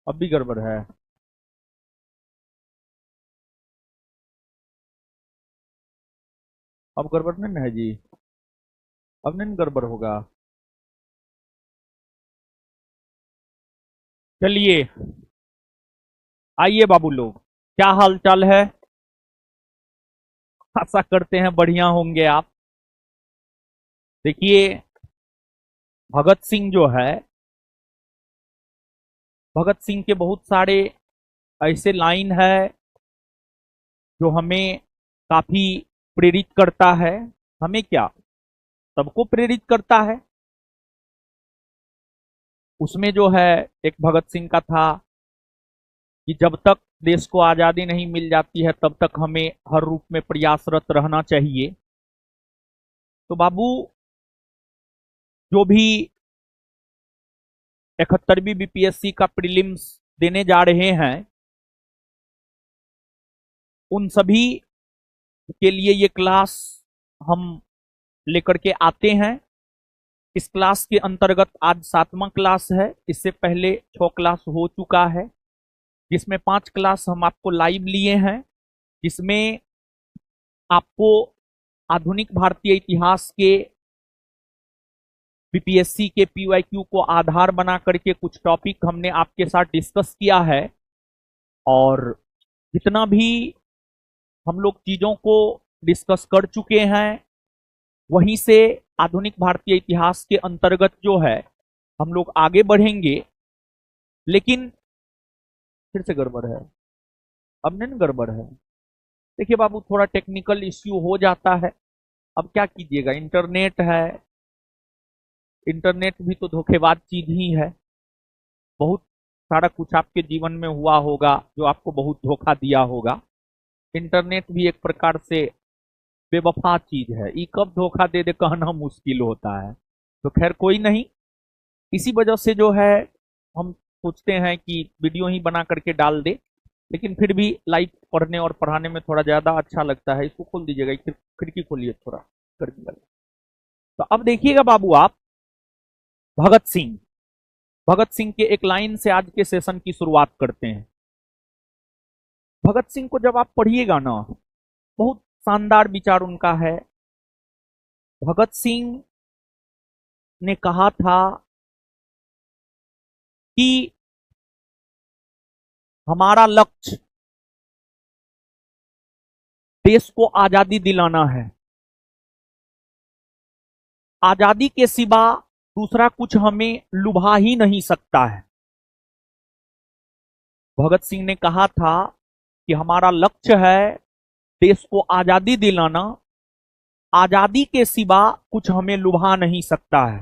अब भी गड़बड़ है। अब गड़बड़ नहीं ना है जी? अब नहीं गड़बड़ होगा? चलिए, आइए बाबू लोग, क्या हाल चाल है? आशा करते हैं बढ़िया होंगे आप। देखिए, भगत सिंह जो है, भगत सिंह के बहुत सारे ऐसे लाइन है जो हमें काफी प्रेरित करता है। हमें क्या, सबको प्रेरित करता है। उसमें जो है, एक भगत सिंह का था कि जब तक देश को आजादी नहीं मिल जाती है तब तक हमें हर रूप में प्रयासरत रहना चाहिए। तो बाबू, जो भी 71वीं बीपीएससी का प्रीलिम्स देने जा रहे हैं, उन सभी के लिए ये क्लास हम लेकर के आते हैं। इस क्लास के अंतर्गत आज 7वां क्लास है। इससे पहले 6 क्लास हो चुका है, जिसमें 5 क्लास हम आपको लाइव लिए हैं, जिसमें आपको आधुनिक भारतीय इतिहास के बीपीएससी के पीवाईक्यू को आधार बना करके कुछ टॉपिक हमने आपके साथ डिस्कस किया है। और जितना भी हम लोग चीजों को डिस्कस कर चुके हैं, वहीं से आधुनिक भारतीय इतिहास के अंतर्गत जो है हम लोग आगे बढ़ेंगे। लेकिन फिर से गड़बड़ है। अब नहीं गड़बड़ है? देखिए बाबू, थोड़ा टेक्निकल इश्यू हो जाता है। अब क्या कीजिएगा, इंटरनेट है। इंटरनेट भी तो धोखेबाज चीज ही है। बहुत सारा कुछ आपके जीवन में हुआ होगा जो आपको बहुत धोखा दिया होगा। इंटरनेट भी एक प्रकार से बेवफा चीज है। ये कब धोखा दे दे कहना मुश्किल होता है। तो खैर कोई नहीं। इसी वजह से जो है, हम सोचते हैं कि वीडियो ही बना करके डाल दे। लेकिन फिर भी लाइव पढ़ने और पढ़ाने में थोड़ा ज्यादा अच्छा लगता है। इसको खोल दीजिएगा, खिड़की खोलिए थोड़ा, गर्मी लगे। तो अब देखिएगा बाबू आप, भगत सिंह, भगत सिंह के एक लाइन से आज के सेशन की शुरुआत करते हैं। भगत सिंह को जब आप पढ़िएगा ना, बहुत शानदार विचार उनका है। भगत सिंह ने कहा था कि हमारा लक्ष्य देश को आजादी दिलाना है। आजादी के सिवा दूसरा कुछ हमें लुभा ही नहीं सकता है। भगत सिंह ने कहा था कि हमारा लक्ष्य है देश को आजादी दिलाना, आजादी के सिवा कुछ हमें लुभा नहीं सकता है।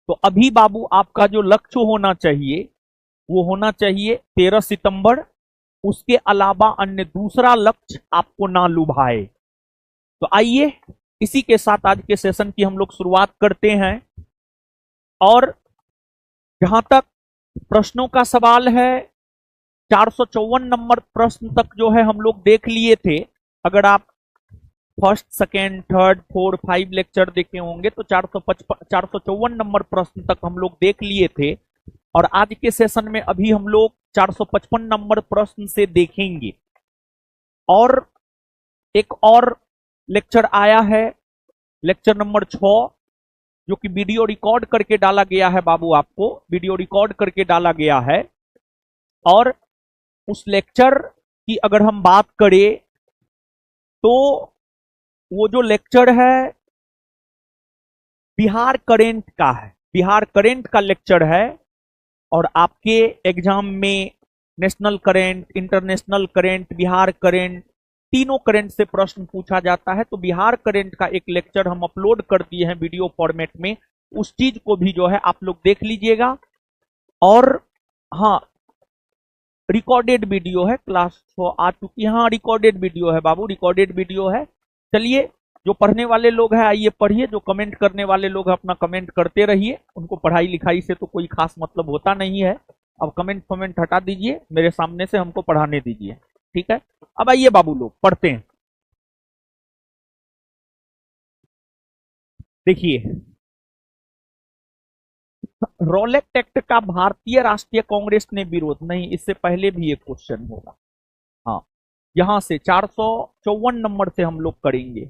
तो अभी बाबू आपका जो लक्ष्य होना चाहिए, वो होना चाहिए 13 सितंबर। उसके अलावा अन्य दूसरा लक्ष्य आपको ना लुभाए। तो आइए, इसी के साथ आज के सेशन की हम लोग शुरुआत करते हैं। और जहां तक प्रश्नों का सवाल है, 454 नंबर प्रश्न तक जो है हम लोग देख लिए थे। अगर आप first second third fourth 5 lecture देखे होंगे तो 454 नंबर प्रश्न तक हम लोग देख लिए थे। और आज के सेशन में अभी हम लोग 455 नंबर प्रश्न से देखेंगे। और एक और लेक्चर आया है, लेक्चर नंबर 6, जो कि वीडियो रिकॉर्ड करके डाला गया है। बाबू आपको वीडियो रिकॉर्ड करके डाला गया है। और उस लेक्चर की अगर हम बात करें तो वो जो लेक्चर है बिहार करेंट का है। बिहार करेंट का लेक्चर है। और आपके एग्जाम में national current, international current, Bihar current, तीनों करेंट से प्रश्न पूछा जाता है। तो बिहार करेंट का एक लेक्चर हम अपलोड कर दिए हैं वीडियो फॉर्मेट में। उस चीज को भी जो है आप लोग देख लीजिएगा। और हाँ, रिकॉर्डेड वीडियो है, क्लास 6 आ चुकी है। हाँ, रिकॉर्डेड वीडियो है बाबू, रिकॉर्डेड वीडियो है। चलिए, जो पढ़ने वाले लोग हैं आइए पढ़िए, जो कमेंट करने वाले लोग हैं अपना कमेंट करते रहिए। उनको पढ़ाई लिखाई से तो कोई खास मतलब होता नहीं है। अब कमेंट कमेंट हटा दीजिए, मेरे सामने से हमको पढ़ाने दीजिए। ठीक है, अब आइए बाबू लोग पढ़ते हैं। देखिए, रोलेक्ट एक्ट का भारतीय राष्ट्रीय कांग्रेस ने विरोध नहीं, इससे पहले भी एक क्वेश्चन होगा। हाँ, यहां से 454 नंबर से हम लोग करेंगे।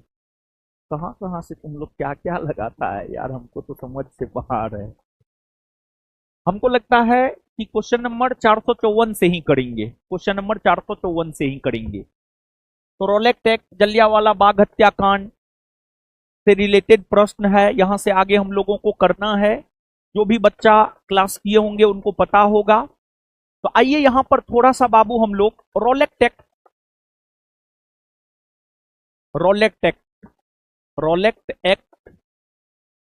कहां कहां से तुम लोग क्या क्या लगाता है यार, हमको तो समझ से बाहर है। हमको लगता है कि क्वेश्चन नंबर 454 से ही करेंगे, क्वेश्चन नंबर 454 से ही करेंगे। तो रोलेक्ट एक्ट, जलियांवाला बाग हत्याकांड से रिलेटेड प्रश्न है, यहां से आगे हम लोगों को करना है। जो भी बच्चा क्लास किए होंगे उनको पता होगा। तो आइए यहां पर थोड़ा सा बाबू हम लोग रोलेक्ट एक्ट, रोलेक्ट एक्ट, रोलेक्ट एक्ट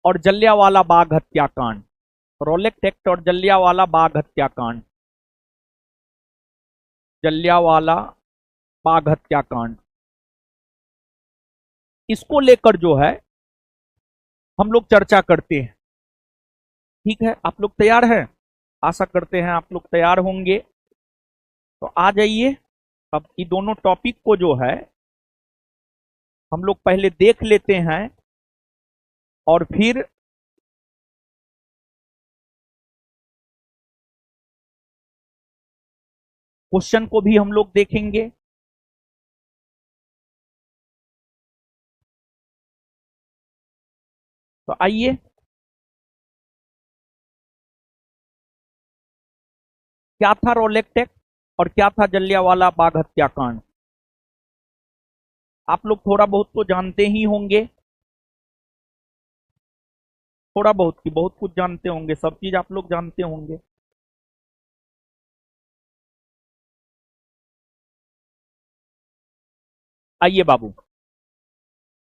और जलियांवाला बाग हत्याकांड, रोलेक्ट एक्ट और जलियांवाला बाग हत्याकांड, जलियांवाला बाग हत्याकांड, इसको लेकर जो है हम लोग चर्चा करते हैं। ठीक है, आप लोग तैयार हैं? आशा करते हैं आप लोग तैयार होंगे। तो आ जाइए, अब ये दोनों टॉपिक को जो है हम लोग पहले देख लेते हैं और फिर क्वेश्चन को भी हम लोग देखेंगे। तो आइए, क्या था रोलेक्ट एक्ट और क्या था जलियांवाला बाग हत्याकांड, आप लोग थोड़ा बहुत तो जानते ही होंगे, थोड़ा बहुत की बहुत कुछ जानते होंगे, सब चीज आप लोग जानते होंगे। आइए बाबू,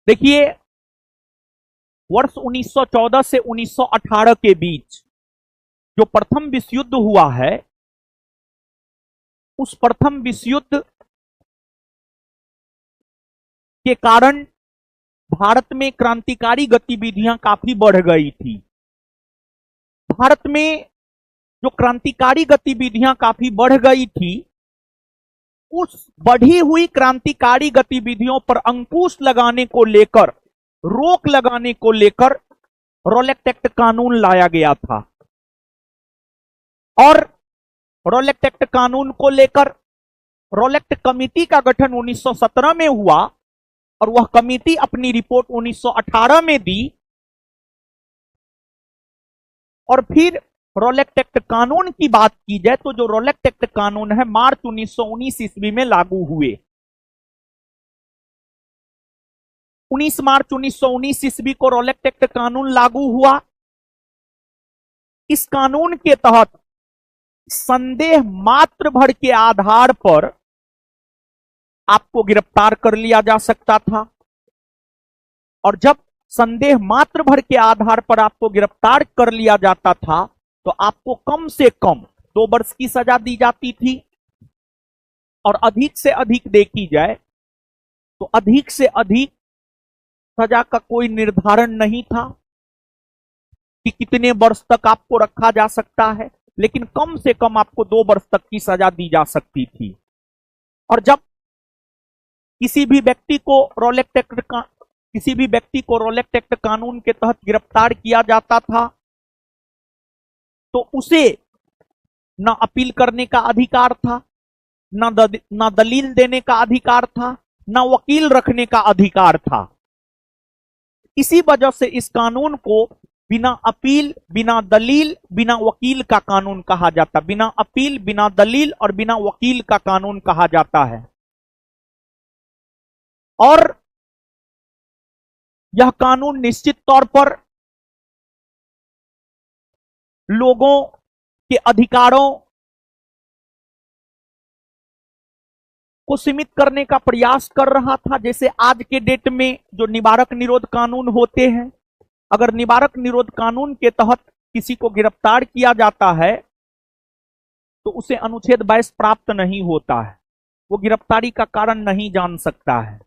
देखिए वर्ष 1914 से 1918 के बीच जो प्रथम विश्व युद्ध हुआ है, उस प्रथम विश्व युद्ध के कारण भारत में क्रांतिकारी गतिविधियां काफी बढ़ गई थी। भारत में जो क्रांतिकारी गतिविधियां काफी बढ़ गई थी, उस बढ़ी हुई क्रांतिकारी गतिविधियों पर अंकुश लगाने को लेकर, रोक लगाने को लेकर रोलेक्ट एक्ट कानून लाया गया था। और रोलेक्ट एक्ट कानून को लेकर रोलेक्ट कमेटी का गठन 1917 में हुआ और वह कमेटी अपनी रिपोर्ट 1918 में दी। और फिर रोलेक्ट एक्ट कानून की बात की जाए तो जो रोलेक्ट एक्ट कानून है मार्च 1919 ईस्वी में लागू हुए। 19 मार्च 1919 ईस्वी को रोलेक्ट एक्ट कानून लागू हुआ। इस कानून के तहत संदेह मात्र भर के आधार पर आपको गिरफ्तार कर लिया जा सकता था। और जब संदेह मात्र भर के आधार पर आपको गिरफ्तार कर लिया जाता था तो आपको कम से कम 2 वर्ष की सजा दी जाती थी। और अधिक से अधिक देखी जाए तो अधिक से अधिक सजा का कोई निर्धारण नहीं था कि कितने वर्ष तक आपको रखा जा सकता है, लेकिन कम से कम आपको 2 वर्ष तक की सजा दी जा सकती थी। और जब किसी भी व्यक्ति को रोलेक्ट एक्ट कानून के तहत गिरफ्तार किया जाता था तो उसे न अपील करने का अधिकार था, न दलील देने का अधिकार था, न वकील रखने का अधिकार था। इसी वजह से इस कानून को बिना अपील, बिना दलील, बिना वकील का कानून कहा जाता, बिना अपील, बिना दलील और बिना वकील का कानून कहा जाता है। और यह कानून निश्चित तौर पर लोगों के अधिकारों को सीमित करने का प्रयास कर रहा था। जैसे आज के डेट में जो निवारक निरोध कानून होते हैं, अगर निवारक निरोध कानून के तहत किसी को गिरफ्तार किया जाता है तो उसे अनुच्छेद 22 प्राप्त नहीं होता है, वो गिरफ्तारी का कारण नहीं जान सकता है,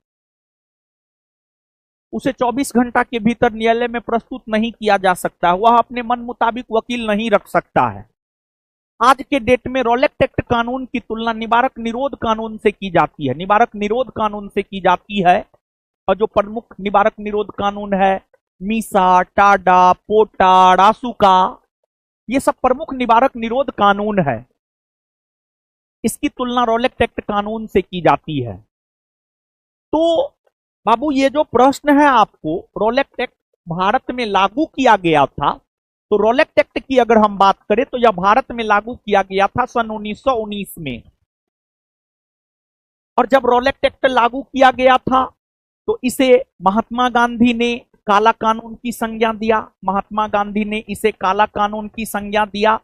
उसे 24 घंटा के भीतर न्यायालय में प्रस्तुत नहीं किया जा सकता, वह अपने मन मुताबिक वकील नहीं रख सकता है। आज के डेट में रोलेक्ट एक्ट कानून की तुलना निवारक निरोध कानून से की जाती है, निवारक निरोध कानून से की जाती है। और जो प्रमुख निवारक निरोध कानून है, मीसा, टाडा, पोटा, रासुका, ये सब प्रमुख निवारक निरोध कानून है। इसकी तुलना रॉलेट एक्ट कानून से की जाती है। तो बाबू ये जो प्रश्न है आपको, रॉलेट एक्ट भारत में लागू किया गया था, तो रॉलेट एक्ट की अगर हम बात करें तो यह भारत में लागू किया गया था सन 1919 में। और जब रॉलेट एक्ट लागू किया गया था तो इसे महात्मा गांधी ने काला कानून की संज्ञा दिया। महात्मा गांधी ने इसे काला कानून की संज्ञा दिया।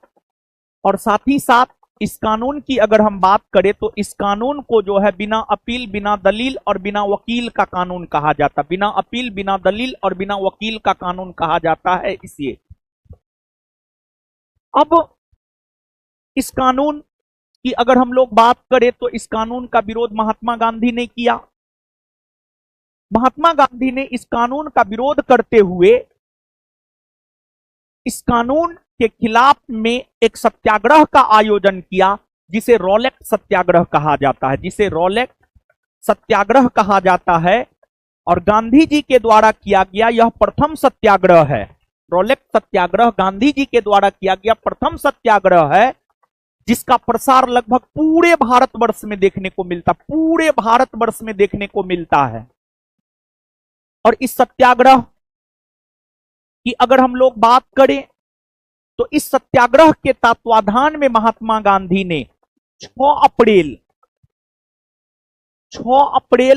और साथ ही साथ इस कानून की अगर हम बात करें तो इस कानून को जो है बिना अपील, बिना दलील और बिना वकील का कानून कहा जाता। बिना अपील, बिना दलील और बिना वकील का कानून कहा जाता है इसे। अब इस कानून की अगर हम लोग बात करें तो इस कानून का विरोध महात्मा गांधी ने किया। महात्मा गांधी ने इस कानून का विरोध करते हुए इस कानून के खिलाफ में एक सत्याग्रह का आयोजन किया, जिसे रॉलेट सत्याग्रह कहा जाता है। जिसे रॉलेट सत्याग्रह कहा जाता है और गांधी जी के द्वारा किया गया यह प्रथम सत्याग्रह है। रॉलेट सत्याग्रह गांधी जी के द्वारा किया गया प्रथम सत्याग्रह है, जिसका प्रसार लगभग पूरे भारतवर्ष में देखने को मिलता, पूरे भारतवर्ष में देखने को मिलता है। और इस सत्याग्रह की अगर हम लोग बात करें तो इस सत्याग्रह के तत्वाधान में महात्मा गांधी ने 6 अप्रैल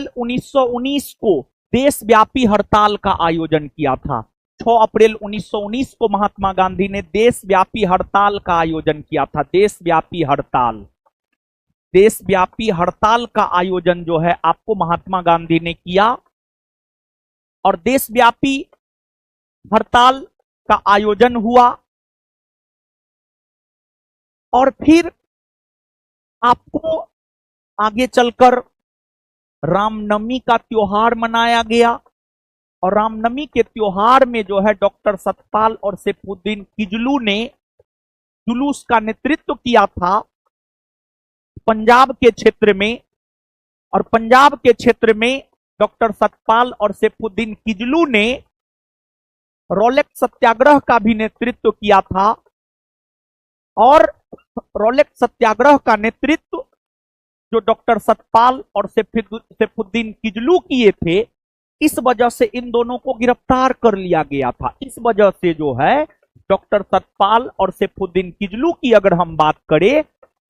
1919 को देशव्यापी हड़ताल का आयोजन किया था। 6 अप्रैल 1919 को महात्मा गांधी ने देशव्यापी हड़ताल का आयोजन किया था। देशव्यापी हड़ताल का आयोजन जो है आपको महात्मा गांधी ने किया। और देशव्यापी हड़ताल का आयोजन हुआ और फिर आपको आगे चलकर रामनवमी का त्योहार मनाया गया। और रामनवमी के त्योहार में जो है डॉक्टर सतपाल और सैफुद्दीन किजलू ने जुलूस का नेतृत्व किया था पंजाब के क्षेत्र में। और पंजाब के क्षेत्र में डॉक्टर सतपाल और सैफुद्दीन किजलू ने रॉलेट सत्याग्रह का भी नेतृत्व किया था। और रॉलेट सत्याग्रह का नेतृत्व जो डॉक्टर सतपाल और सैफुद्दीन किजलू किए थे, इस वजह से इन दोनों को गिरफ्तार कर लिया गया था। इस वजह से जो है डॉक्टर सतपाल और सैफुद्दीन किजलू की अगर हम बात करें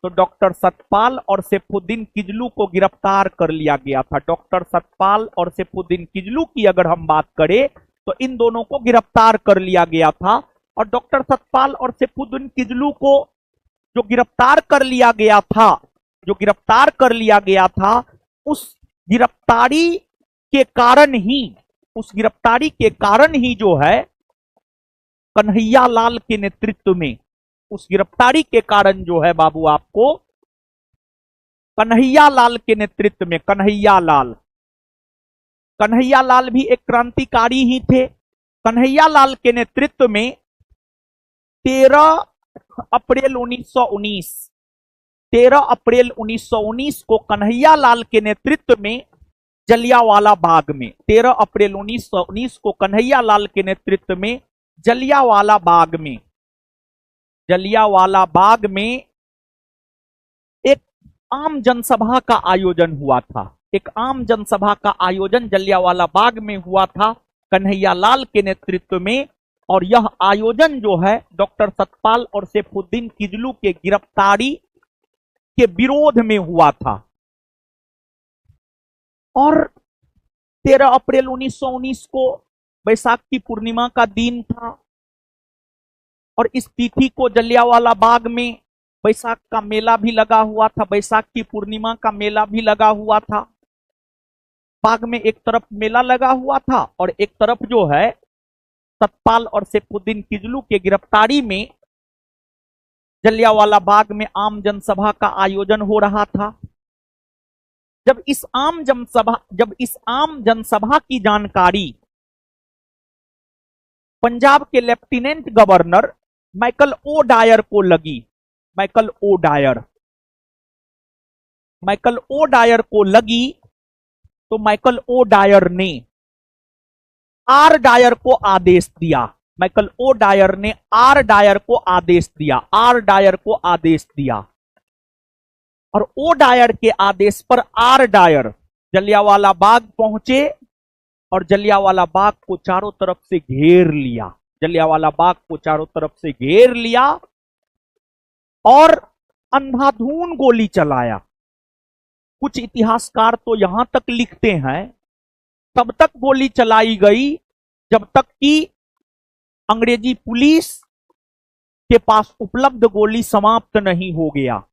तो डॉक्टर सतपाल और सैफुद्दीन किजलू को गिरफ्तार कर लिया गया था। डॉक्टर सतपाल और सैफुद्दीन किजलू की अगर हम बात करें तो इन दोनों को गिरफ्तार कर लिया गया था। और डॉक्टर सतपाल और सैफुद्दीन किजलू को जो गिरफ्तार कर लिया गया था, उस गिरफ्तारी के कारण ही जो है कन्हैया लाल के नेतृत्व में, उस गिरफ्तारी के कारण जो है बाबू आपको कन्हैया लाल के नेतृत्व में, कन्हैया लाल भी एक क्रांतिकारी ही थे। कन्हैया लाल के नेतृत्व में 13 अप्रैल 1919 को कन्हैया लाल के नेतृत्व में जलियांवाला बाग में, 13 अप्रैल 1919 को कन्हैया लाल के नेतृत्व में जलियांवाला बाग में एक आम जनसभा का आयोजन हुआ था। एक आम जनसभा का आयोजन जलियांवाला बाग में हुआ था कन्हैया लाल के नेतृत्व में। और यह आयोजन जो है डॉक्टर सतपाल और सैफुद्दीन किजलू के गिरफ्तारी के विरोध में हुआ था। और 13 अप्रैल 1919 को बैसाख की पूर्णिमा का दिन था। और इस तिथि को जलियांवाला बाग में बैसाख का मेला भी लगा हुआ था, बैसाख की पूर्णिमा का मेला भी लगा हुआ था। बाग में एक तरफ मेला लगा हुआ था और एक तरफ जो है सतपाल और सैफुद्दीन किजलू के गिरफ्तारी में जलियांवाला बाग में आम जनसभा का आयोजन हो रहा था। जब इस आम जनसभा की जानकारी पंजाब के lieutenant governor Michael O'Dwyer को लगी, माइकल ओ डायर को लगी, तो माइकल ओ डायर ने आर डायर को आदेश दिया। माइकल ओ डायर ने आर डायर को आदेश दिया, आर डायर को आदेश दिया, और ओ डायर के आदेश पर आर डायर जलियांवाला बाग पहुंचे और जलियांवाला बाग को चारों तरफ से घेर लिया, जलियांवाला बाग को चारों तरफ से घेर लिया और अंधाधुंध गोली चलाया। कुछ इतिहासकार तो यहां तक लिखते हैं तब तक गोली चलाई गई जब तक कि अंग्रेजी पुलिस के पास उपलब्ध गोली समाप्त नहीं हो गया।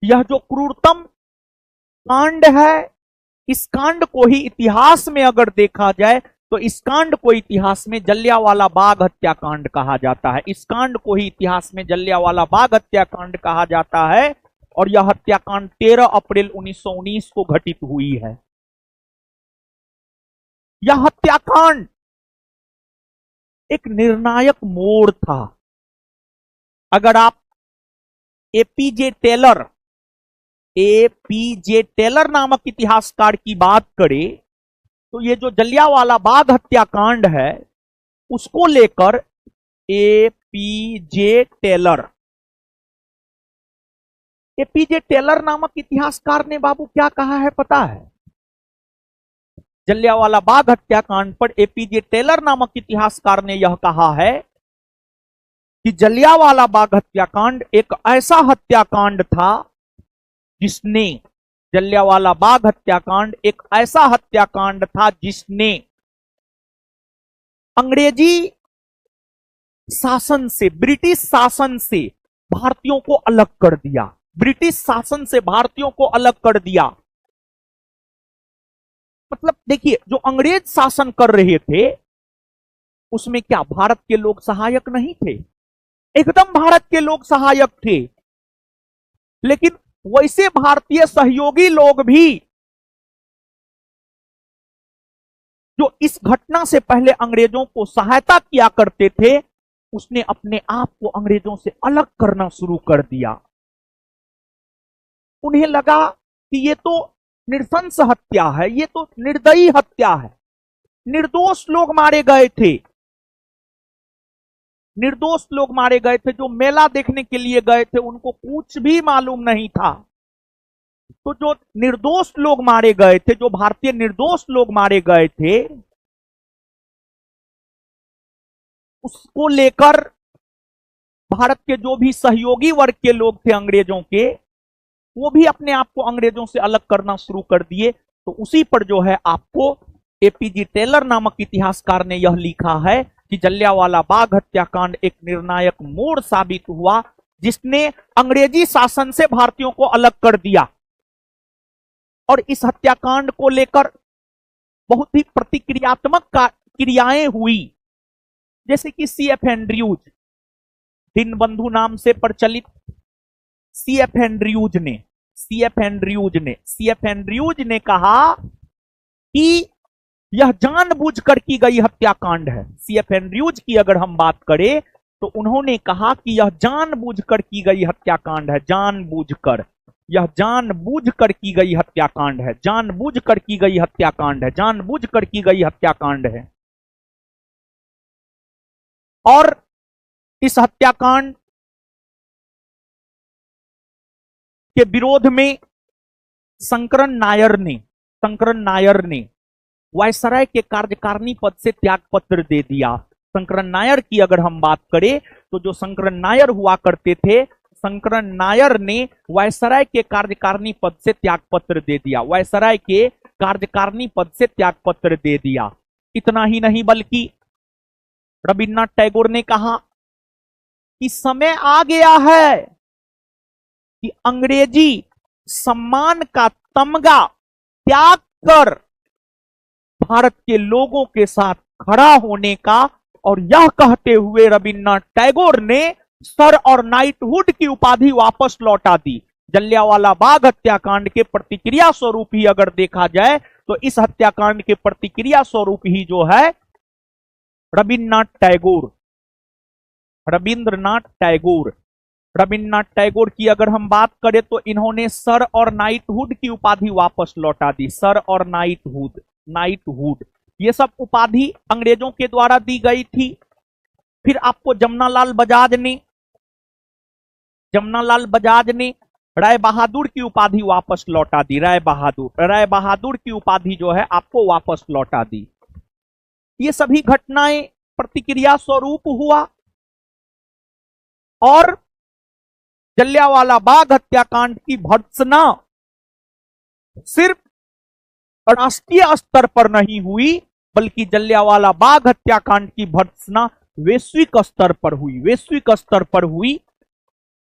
यह जो क्रूरतम कांड है, इस कांड को ही इतिहास में अगर देखा जाए तो इस कांड को इतिहास में जलियांवाला बाग हत्याकांड कहा जाता है। इस कांड को ही इतिहास में जलियांवाला बाग हत्याकांड कहा जाता है और यह हत्याकांड 13 अप्रैल 1919 को घटित हुई है। यह हत्याकांड एक निर्णायक मोड़ था। अगर आप एपीजे टेलर नामक इतिहासकार की बात करें तो ये जो जलियांवाला बाग हत्याकांड है उसको लेकर एपीजे टेलर नामक इतिहासकार ने बाबू क्या कहा है पता है? जलियांवाला बाग हत्याकांड पर एपीजे टेलर नामक इतिहासकार ने यह कहा है कि जलियांवाला बाग हत्याकांड एक ऐसा हत्याकांड था जिसने जलियांवाला बाग हत्याकांड एक ऐसा हत्याकांड था जिसने अंग्रेजी शासन से, ब्रिटिश शासन से भारतीयों को अलग कर दिया, ब्रिटिश शासन से भारतीयों को अलग कर दिया। मतलब देखिए, जो अंग्रेज शासन कर रहे थे उसमें क्या भारत के लोग सहायक नहीं थे? एकदम भारत के लोग सहायक थे, लेकिन वैसे भारतीय सहयोगी लोग भी जो इस घटना से पहले अंग्रेजों को सहायता किया करते थे, उसने अपने आप को अंग्रेजों से अलग करना शुरू कर दिया। उन्हें लगा कि ये तो नृशंस हत्या है, ये तो निर्दयी हत्या है, निर्दोष लोग मारे गए थे, निर्दोष लोग मारे गए थे। जो मेला देखने के लिए गए थे उनको कुछ भी मालूम नहीं था। तो जो निर्दोष लोग मारे गए थे, जो भारतीय निर्दोष लोग मारे गए थे, उसको लेकर भारत के जो भी सहयोगी वर्ग के लोग थे अंग्रेजों के, वो भी अपने आप को अंग्रेजों से अलग करना शुरू कर दिए। तो उसी पर जो है आपको एपीजे टेलर नामक इतिहासकार ने यह लिखा है कि जलियांवाला बाग हत्याकांड एक निर्णायक मोड़ साबित हुआ जिसने अंग्रेजी शासन से भारतीयों को अलग कर दिया। और इस हत्याकांड को लेकर बहुत ही प्रतिक्रियात्मक क्रियाएं हुई, जैसे कि सीएफ एंड्रयूज, दीनबंधु नाम से प्रचलित सीएफ एंड्रयूज ने कहा कि यह जानबूझकर की गई हत्याकांड है। सीएफ एंड्रयूज की अगर हम बात करें तो उन्होंने कहा कि यह जानबूझकर की गई हत्याकांड है, जानबूझकर, यह जानबूझकर की गई हत्याकांड है, जानबूझकर की गई हत्याकांड है, जानबूझकर की गई हत्याकांड है। और इस हत्याकांड के विरोध में शंकरन नायर ने वायसराय के कार्यकारिणी पद से त्याग पत्र दे दिया। शंकरन नायर की अगर हम बात करें तो जो शंकरन नायर हुआ करते थे, शंकरन नायर ने वायसराय के कार्यकारिणी पद से त्याग पत्र दे दिया, वायसराय के कार्यकारिणी पद से त्याग पत्र दे दिया। इतना ही नहीं बल्कि रविन्द्रनाथ टैगोर ने कहा कि समय आ गया है कि अंग्रेजी सम्मान का तमगा त्याग कर भारत के लोगों के साथ खड़ा होने का, और यह कहते हुए रविन्द्रनाथ टैगोर ने सर और नाइटहुड की उपाधि वापस लौटा दी। जलियांवाला बाग हत्याकांड के प्रतिक्रिया स्वरूप ही अगर देखा जाए तो इस हत्याकांड के प्रतिक्रिया स्वरूप ही जो है रविन्द्रनाथ टैगोर की अगर हम बात करें तो इन्होंने सर और नाइटहुड की उपाधि वापस लौटा दी। सर और नाइटहुड, ये सब उपाधि अंग्रेजों के द्वारा दी गई थी। फिर आपको जमनालाल बजाज ने राय बहादुर की उपाधि वापस लौटा दी। राय बहादुर की उपाधि जो है आपको वापस लौटा दी। ये सभी घटनाएं प्रतिक्रिया स्वरूप हुआ और जलियांवाला बाग हत्याकांड की भर्त्सना सिर्फ राष्ट्रीय स्तर पर नहीं हुई, बल्कि जलियांवाला बाग हत्याकांड की भर्त्सना वैश्विक स्तर पर हुई।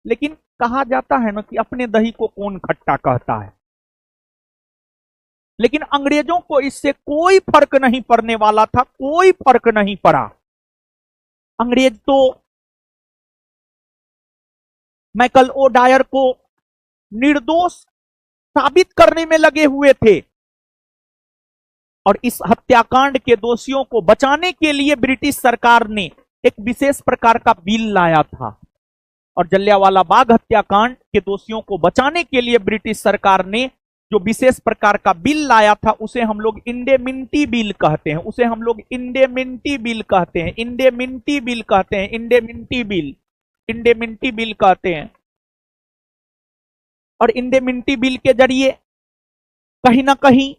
लेकिन कहा जाता है ना कि अपने दही को कौन खट्टा कहता है, लेकिन अंग्रेजों को इससे कोई फर्क नहीं पड़ने वाला था, कोई फर्क नहीं पड़ा। अंग्रेज तो माइकल ओ डायर को निर्दोष साबित करने में लगे हुए थे और इस हत्याकांड के दोषियों को बचाने के लिए ब्रिटिश सरकार ने एक विशेष प्रकार का बिल लाया था। और जलियांवाला बाग हत्याकांड के दोषियों को बचाने के लिए ब्रिटिश सरकार ने जो विशेष प्रकार का बिल लाया था उसे हम लोग इंडेमिनिटी बिल कहते हैं। इंडेमिनिटी बिल कहते हैं। और इंडेमिनिटी बिल के जरिए कहीं ना कहीं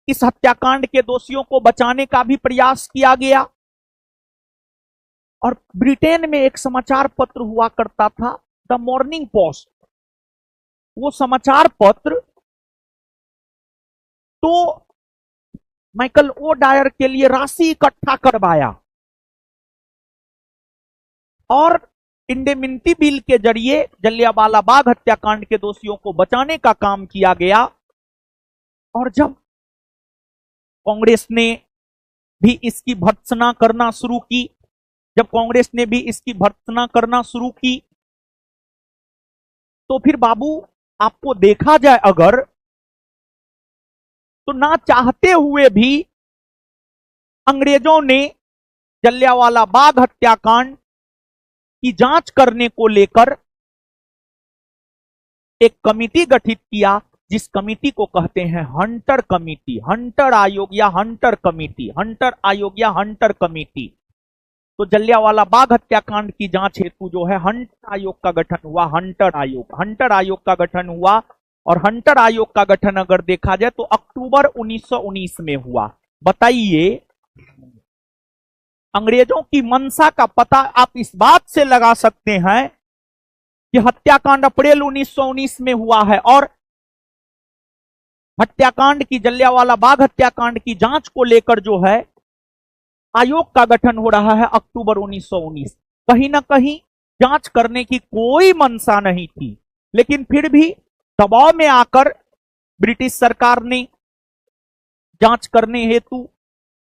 इस हत्याकांड के दोषियों को बचाने का भी प्रयास किया गया। और ब्रिटेन में एक समाचार पत्र हुआ करता था, द मॉर्निंग पोस्ट। वो समाचार पत्र तो माइकल ओ डायर के लिए राशि इकट्ठा करवाया और इंडेमिनिटी बिल के जरिए जलियांवाला बाग हत्याकांड के दोषियों को बचाने का काम किया गया। और जब कांग्रेस ने भी इसकी भर्त्सना करना शुरू की, तो फिर बाबू आपको देखा जाए अगर तो ना चाहते हुए भी अंग्रेजों ने जलियांवाला बाग हत्याकांड की जांच करने को लेकर एक कमिटी गठित किया, जिस कमिटी को कहते हैं हंटर कमिटी। तो जलियांवाला बाग हत्याकांड की जांच हेतु जो है हंटर आयोग का गठन हुआ। हंटर आयोग का गठन हुआ और हंटर आयोग का गठन अगर देखा जाए तो अक्टूबर 1919 में हुआ। बताइए, अंग्रेजों की मंशा का पता आप इस बात से लगा सकते हैं कि हत्याकांड अप्रैल 1919 में हुआ है और हत्याकांड की जलियांवाला बाग हत्याकांड की जांच को लेकर जो है आयोग का गठन हो रहा है अक्टूबर 1919। कहीं ना कहीं जांच करने की कोई मंशा नहीं थी, लेकिन फिर भी दबाव में आकर ब्रिटिश सरकार ने जांच करने हेतु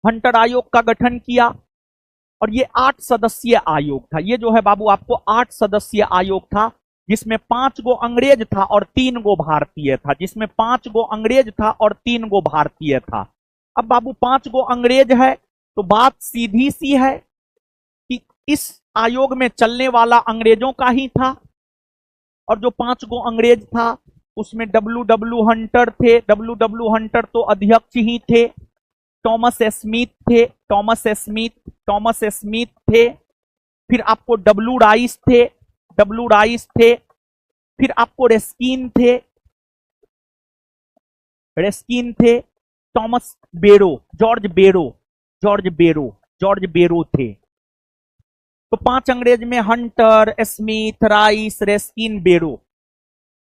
हंटर आयोग का गठन किया। और ये 8 सदस्यीय आयोग था। ये जो है बाबू आपको 8 सदस्यीय आयोग था, जिसमें 5 गो अंग्रेज था और 3 गो भारतीय था। अब बाबू 5 गो अंग्रेज है तो बात सीधी सी है कि इस आयोग में चलने वाला अंग्रेजों का ही था। और जो 5 गो अंग्रेज था उसमें डब्ल्यू हंटर थे। डब्ल्यू हंटर तो अध्यक्ष ही थे। टॉमस स्मिथ थे। फिर आपको डब्ल्यू राइस थे। फिर आपको रेस्किन थे। टॉमस बेरो, जॉर्ज बेरो थे। तो 5 अंग्रेज में हंटर, स्मिथ, राइस, रेस्किन, बेरो।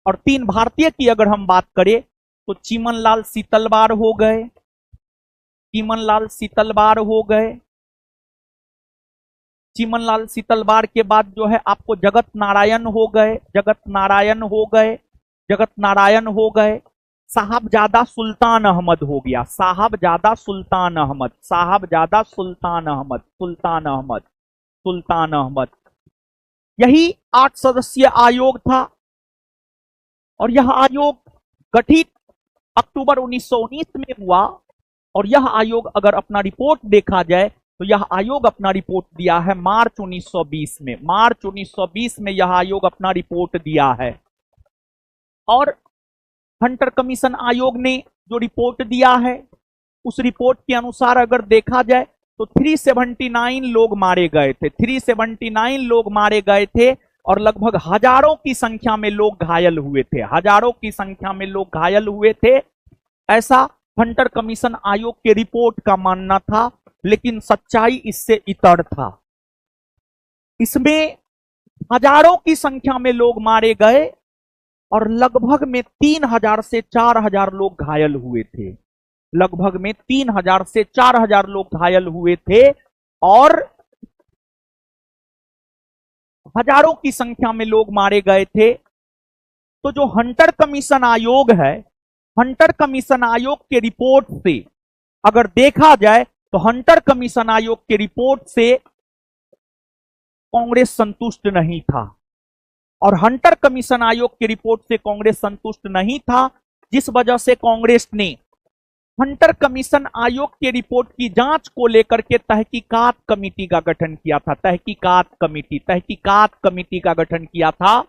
और 3 भारतीय की अगर हम बात करें तो चीमनलाल सीतलवार हो गए। चीमनलाल सीतलवार के बाद जो है आपको जगत नारायण हो गए। साहबजादा सुल्तान अहमद हो गया। सुल्तान अहमद। यही 8 सदस्यीय आयोग था और यह आयोग गठित अक्टूबर 1919 में हुआ। और यह आयोग अगर अपना रिपोर्ट देखा जाए तो यह आयोग अपना रिपोर्ट दिया है मार्च 1920 में यह आयोग अपना रिपोर्ट दिया है। और हंटर कमीशन आयोग ने जो रिपोर्ट दिया है उस रिपोर्ट के अनुसार अगर देखा जाए तो 379 लोग मारे गए थे, 379 लोग मारे गए थे और लगभग हजारों की संख्या में लोग घायल हुए थे, हजारों की संख्या में लोग घायल हुए थे, ऐसा हंटर कमीशन आयोग के रिपोर्ट का मानना था। लेकिन सच्चाई इससे इतर था। इसमें हजारों की संख्या में लोग मारे गए और लगभग में 3000 से 4000 लोग घायल हुए थे, लगभग में 3000 से 4000 लोग घायल हुए थे और हजारों की संख्या में लोग मारे गए थे। तो जो हंटर कमीशन आयोग है, हंटर कमीशन आयोग के रिपोर्ट से अगर देखा जाए तो हंटर कमीशन आयोग के रिपोर्ट से कांग्रेस संतुष्ट नहीं था और हंटर कमीशन आयोग की रिपोर्ट से कांग्रेस संतुष्ट नहीं था, जिस वजह से कांग्रेस ने हंटर कमीशन आयोग के रिपोर्ट की जांच को लेकर के तहकीकात कमेटी का गठन किया था, तहकीकात कमेटी का गठन किया था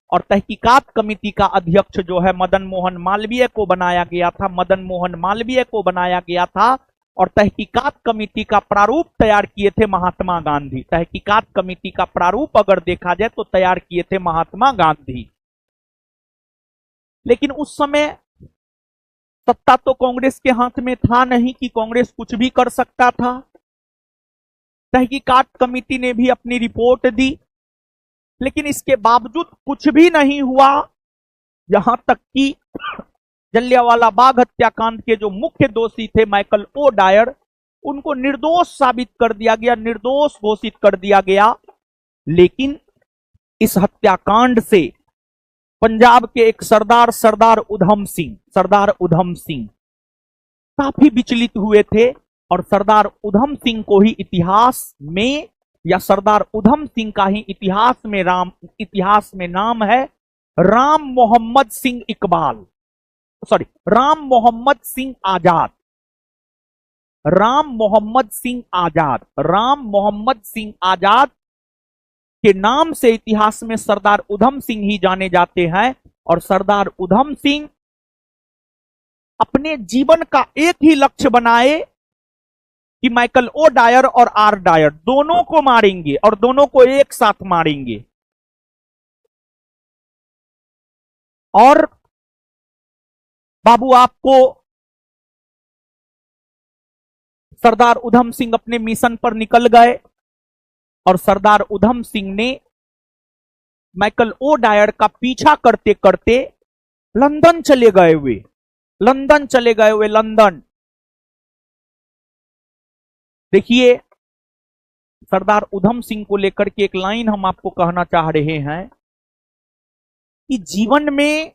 और तहकीकात कमेटी का अध्यक्ष जो है मदन मोहन मालवीय को बनाया गया था, मदन मोहन मालवीय को बनाया गया था और तहकीकात कमेटी का प्रारूप तैयार किए थे महात्मा गांधी। तहकीकात कमेटी का प्रारूप अगर देखा जाए तो तैयार किए थे महात्मा गांधी। लेकिन उस समय सत्ता तो कांग्रेस के हाथ में था नहीं कि कांग्रेस कुछ भी कर सकता था। तहकीकात कमेटी ने भी अपनी रिपोर्ट दी, लेकिन इसके बावजूद कुछ भी नहीं हुआ। यहां तक कि जलियांवाला बाग हत्याकांड के जो मुख्य दोषी थे माइकल ओ डायर, उनको निर्दोष साबित कर दिया गया, निर्दोष घोषित कर दिया गया। लेकिन इस हत्याकांड से पंजाब के एक सरदार उधम सिंह काफी विचलित हुए थे और सरदार उधम सिंह को ही इतिहास में, या सरदार उधम सिंह का ही इतिहास में नाम है राम मोहम्मद सिंह इकबाल, सॉरी राम मोहम्मद सिंह आजाद। राम मोहम्मद सिंह आजाद के नाम से इतिहास में सरदार उधम सिंह ही जाने जाते हैं और सरदार उधम सिंह अपने जीवन का एक ही लक्ष्य बनाए कि माइकल ओ डायर और आर डायर दोनों को मारेंगे और दोनों को एक साथ मारेंगे। और बाबू आपको सरदार उधम सिंह अपने मिशन पर निकल गए और सरदार उधम सिंह ने माइकल ओ डायर का पीछा करते करते लंदन चले गए हुए, लंदन। देखिए, सरदार उधम सिंह को लेकर के एक लाइन हम आपको कहना चाह रहे हैं कि जीवन में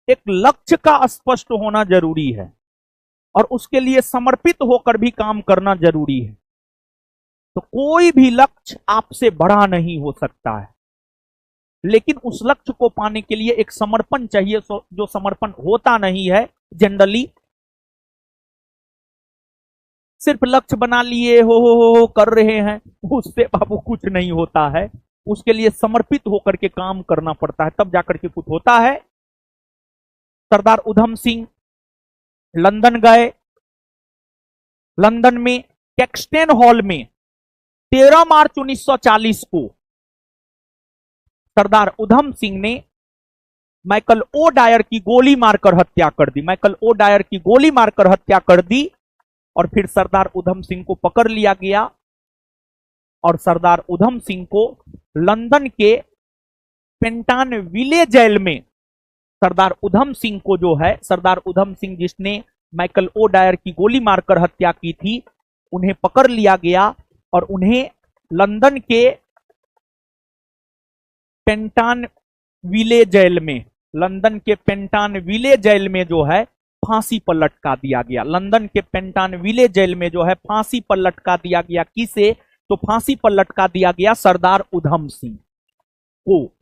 एक लक्ष्य का स्पष्ट होना जरूरी है और उसके लिए समर्पित होकर भी काम करना जरूरी है। तो कोई भी लक्ष्य आपसे बड़ा नहीं हो सकता है, लेकिन उस लक्ष्य को पाने के लिए एक समर्पण चाहिए, जो समर्पण होता नहीं है जनरली। सिर्फ लक्ष्य बना लिए हो कर रहे हैं, उससे बाबू कुछ नहीं होता है। उसके लिए समर्पित होकर के काम करना पड़ता है, तब जाकर के कुछ होता है। सरदार उधम सिंह लंदन गए। लंदन में कैक्सटन हॉल में 13 मार्च 1940 को सरदार उधम सिंह ने माइकल ओ डायर की गोली मारकर हत्या कर दी और फिर सरदार उधम सिंह को पकड़ लिया गया और सरदार उधम सिंह को लंदन के पेंटानविले जेल में, सरदार उधम सिंह को जो है, सरदार उधम सिंह जिसने माइकल ओ डायर की गोली मारकर हत्या की थी, उन्हें पकड़ लिया गया और उन्हें लंदन के पेंटानविले जेल में जो है फांसी पर लटका दिया गया। लंदन के पेंटानविले जेल में जो है फांसी पर लटका दिया गया। किसे? तो फांसी पर लटका दिया गया सरदार उधम सिंह को।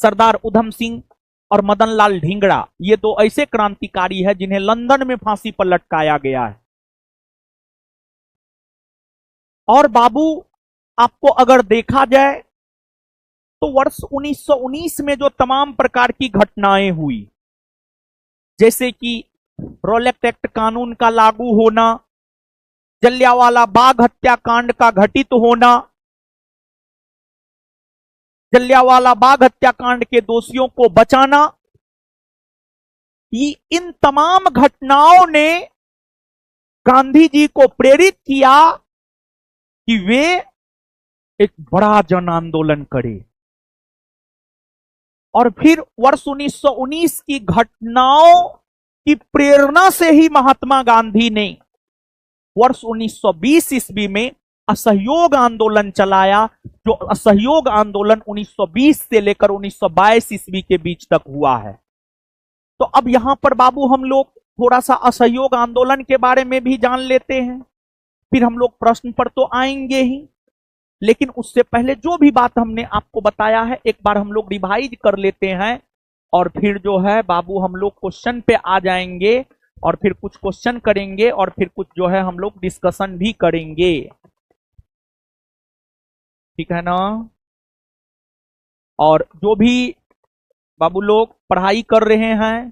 सरदार उधम सिंह और मदन लाल ढींगड़ा, ये दो ऐसे क्रांतिकारी हैं जिन्हें लंदन में फांसी पर लटकाया गया है। और बाबू आपको अगर देखा जाए तो वर्ष 1919 में जो तमाम प्रकार की घटनाएं हुई, जैसे कि रॉलेट एक्ट कानून का लागू होना, जलियांवाला बाग हत्याकांड का घटित होना, जलियांवाला बाग हत्याकांड के दोषियों को बचाना, इन तमाम घटनाओं ने गांधी जी को प्रेरित किया कि वे एक बड़ा जन आंदोलन करें। और फिर वर्ष 1919 की घटनाओं की प्रेरणा से ही महात्मा गांधी ने वर्ष 1920 ईस्वी में असहयोग आंदोलन चलाया, जो असहयोग आंदोलन 1920 से लेकर 1922 ईस्वी के बीच तक हुआ है। तो अब यहां पर बाबू हम लोग थोड़ा सा असहयोग आंदोलन के बारे में भी जान लेते हैं, फिर हम लोग प्रश्न पर तो आएंगे ही, लेकिन उससे पहले जो भी बात हमने आपको बताया है एक बार हम लोग रिवाइज कर लेते हैं, और फिर जो है बाबू हम लोग क्वेश्चन पे आ जाएंगे, और फिर कुछ क्वेश्चन करेंगे, और फिर कुछ जो है हम लोग डिस्कशन भी करेंगे। ठीक है ना? और जो भी बाबू लोग पढ़ाई कर रहे हैं,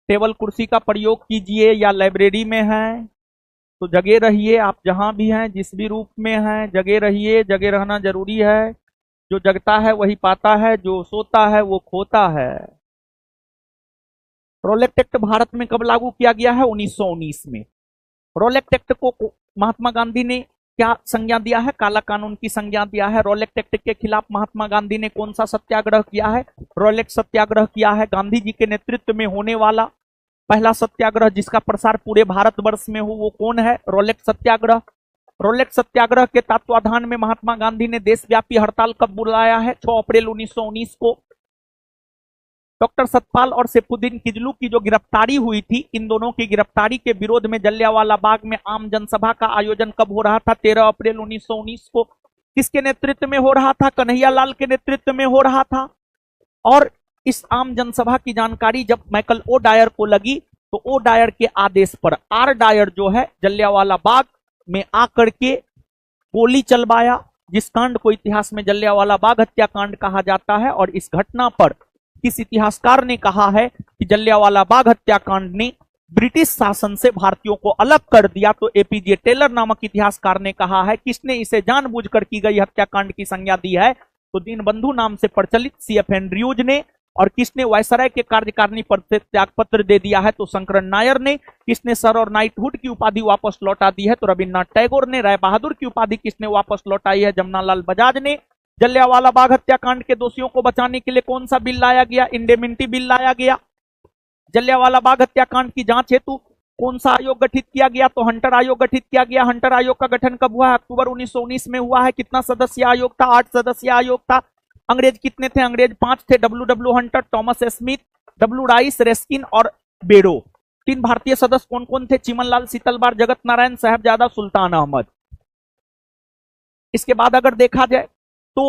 टेबल कुर्सी का प्रयोग कीजिए, या लाइब्रेरी में हैं तो जगे रहिए। आप जहां भी हैं, जिस भी रूप में हैं, जगे रहिए। जगे रहना जरूरी है। जो जगता है वही पाता है, जो सोता है वो खोता है। रॉलेट एक्ट भारत में कब लागू किया गया है? 1919 में। रॉलेट एक्ट को महात्मा गांधी ने क्या संज्ञा दिया है? काला कानून की संज्ञा दिया है। रॉलेट एक्ट के खिलाफ महात्मा गांधी ने कौन सा सत्याग्रह किया है? रॉलेट सत्याग्रह किया है। गांधी जी के नेतृत्व में होने वाला पहला सत्याग्रह जिसका प्रसार पूरे भारतवर्ष में हो वो कौन है? रॉलेट सत्याग्रह। रॉलेट सत्याग्रह के तत्वाधान में महात्मा गांधी ने देशव्यापी हड़ताल कब बुलाया है? 6 अप्रैल 1919 को। डॉक्टर सतपाल और सैफुद्दीन किजलू की जो गिरफ्तारी हुई थी, इन दोनों की गिरफ्तारी के विरोध में जलियांवाला बाग में आम जनसभा का आयोजन कब हो रहा था? 13 अप्रैल 1919 को। किसके नेतृत्व में हो रहा था? कन्हैया लाल के नेतृत्व में हो रहा था। और इस आम जनसभा की जानकारी जब माइकल ओ डायर को लगी तो ओ डायर के आदेश पर आर डायर जो है जलियांवाला बाग में आकर के गोली चलवाया, जिस कांड को इतिहास में जलियांवाला बाग हत्याकांड कहा जाता है। और इस घटना पर किस इतिहासकार ने कहा है कि जलियांवाला बाग हत्याकांड ने ब्रिटिश शासन से भारतीयों को अलग कर दिया? तो एपीजे टेलर नामक इतिहासकार ने कहा है। किसने इसे जानबूझकर की गई हत्याकांड की संज्ञा दी है? तो दीनबंधु नाम से प्रचलित सीएफ एंड्रयूज ने। और किसने वायसराय के कार्यकारिणी पद से त्यागपत्र दे दिया है? तो शंकरन नायर ने। किसने सर और नाइटहुड की उपाधि वापस लौटा दी है? तो रविन्द्रनाथ टैगोर ने। राय बहादुर की उपाधि किसने वापस लौटाई है? जमनालाल बजाज ने। जलियांवाला बाग हत्याकांड के दोषियों को बचाने के लिए कौन सा बिल लाया गया? इंडेमिनिटी बिल लाया गया। जलियांवाला बाग हत्याकांड की जांच हेतु कौन सा आयोग गठित किया गया? तो हंटर आयोग गठित किया गया। हंटर आयोग का गठन कब हुआ है? अक्टूबर 1919 में हुआ है। कितना सदस्य आयोग था? 8 सदस्य आयोग था। अंग्रेज कितने थे? अंग्रेज 5 थे। W Hunter, Thomas Smith, W Rice, Ruskin और बेडो। 3 भारतीय सदस्य कौन कौन थे? चिमनलाल, शीतलबार, जगत नारायण, साहबजादा, सुल्तान अहमद। इसके बाद अगर देखा जाए तो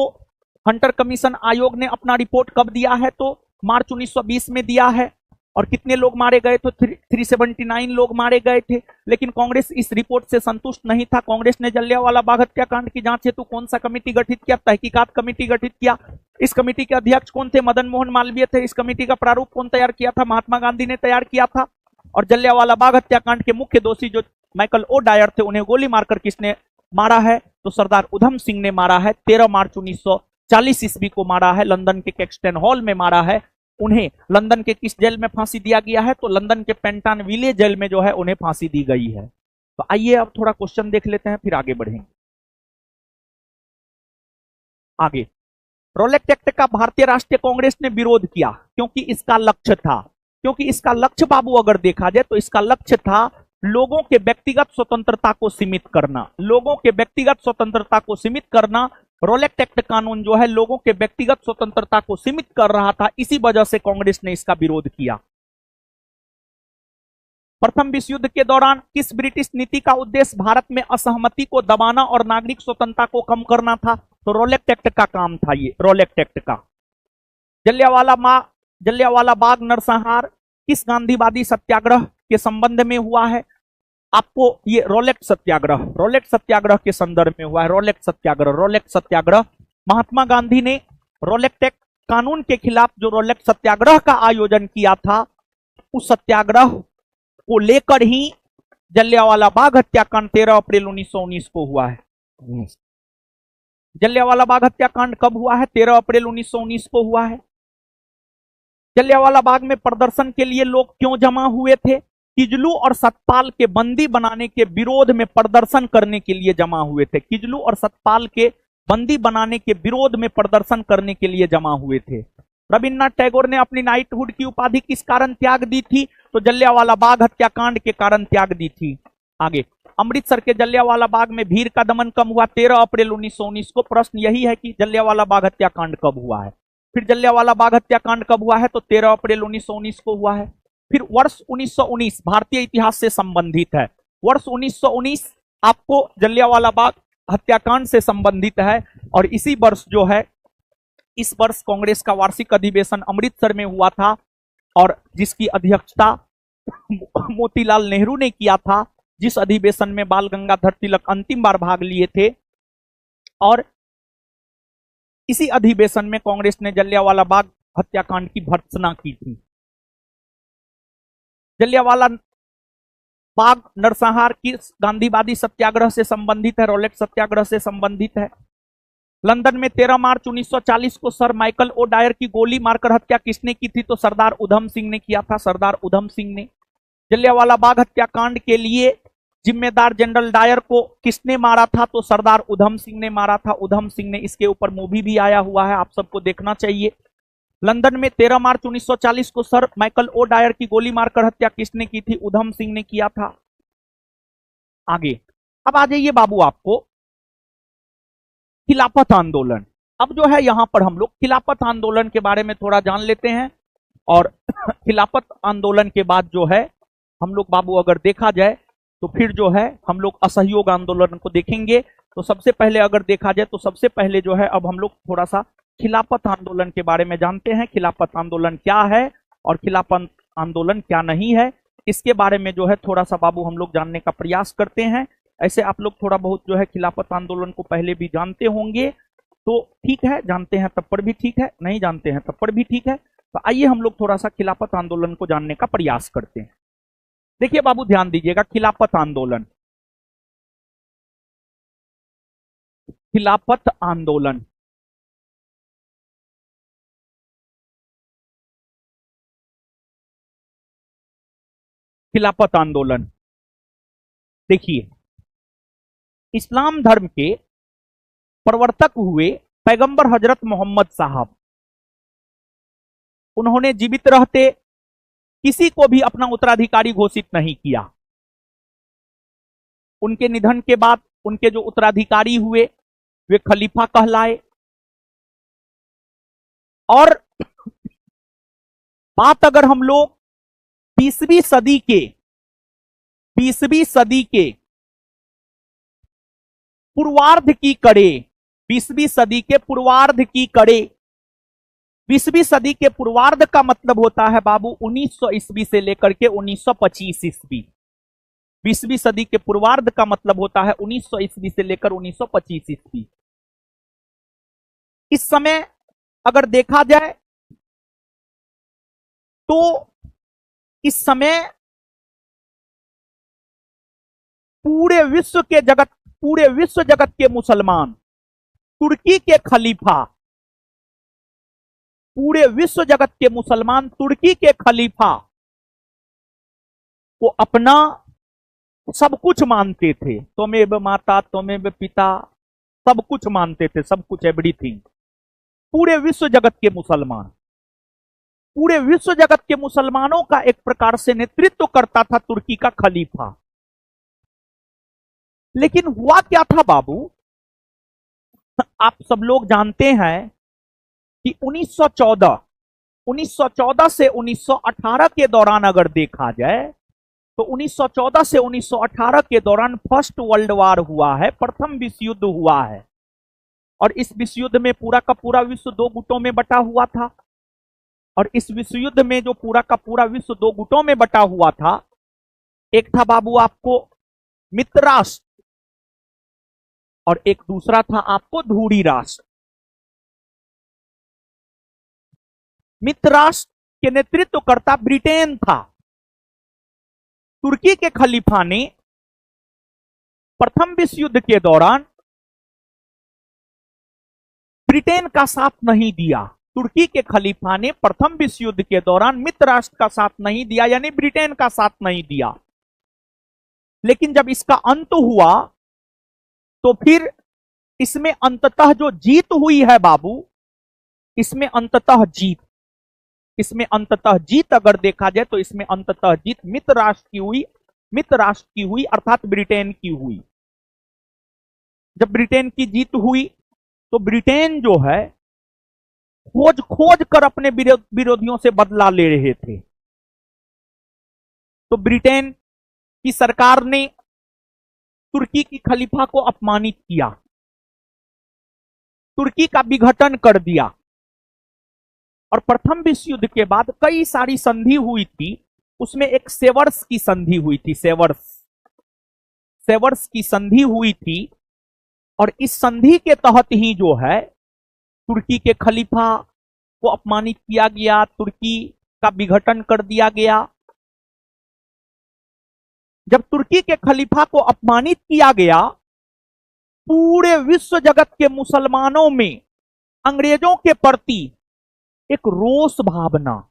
हंटर कमीशन आयोग ने अपना रिपोर्ट कब दिया है? तो मार्च 1920 में दिया है। और कितने लोग मारे गए? तो 379 लोग मारे गए थे। लेकिन कांग्रेस इस रिपोर्ट से संतुष्ट नहीं था। कांग्रेस ने जलियांवाला बाग हत्याकांड की जांच हेतु कौन सा कमेटी गठित किया? तहकीकात कमेटी गठित किया। इस कमेटी के अध्यक्ष कौन थे? मदन मोहन मालवीय थे। इस कमेटी का प्रारूप कौन तैयार किया था? महात्मा गांधी ने तैयार किया था। और जलियांवाला बाग हत्याकांड के मुख्य दोषी जो माइकल ओ डायर थे, उन्हें गोली मारकर किसने मारा है? तो सरदार उधम सिंह ने मारा है। 13 मार्च 1940 ईस्वी को मारा है। लंदन के कैक्सटन हॉल में मारा है। उन्हें लंदन के किस जेल में फांसी दिया गया है? तो लंदन के पेंटन विले जेल में जो है उन्हें फांसी दी गई है। तो आइए अब थोड़ा क्वेश्चन देख लेते हैं, फिर आगे बढ़ेंगे। आगे, रॉलेट एक्ट का भारतीय राष्ट्रीय कांग्रेस ने विरोध किया क्योंकि इसका लक्ष्य था, बाबू अगर देखा जाए तो इसका लक्ष्य था लोगों के व्यक्तिगत स्वतंत्रता को सीमित करना। लोगों के व्यक्तिगत स्वतंत्रता को सीमित करना। रॉलेट एक्ट कानून जो है लोगों के व्यक्तिगत स्वतंत्रता को सीमित कर रहा था। इसी वजह से कांग्रेस ने इसका विरोध किया। प्रथम विश्व युद्ध के दौरान किस ब्रिटिश नीति का उद्देश्य भारत में असहमति को दबाना और नागरिक स्वतंत्रता को कम करना था? तो रॉलेट एक्ट का काम था ये, रॉलेट एक्ट का। जलियांवाला बाग नरसंहार किस गांधीवादी सत्याग्रह के संबंध में हुआ है? आपको ये रॉलेट सत्याग्रह के संदर्भ में हुआ है। रॉलेट सत्याग्रह महात्मा गांधी ने रॉलेट एक्ट कानून के खिलाफ जो रॉलेट सत्याग्रह का आयोजन किया था, उस सत्याग्रह को लेकर ही जलियांवाला बाग हत्याकांड 13 अप्रैल 1919 को हुआ है। जलियांवाला बाग हत्याकांड कब हुआ है? 13 अप्रैल 1919 को हुआ है। जलियांवाला बाग में प्रदर्शन के लिए लोग क्यों जमा हुए थे? किजलू और सतपाल के बंदी बनाने के विरोध में प्रदर्शन करने के लिए जमा हुए थे। किजलू और सतपाल के बंदी बनाने के विरोध में प्रदर्शन करने के लिए जमा हुए थे। रविन्द्रनाथ टैगोर ने अपनी नाइटहुड की उपाधि किस कारण त्याग दी थी? तो जलियांवाला बाग हत्याकांड के कारण त्याग दी थी। आगे, अमृतसर के जलियांवाला बाग में भीड़ का दमन कब हुआ? 13 अप्रैल 1919 को। प्रश्न यही है कि जलियांवाला बाग हत्याकांड कब हुआ है। फिर जलियांवाला बाग हत्याकांड कब हुआ है? तो 13 अप्रैल 1919 को हुआ है। फिर वर्ष 1919 भारतीय इतिहास से संबंधित है। वर्ष 1919 आपको जलियांवाला बाग हत्याकांड से संबंधित है। और इसी वर्ष जो है, इस वर्ष कांग्रेस का वार्षिक अधिवेशन अमृतसर में हुआ था और जिसकी अध्यक्षता मोतीलाल नेहरू ने किया था, जिस अधिवेशन में बाल गंगाधर तिलक अंतिम बार भाग लिए थे। और इसी अधिवेशन में कांग्रेस ने जलियांवाला बाग हत्याकांड की भर्त्सना की थी। जलियांवाला बाग नरसंहार की गांधीवादी सत्याग्रह से संबंधित है, रॉलेट सत्याग्रह से संबंधित है। लंदन में 13 मार्च 1940 को सर माइकल ओ डायर की गोली मारकर हत्या किसने की थी? तो सरदार उधम सिंह ने किया था, सरदार उधम सिंह ने। जलियांवाला बाग हत्याकांड के लिए जिम्मेदार जनरल डायर को किसने मारा था? तो सरदार उधम सिंह ने मारा था, उधम सिंह ने। इसके ऊपर मूवी भी आया हुआ है, आप सबको देखना चाहिए। लंदन में 13 मार्च 1940 को सर माइकल ओ डायर की गोली मारकर हत्या किसने की थी? उधम सिंह ने किया था। आगे, अब आ जाइए बाबू आपको खिलाफत आंदोलन। अब जो है यहां पर हम लोग खिलाफत आंदोलन के बारे में थोड़ा जान लेते हैं। और खिलाफत आंदोलन के बाद जो है हम लोग बाबू अगर देखा जाए तो फिर जो है हम लोग असहयोग आंदोलन को देखेंगे। तो सबसे पहले अगर देखा जाए तो सबसे पहले जो है अब हम लोग थोड़ा सा खिलाफत आंदोलन के बारे में जानते हैं। खिलाफत आंदोलन क्या है और खिलाफत आंदोलन क्या नहीं है, इसके बारे में जो है थोड़ा सा बाबू हम लोग जानने का प्रयास करते हैं। ऐसे आप लोग थोड़ा बहुत जो है खिलाफत आंदोलन को पहले भी जानते होंगे, तो ठीक है, जानते हैं तब पर भी ठीक है, नहीं जानते हैं तब पर भी ठीक है। तो आइए हम लोग थोड़ा सा खिलाफत आंदोलन को जानने का प्रयास करते हैं। देखिए बाबू ध्यान दीजिएगा, खिलाफत आंदोलन, खिलाफत आंदोलन खिलाफत आंदोलन देखिए, इस्लाम धर्म के प्रवर्तक हुए पैगंबर हजरत मोहम्मद साहब, उन्होंने जीवित रहते किसी को भी अपना उत्तराधिकारी घोषित नहीं किया। उनके निधन के बाद उनके जो उत्तराधिकारी हुए वे खलीफा कहलाए। और बात अगर हम लोग 20वीं सदी के 20वीं सदी के पूर्वार्ध की करें, 20वीं सदी के पूर्वार्ध की करें। 20वीं सदी के पूर्वार्ध का मतलब होता है बाबू 1900 ईस्वी से लेकर के 1925 ईस्वी। 20वीं सदी के पूर्वार्ध का मतलब होता है 1900 ईस्वी से लेकर 1925 ईस्वी। इस समय अगर देखा जाए तो इस समय पूरे विश्व जगत के मुसलमान तुर्की के खलीफा, पूरे विश्व जगत के मुसलमान तुर्की के खलीफा को अपना सब कुछ मानते थे। त्वमेव माता त्वमेव पिता, सब कुछ मानते थे, सब कुछ, एवरीथिंग। पूरे विश्व जगत के मुसलमान, पूरे विश्व जगत के मुसलमानों का एक प्रकार से नेतृत्व करता था तुर्की का खलीफा। लेकिन हुआ क्या था बाबू, आप सब लोग जानते हैं कि 1914 से 1918 के दौरान अगर देखा जाए तो 1914 से 1918 के दौरान फर्स्ट वर्ल्ड वार हुआ है, प्रथम विश्व युद्ध हुआ है। और इस विश्व युद्ध में पूरा का पूरा विश्व दो गुटों में बटा हुआ था। और इस विश्व युद्ध में जो पूरा का पूरा विश्व दो गुटों में बटा हुआ था, एक था बाबू आपको मित्र राष्ट्र और एक दूसरा था आपको धूरी राष्ट्र। मित्र राष्ट्र के नेतृत्व करता ब्रिटेन था। तुर्की के खलीफा ने प्रथम विश्व युद्ध के दौरान ब्रिटेन का साथ नहीं दिया। तुर्की के खलीफा ने प्रथम विश्व युद्ध के दौरान मित्र राष्ट्र का साथ नहीं दिया, यानी ब्रिटेन का साथ नहीं दिया। लेकिन जब इसका अंत हुआ तो फिर इसमें अंततः जो जीत हुई है बाबू, इसमें अंततः जीत अगर देखा जाए तो इसमें अंततः जीत मित्र राष्ट्र की हुई अर्थात ब्रिटेन की हुई। जब ब्रिटेन की जीत हुई तो ब्रिटेन जो है खोज कर अपने विरोधियों से बदला ले रहे थे। तो ब्रिटेन की सरकार ने तुर्की की खलीफा को अपमानित किया, तुर्की का विघटन कर दिया। और प्रथम विश्व युद्ध के बाद कई सारी संधि हुई थी, उसमें एक सेवर्स की संधि हुई थी, सेवर्स की संधि हुई थी। और इस संधि के तहत ही जो है तुर्की के खलीफा को अपमानित किया गया, तुर्की का विघटन कर दिया गया। जब तुर्की के खलीफा को अपमानित किया गया, पूरे विश्व जगत के मुसलमानों में अंग्रेजों के प्रति एक रोष भावना,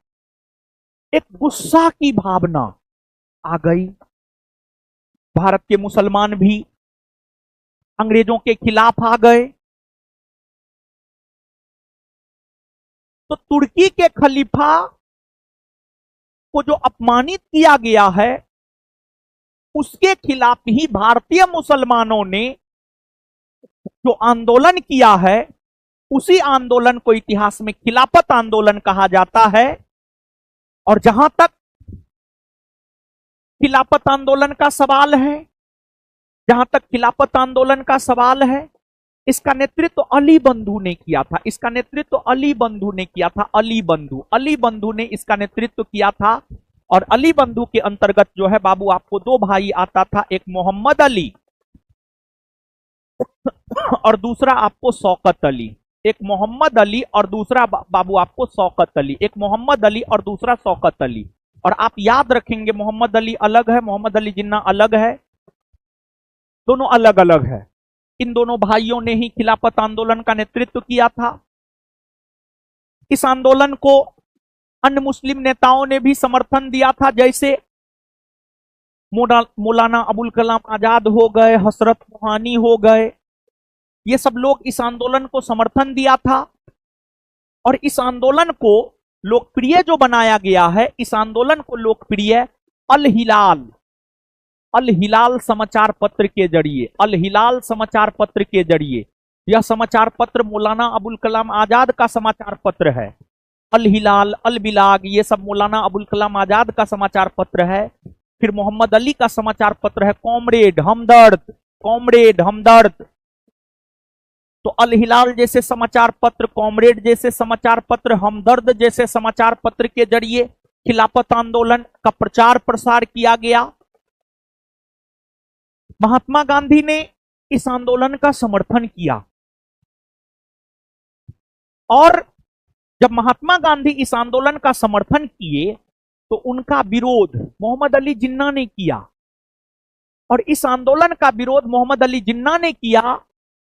एक गुस्सा की भावना आ गई। भारत के मुसलमान भी अंग्रेजों के खिलाफ आ गए। तो तुर्की के खलीफा को जो अपमानित किया गया है, उसके खिलाफ ही भारतीय मुसलमानों ने जो आंदोलन किया है, उसी आंदोलन को इतिहास में खिलाफत आंदोलन कहा जाता है। और जहां तक खिलाफत आंदोलन का सवाल है, जहां तक खिलाफत आंदोलन का सवाल है, इसका नेतृत्व अली बंधु ने किया था। इसका नेतृत्व अली बंधु ने किया था। अली बंधु ने इसका नेतृत्व किया था। और अली बंधु के अंतर्गत जो है बाबू आपको दो भाई आता था, एक मोहम्मद अली और दूसरा आपको शौकत अली। एक मोहम्मद अली और दूसरा बाबू आपको शौकत अली। एक मोहम्मद अली और दूसरा शौकत अली। और आप याद रखेंगे मोहम्मद अली अलग है, मोहम्मद अली जिन्ना अलग है, दोनों अलग अलग है। इन दोनों भाइयों ने ही खिलाफत आंदोलन का नेतृत्व किया था। इस आंदोलन को अन्य मुस्लिम नेताओं ने भी समर्थन दिया था, जैसे मौलाना अबुल कलाम आजाद हो गए, हसरत मोहानी हो गए। ये सब लोग इस आंदोलन को समर्थन दिया था। और इस आंदोलन को लोकप्रिय जो बनाया गया है, इस आंदोलन को लोकप्रिय अल हिलाल समाचार पत्र के जरिए, अल हिलाल समाचार पत्र के जरिए, यह समाचार पत्र मौलाना अबुल कलाम आजाद का समाचार पत्र है। अल हिलाल, अल बिलाग, ये सब मौलाना अबुल कलाम आजाद का समाचार पत्र है। फिर मोहम्मद अली का समाचार पत्र है कॉमरेड हमदर्द। तो अल हिलाल जैसे समाचार पत्र, कॉमरेड जैसे समाचार पत्र, हमदर्द जैसे समाचार पत्र के जरिए खिलाफत आंदोलन का प्रचार प्रसार किया गया। महात्मा गांधी ने इस आंदोलन का समर्थन किया। और जब महात्मा गांधी इस आंदोलन का समर्थन किए तो उनका विरोध मोहम्मद अली जिन्ना ने किया। और इस आंदोलन का विरोध मोहम्मद अली जिन्ना ने किया।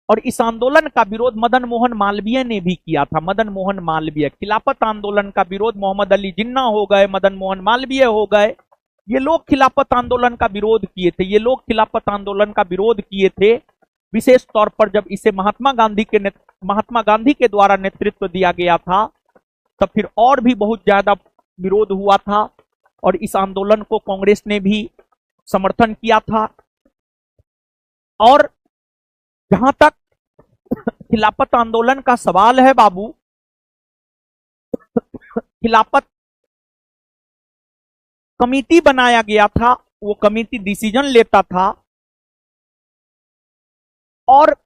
और इस आंदोलन का विरोध मदन मोहन मालवीय ने भी किया था। मदन मोहन मालवीय, खिलाफत आंदोलन का विरोध मोहम्मद अली जिन्ना हो गए, मदन मोहन मालवीय हो गए। ये लोग खिलाफत आंदोलन का विरोध किए थे। ये लोग खिलाफत आंदोलन का विरोध किए थे। विशेष तौर पर जब इसे महात्मा गांधी के द्वारा नेतृत्व दिया गया था, तब फिर और भी बहुत ज्यादा विरोध हुआ था। और इस आंदोलन को कांग्रेस ने भी समर्थन किया था। और जहां तक खिलाफत आंदोलन का सवाल है बाबू, खिलाफत कमेटी बनाया गया था, वो कमेटी डिसीजन लेता था। और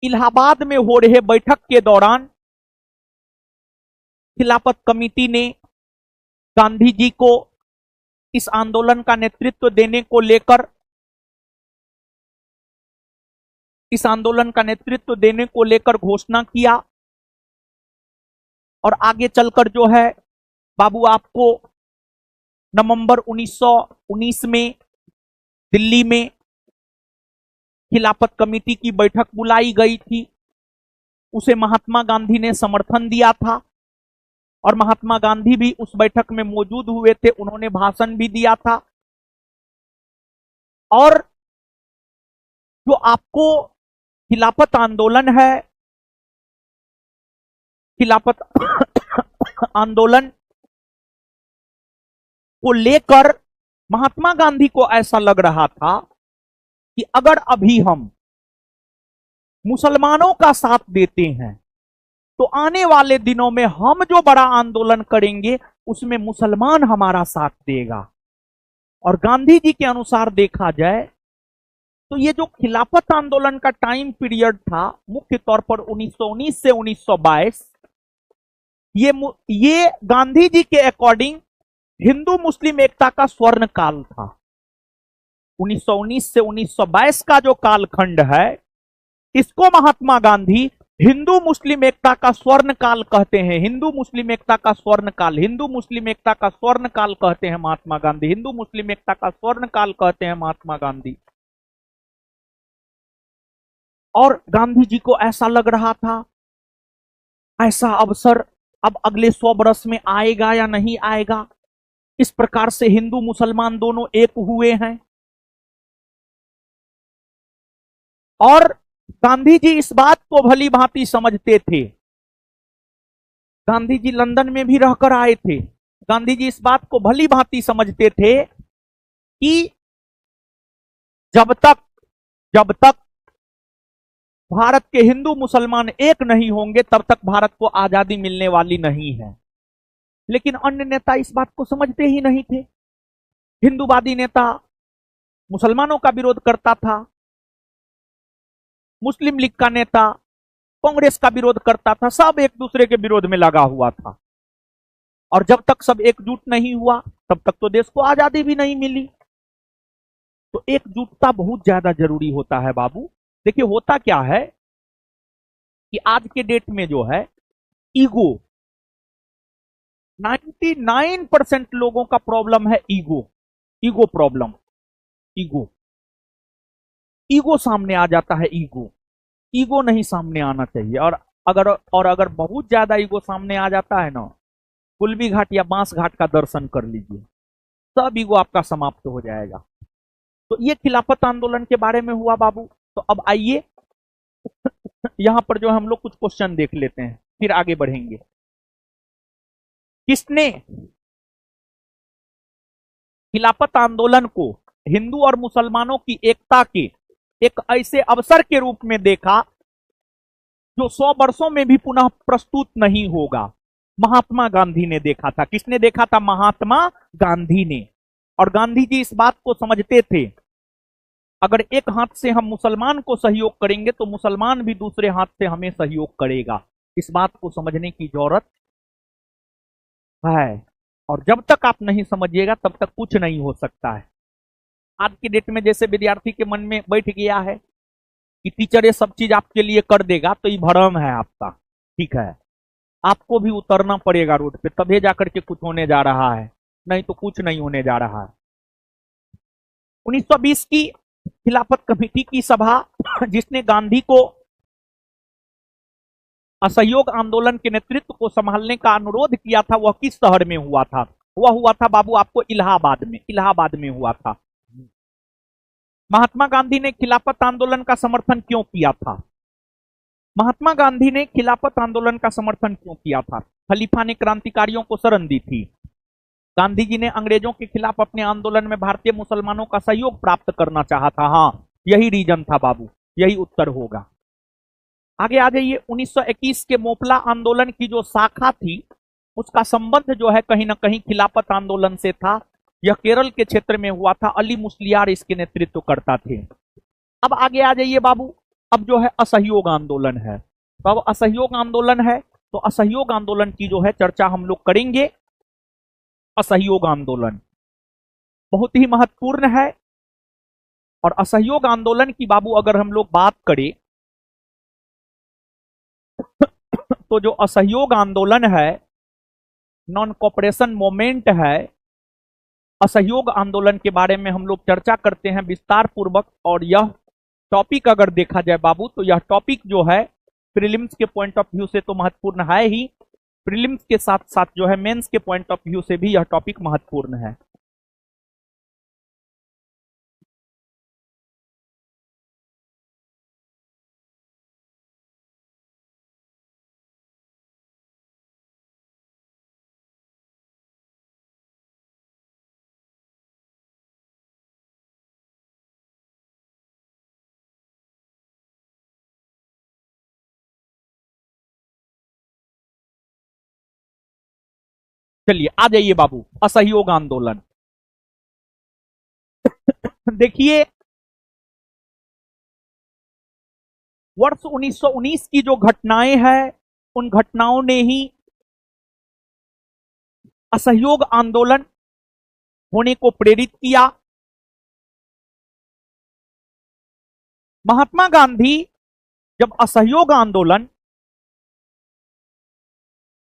इलाहाबाद में हो रहे बैठक के दौरान खिलाफत कमेटी ने गांधी जी को इस आंदोलन का नेतृत्व देने को लेकर, घोषणा किया। और आगे चलकर जो है बाबू आपको नवंबर 1919 में दिल्ली में खिलाफत कमेटी की बैठक बुलाई गई थी, उसे महात्मा गांधी ने समर्थन दिया था और महात्मा गांधी भी उस बैठक में मौजूद हुए थे, उन्होंने भाषण भी दिया था। और जो आपको खिलाफत आंदोलन है, खिलाफत आंदोलन को लेकर महात्मा गांधी को ऐसा लग रहा था कि अगर अभी हम मुसलमानों का साथ देते हैं तो आने वाले दिनों में हम जो बड़ा आंदोलन करेंगे उसमें मुसलमान हमारा साथ देगा। और गांधी जी के अनुसार देखा जाए तो ये जो खिलाफत आंदोलन का टाइम पीरियड था, मुख्य तौर पर 1919 से 1922, ये गांधी जी के अकॉर्डिंग हिंदू मुस्लिम एकता का स्वर्ण काल था। 1919 से 1922 का जो कालखंड है, इसको महात्मा गांधी हिंदू मुस्लिम एकता का स्वर्ण काल कहते हैं। हिंदू मुस्लिम एकता का स्वर्ण काल, हिंदू मुस्लिम एकता का स्वर्ण काल कहते हैं महात्मा गांधी, हिंदू मुस्लिम एकता का स्वर्ण काल कहते हैं महात्मा गांधी। और गांधी जी को ऐसा लग रहा था ऐसा अवसर अब अगले 100 वर्ष में आएगा या नहीं आएगा। इस प्रकार से हिंदू मुसलमान दोनों एक हुए हैं और गांधी जी इस बात को भली भांति समझते थे। गांधी जी लंदन में भी रहकर आए थे। गांधी जी इस बात को भली भांति समझते थे कि जब तक भारत के हिंदू मुसलमान एक नहीं होंगे तब तक भारत को आजादी मिलने वाली नहीं है। लेकिन अन्य नेता इस बात को समझते ही नहीं थे। हिंदूवादी नेता मुसलमानों का विरोध करता था, मुस्लिम लीग का नेता कांग्रेस का विरोध करता था, सब एक दूसरे के विरोध में लगा हुआ था। और जब तक सब एकजुट नहीं हुआ तब तक तो देश को आजादी भी नहीं मिली। तो एकजुटता बहुत ज्यादा जरूरी होता है बाबू। देखिए होता क्या है कि आज के डेट में जो है ईगो, 99% लोगों का प्रॉब्लम है ईगो प्रॉब्लम। ईगो सामने आ जाता है। ईगो नहीं सामने आना चाहिए। और अगर बहुत ज्यादा ईगो सामने आ जाता है ना, कुल्बी घाट या बांस घाट का दर्शन कर लीजिए, सब ईगो आपका समाप्त हो जाएगा। तो ये खिलाफत आंदोलन के बारे में हुआ बाबू। तो अब आइए यहां पर जो हम लोग कुछ क्वेश्चन देख लेते हैं, फिर आगे बढ़ेंगे। किसने खिलाफत आंदोलन को हिंदू और मुसलमानों की एकता के एक ऐसे अवसर के रूप में देखा जो 100 वर्षों में भी पुनः प्रस्तुत नहीं होगा? महात्मा गांधी ने देखा था। किसने देखा था? महात्मा गांधी ने। और गांधी जी इस बात को समझते थे, अगर एक हाथ से हम मुसलमान को सहयोग करेंगे तो मुसलमान भी दूसरे हाथ से हमें सहयोग करेगा। इस बात को समझने की जरूरत है। और जब तक आप नहीं समझिएगा तब तक कुछ नहीं हो सकता है। आज के डेट में जैसे विद्यार्थी के मन में बैठ गया है कि टीचर ये सब चीज आपके लिए कर देगा, तो ये भ्रम है आपका। ठीक है, आपको भी उतरना पड़ेगा रोड पे, तभी जाकर के कुछ होने जा रहा है, नहीं तो कुछ नहीं होने जा रहा है। 1920 की खिलाफत कमेटी की सभा, जिसने गांधी को असहयोग आंदोलन के नेतृत्व को संभालने का अनुरोध किया था, वह किस शहर में हुआ था? वह हुआ था बाबू आपको इलाहाबाद में हुआ था। महात्मा गांधी ने खिलाफत आंदोलन का समर्थन क्यों किया था? महात्मा गांधी ने खिलाफत आंदोलन का समर्थन क्यों किया था? खलीफा ने क्रांतिकारियों को शरण दी थी। गांधी जी ने अंग्रेजों के खिलाफ अपने आंदोलन में भारतीय मुसलमानों का सहयोग प्राप्त करना चाहा था। हाँ, यही रीजन था बाबू, यही उत्तर होगा। आगे आ जाइए। 1921 के मोपला आंदोलन की जो शाखा थी, उसका संबंध जो है कहीं ना कहीं खिलाफत आंदोलन से था। यह केरल के क्षेत्र में हुआ था। अली मुस्लियार इसके नेतृत्व करता थे। अब आगे आ जाइए बाबू। अब जो है असहयोग आंदोलन है। तो अब असहयोग आंदोलन है, तो असहयोग आंदोलन की जो है चर्चा हम लोग करेंगे। असहयोग आंदोलन बहुत ही महत्वपूर्ण है। और असहयोग आंदोलन की बाबू अगर हम लोग बात करें तो जो असहयोग आंदोलन है, नॉन कोऑपरेशन मूवमेंट है, असहयोग आंदोलन के बारे में हम लोग चर्चा करते हैं विस्तार पूर्वक। और यह टॉपिक अगर देखा जाए बाबू, तो यह टॉपिक जो है प्रीलिम्स के पॉइंट ऑफ व्यू से तो महत्वपूर्ण है ही, प्रीलिम्स के साथ साथ जो है मेंस के पॉइंट ऑफ व्यू से भी यह टॉपिक महत्वपूर्ण है। चलिए आ जाइए बाबू, असहयोग आंदोलन। देखिए वर्ष 1919 की जो घटनाएं हैं, उन घटनाओं ने ही असहयोग आंदोलन होने को प्रेरित किया। महात्मा गांधी जब असहयोग आंदोलन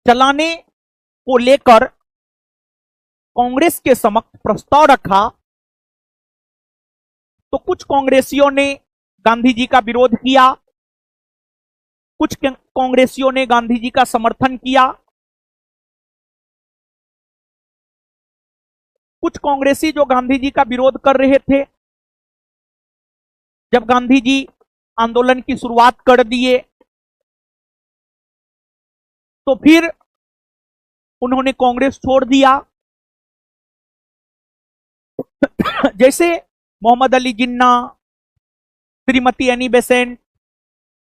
चलाने को लेकर कांग्रेस के समक्ष प्रस्ताव रखा, तो कुछ कांग्रेसियों ने गांधी जी का विरोध किया, कुछ कांग्रेसियों ने गांधी जी का समर्थन किया। कुछ कांग्रेसी जो गांधी जी का विरोध कर रहे थे, जब गांधी जी आंदोलन की शुरुआत कर दिए, तो फिर उन्होंने कांग्रेस छोड़ दिया। जैसे Mohammad Ali Jinnah, Shrimati Annie Besant,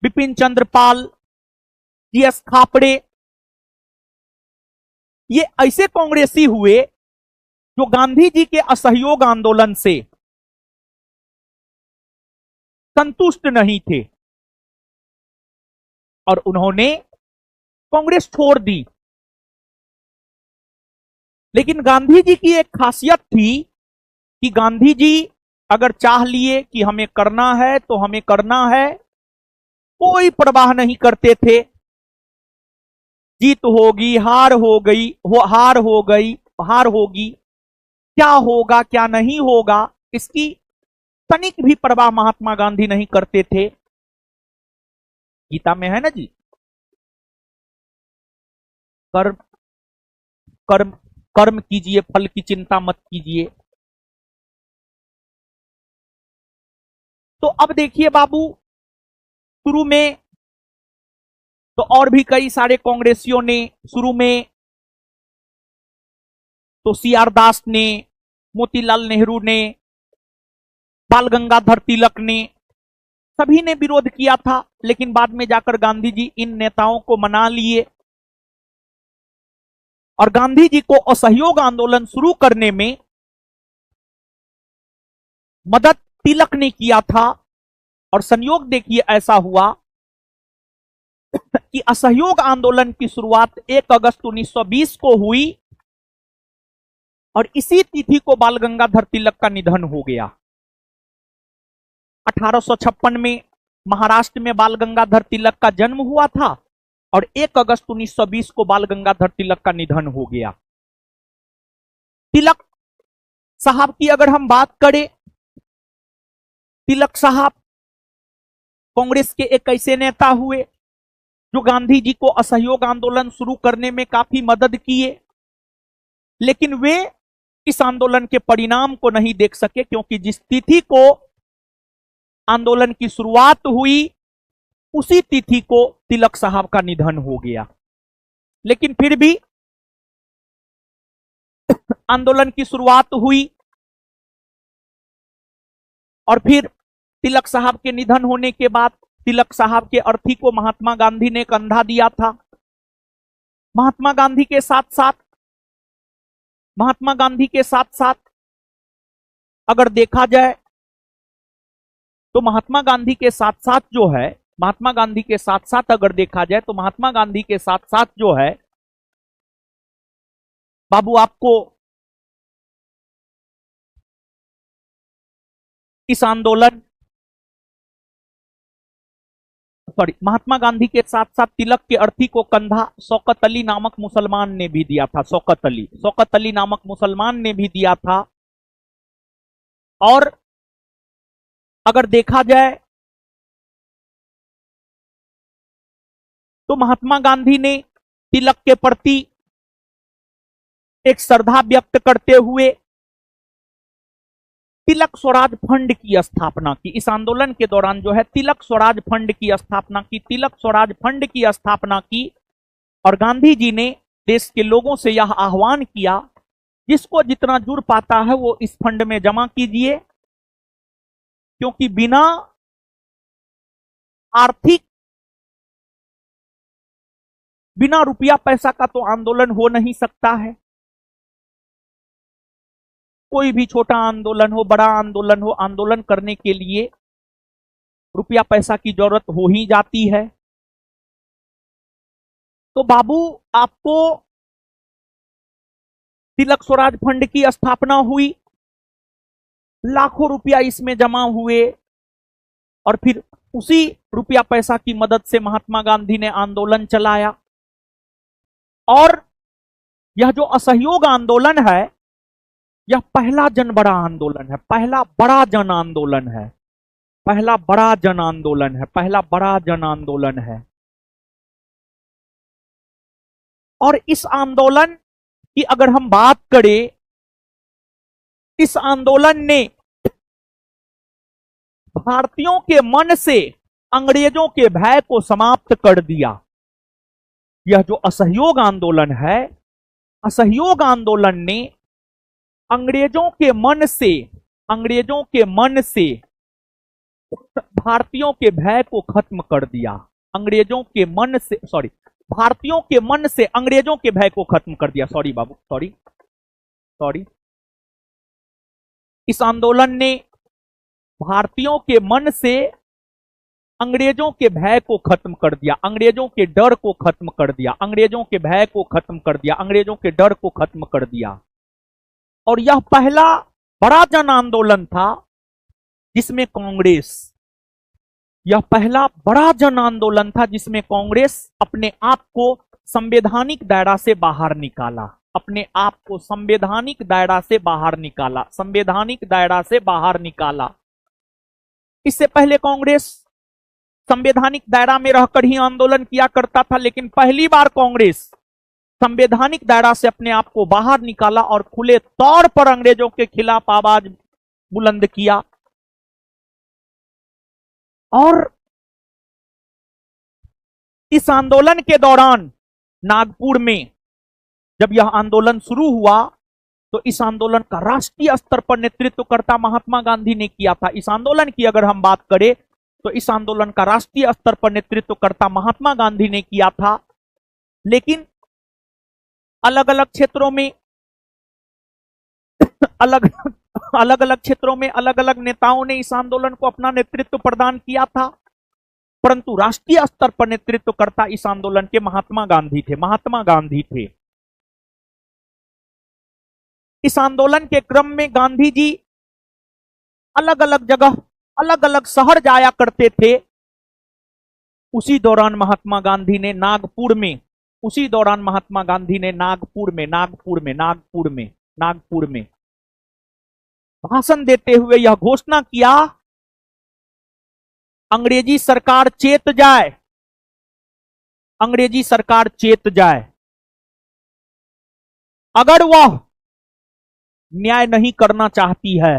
Bipin Chandra Pal, GS खापड़े, ये ऐसे कांग्रेसी हुए जो गांधी जी के असहयोग आंदोलन से संतुष्ट नहीं थे और उन्होंने कांग्रेस छोड़ दी। लेकिन गांधी जी की एक खासियत थी कि गांधी जी अगर चाह लिए कि हमें करना है तो हमें करना है, कोई परवाह नहीं करते थे। जीत होगी, हार हो गई, हार हो गई, हार होगी, क्या होगा क्या नहीं होगा, इसकी तनिक भी परवाह महात्मा गांधी नहीं करते थे। गीता में है ना जी, कर्म कर्म कर्म कीजिए, फल की चिंता मत कीजिए। तो अब देखिए बाबू, शुरू में तो और भी कई सारे कांग्रेसियों ने, शुरू में तो सीआर दास ने, मोतीलाल नेहरू ने, बाल गंगाधर तिलक ने, सभी ने विरोध किया था। लेकिन बाद में जाकर गांधी जी इन नेताओं को मना लिए और गांधी जी को असहयोग आंदोलन शुरू करने में मदद तिलक ने किया था। और संयोग देखिए ऐसा हुआ कि असहयोग आंदोलन की शुरुआत 1 अगस्त 1920 को हुई और इसी तिथि को बाल गंगाधर तिलक का निधन हो गया। 1856 में महाराष्ट्र में बाल गंगाधर तिलक का जन्म हुआ था और 1 अगस्त 1920 को बाल गंगाधर तिलक का निधन हो गया। तिलक साहब की अगर हम बात करें, तिलक साहब कांग्रेस के एक ऐसे नेता हुए जो गांधी जी को असहयोग आंदोलन शुरू करने में काफी मदद किए, लेकिन वे इस आंदोलन के परिणाम को नहीं देख सके, क्योंकि जिस तिथि को आंदोलन की शुरुआत हुई उसी तिथि को तिलक साहब का निधन हो गया। लेकिन फिर भी आंदोलन की शुरुआत हुई और फिर तिलक साहब के निधन होने के बाद तिलक साहब के अर्थी को महात्मा गांधी ने कंधा दिया था। महात्मा गांधी के साथ साथ अगर देखा जाए तो महात्मा गांधी के साथ साथ जो है, महात्मा गांधी के साथ साथ अगर देखा जाए तो महात्मा गांधी के साथ साथ जो है बाबू, आपको इस आंदोलन महात्मा गांधी के साथ साथ तिलक के अर्थी को कंधा शौकत अली नामक मुसलमान ने भी दिया था। शौकत अली नामक मुसलमान ने भी दिया था। और अगर देखा जाए तो महात्मा गांधी ने तिलक के प्रति एक श्रद्धा व्यक्त करते हुए तिलक स्वराज फंड की स्थापना की। इस आंदोलन के दौरान जो है तिलक स्वराज फंड की स्थापना की, तिलक स्वराज फंड की स्थापना की। और गांधी जी ने देश के लोगों से यह आह्वान किया, जिसको जितना जुड़ पाता है वो इस फंड में जमा कीजिए, क्योंकि बिना आर्थिक, बिना रुपया पैसा का तो आंदोलन हो नहीं सकता है। कोई भी छोटा आंदोलन हो, बड़ा आंदोलन हो, आंदोलन करने के लिए रुपया पैसा की जरूरत हो ही जाती है। तो बाबू, आपको तिलक स्वराज फंड की स्थापना हुई, लाखों रुपया इसमें जमा हुए और फिर उसी रुपया पैसा की मदद से महात्मा गांधी ने आंदोलन चलाया। और यह जो असहयोग आंदोलन है, यह पहला जन बड़ा आंदोलन है, पहला बड़ा जन आंदोलन है, पहला बड़ा जन आंदोलन है, पहला बड़ा जन आंदोलन है। और इस आंदोलन की अगर हम बात करें, इस आंदोलन ने भारतीयों के मन से अंग्रेजों के भय को समाप्त कर दिया। यह जो असहयोग आंदोलन है, असहयोग आंदोलन ने अंग्रेजों के मन से भारतीयों के भय को खत्म कर दिया। अंग्रेजों के मन से, सॉरी, भारतीयों के मन से अंग्रेजों के भय को खत्म कर दिया। सॉरी बाबू, सॉरी। इस आंदोलन ने भारतीयों के मन से अंग्रेजों के भय को खत्म कर दिया, अंग्रेजों के डर को खत्म कर दिया, अंग्रेजों के भय को खत्म कर दिया, अंग्रेजों के डर को खत्म कर दिया। और यह पहला बड़ा जन आंदोलन था जिसमें कांग्रेस, यह पहला बड़ा जन आंदोलन था जिसमें कांग्रेस अपने आप को संवैधानिक दायरा से बाहर निकाला, अपने आप को संवैधानिक दायरा से बाहर निकाला, संवैधानिक दायरा से बाहर निकाला। इससे पहले कांग्रेस संवैधानिक दायरा में रहकर ही आंदोलन किया करता था, लेकिन पहली बार कांग्रेस संवैधानिक दायरा से अपने आप को बाहर निकाला और खुले तौर पर अंग्रेजों के खिलाफ आवाज बुलंद किया। और इस आंदोलन के दौरान नागपुर में जब यह आंदोलन शुरू हुआ, तो इस आंदोलन का राष्ट्रीय स्तर पर नेतृत्वकर्ता महात्मा गांधी ने किया था। इस आंदोलन की अगर हम बात करें तो इस आंदोलन का राष्ट्रीय स्तर पर नेतृत्वकर्ता महात्मा गांधी ने किया था। लेकिन अलग अलग क्षेत्रों में अलग अलग क्षेत्रों में अलग अलग नेताओं ने इस आंदोलन को अपना नेतृत्व प्रदान किया था, परंतु राष्ट्रीय स्तर पर नेतृत्वकर्ता इस आंदोलन के महात्मा गांधी थे। इस आंदोलन के क्रम में गांधी जी अलग अलग जगह, अलग अलग शहर जाया करते थे। उसी दौरान महात्मा गांधी ने नागपुर में भाषण देते हुए यह घोषणा किया, अंग्रेजी सरकार चेत जाए, अंग्रेजी सरकार चेत जाए। अगर वह न्याय नहीं करना चाहती है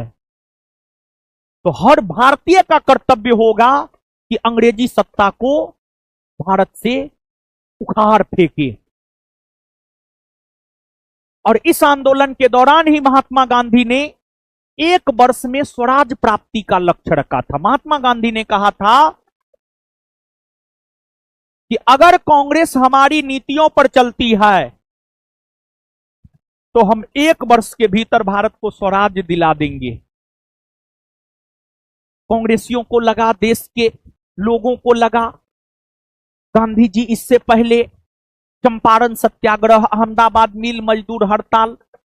तो हर भारतीय का कर्तव्य होगा कि अंग्रेजी सत्ता को भारत से उखाड़ फेंके। और इस आंदोलन के दौरान ही महात्मा गांधी ने 1 वर्ष में स्वराज प्राप्ति का लक्ष्य रखा था। महात्मा गांधी ने कहा था कि अगर कांग्रेस हमारी नीतियों पर चलती है तो हम 1 वर्ष के भीतर भारत को स्वराज दिला देंगे। कांग्रेसियों को लगा, देश के लोगों को लगा, गांधी जी इससे पहले चंपारण सत्याग्रह, अहमदाबाद मिल मजदूर हड़ताल,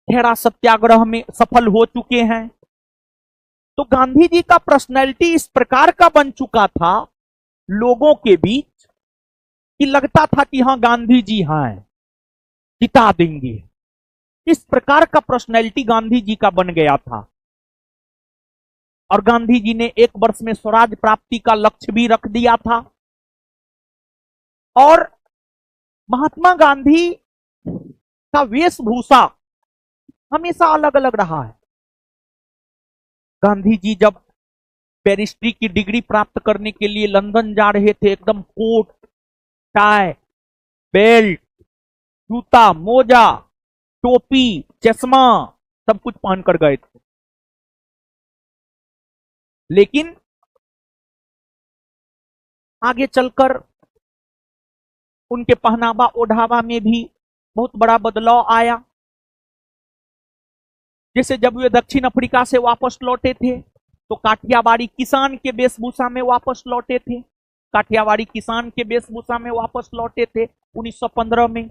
खेड़ा सत्याग्रह में सफल हो चुके हैं। तो गांधी जी का पर्सनैलिटी इस प्रकार का बन चुका था लोगों के बीच कि लगता था कि हां गांधी जी हैं, जिता देंगे। इस प्रकार का पर्सनैलिटी गांधी जी का बन गया था। और गांधी जी ने 1 वर्ष में स्वराज प्राप्ति का लक्ष्य भी रख दिया था। और महात्मा गांधी का वेशभूषा हमेशा अलग अलग रहा है। गांधी जी जब बैरिस्ट्री की डिग्री प्राप्त करने के लिए लंदन जा रहे थे, एकदम कोट टाई बेल्ट जूता मोजा टोपी चश्मा सब कुछ पहनकर गए थे। लेकिन आगे चलकर उनके पहनावा ओढ़ावा में भी बहुत बड़ा बदलाव आया। जैसे जब वे दक्षिण अफ्रीका से वापस लौटे थे तो काठियावाड़ी किसान के वेशभूषा में वापस लौटे थे। काठियावाड़ी किसान के वेशभूषा में वापस लौटे थे 1915 में।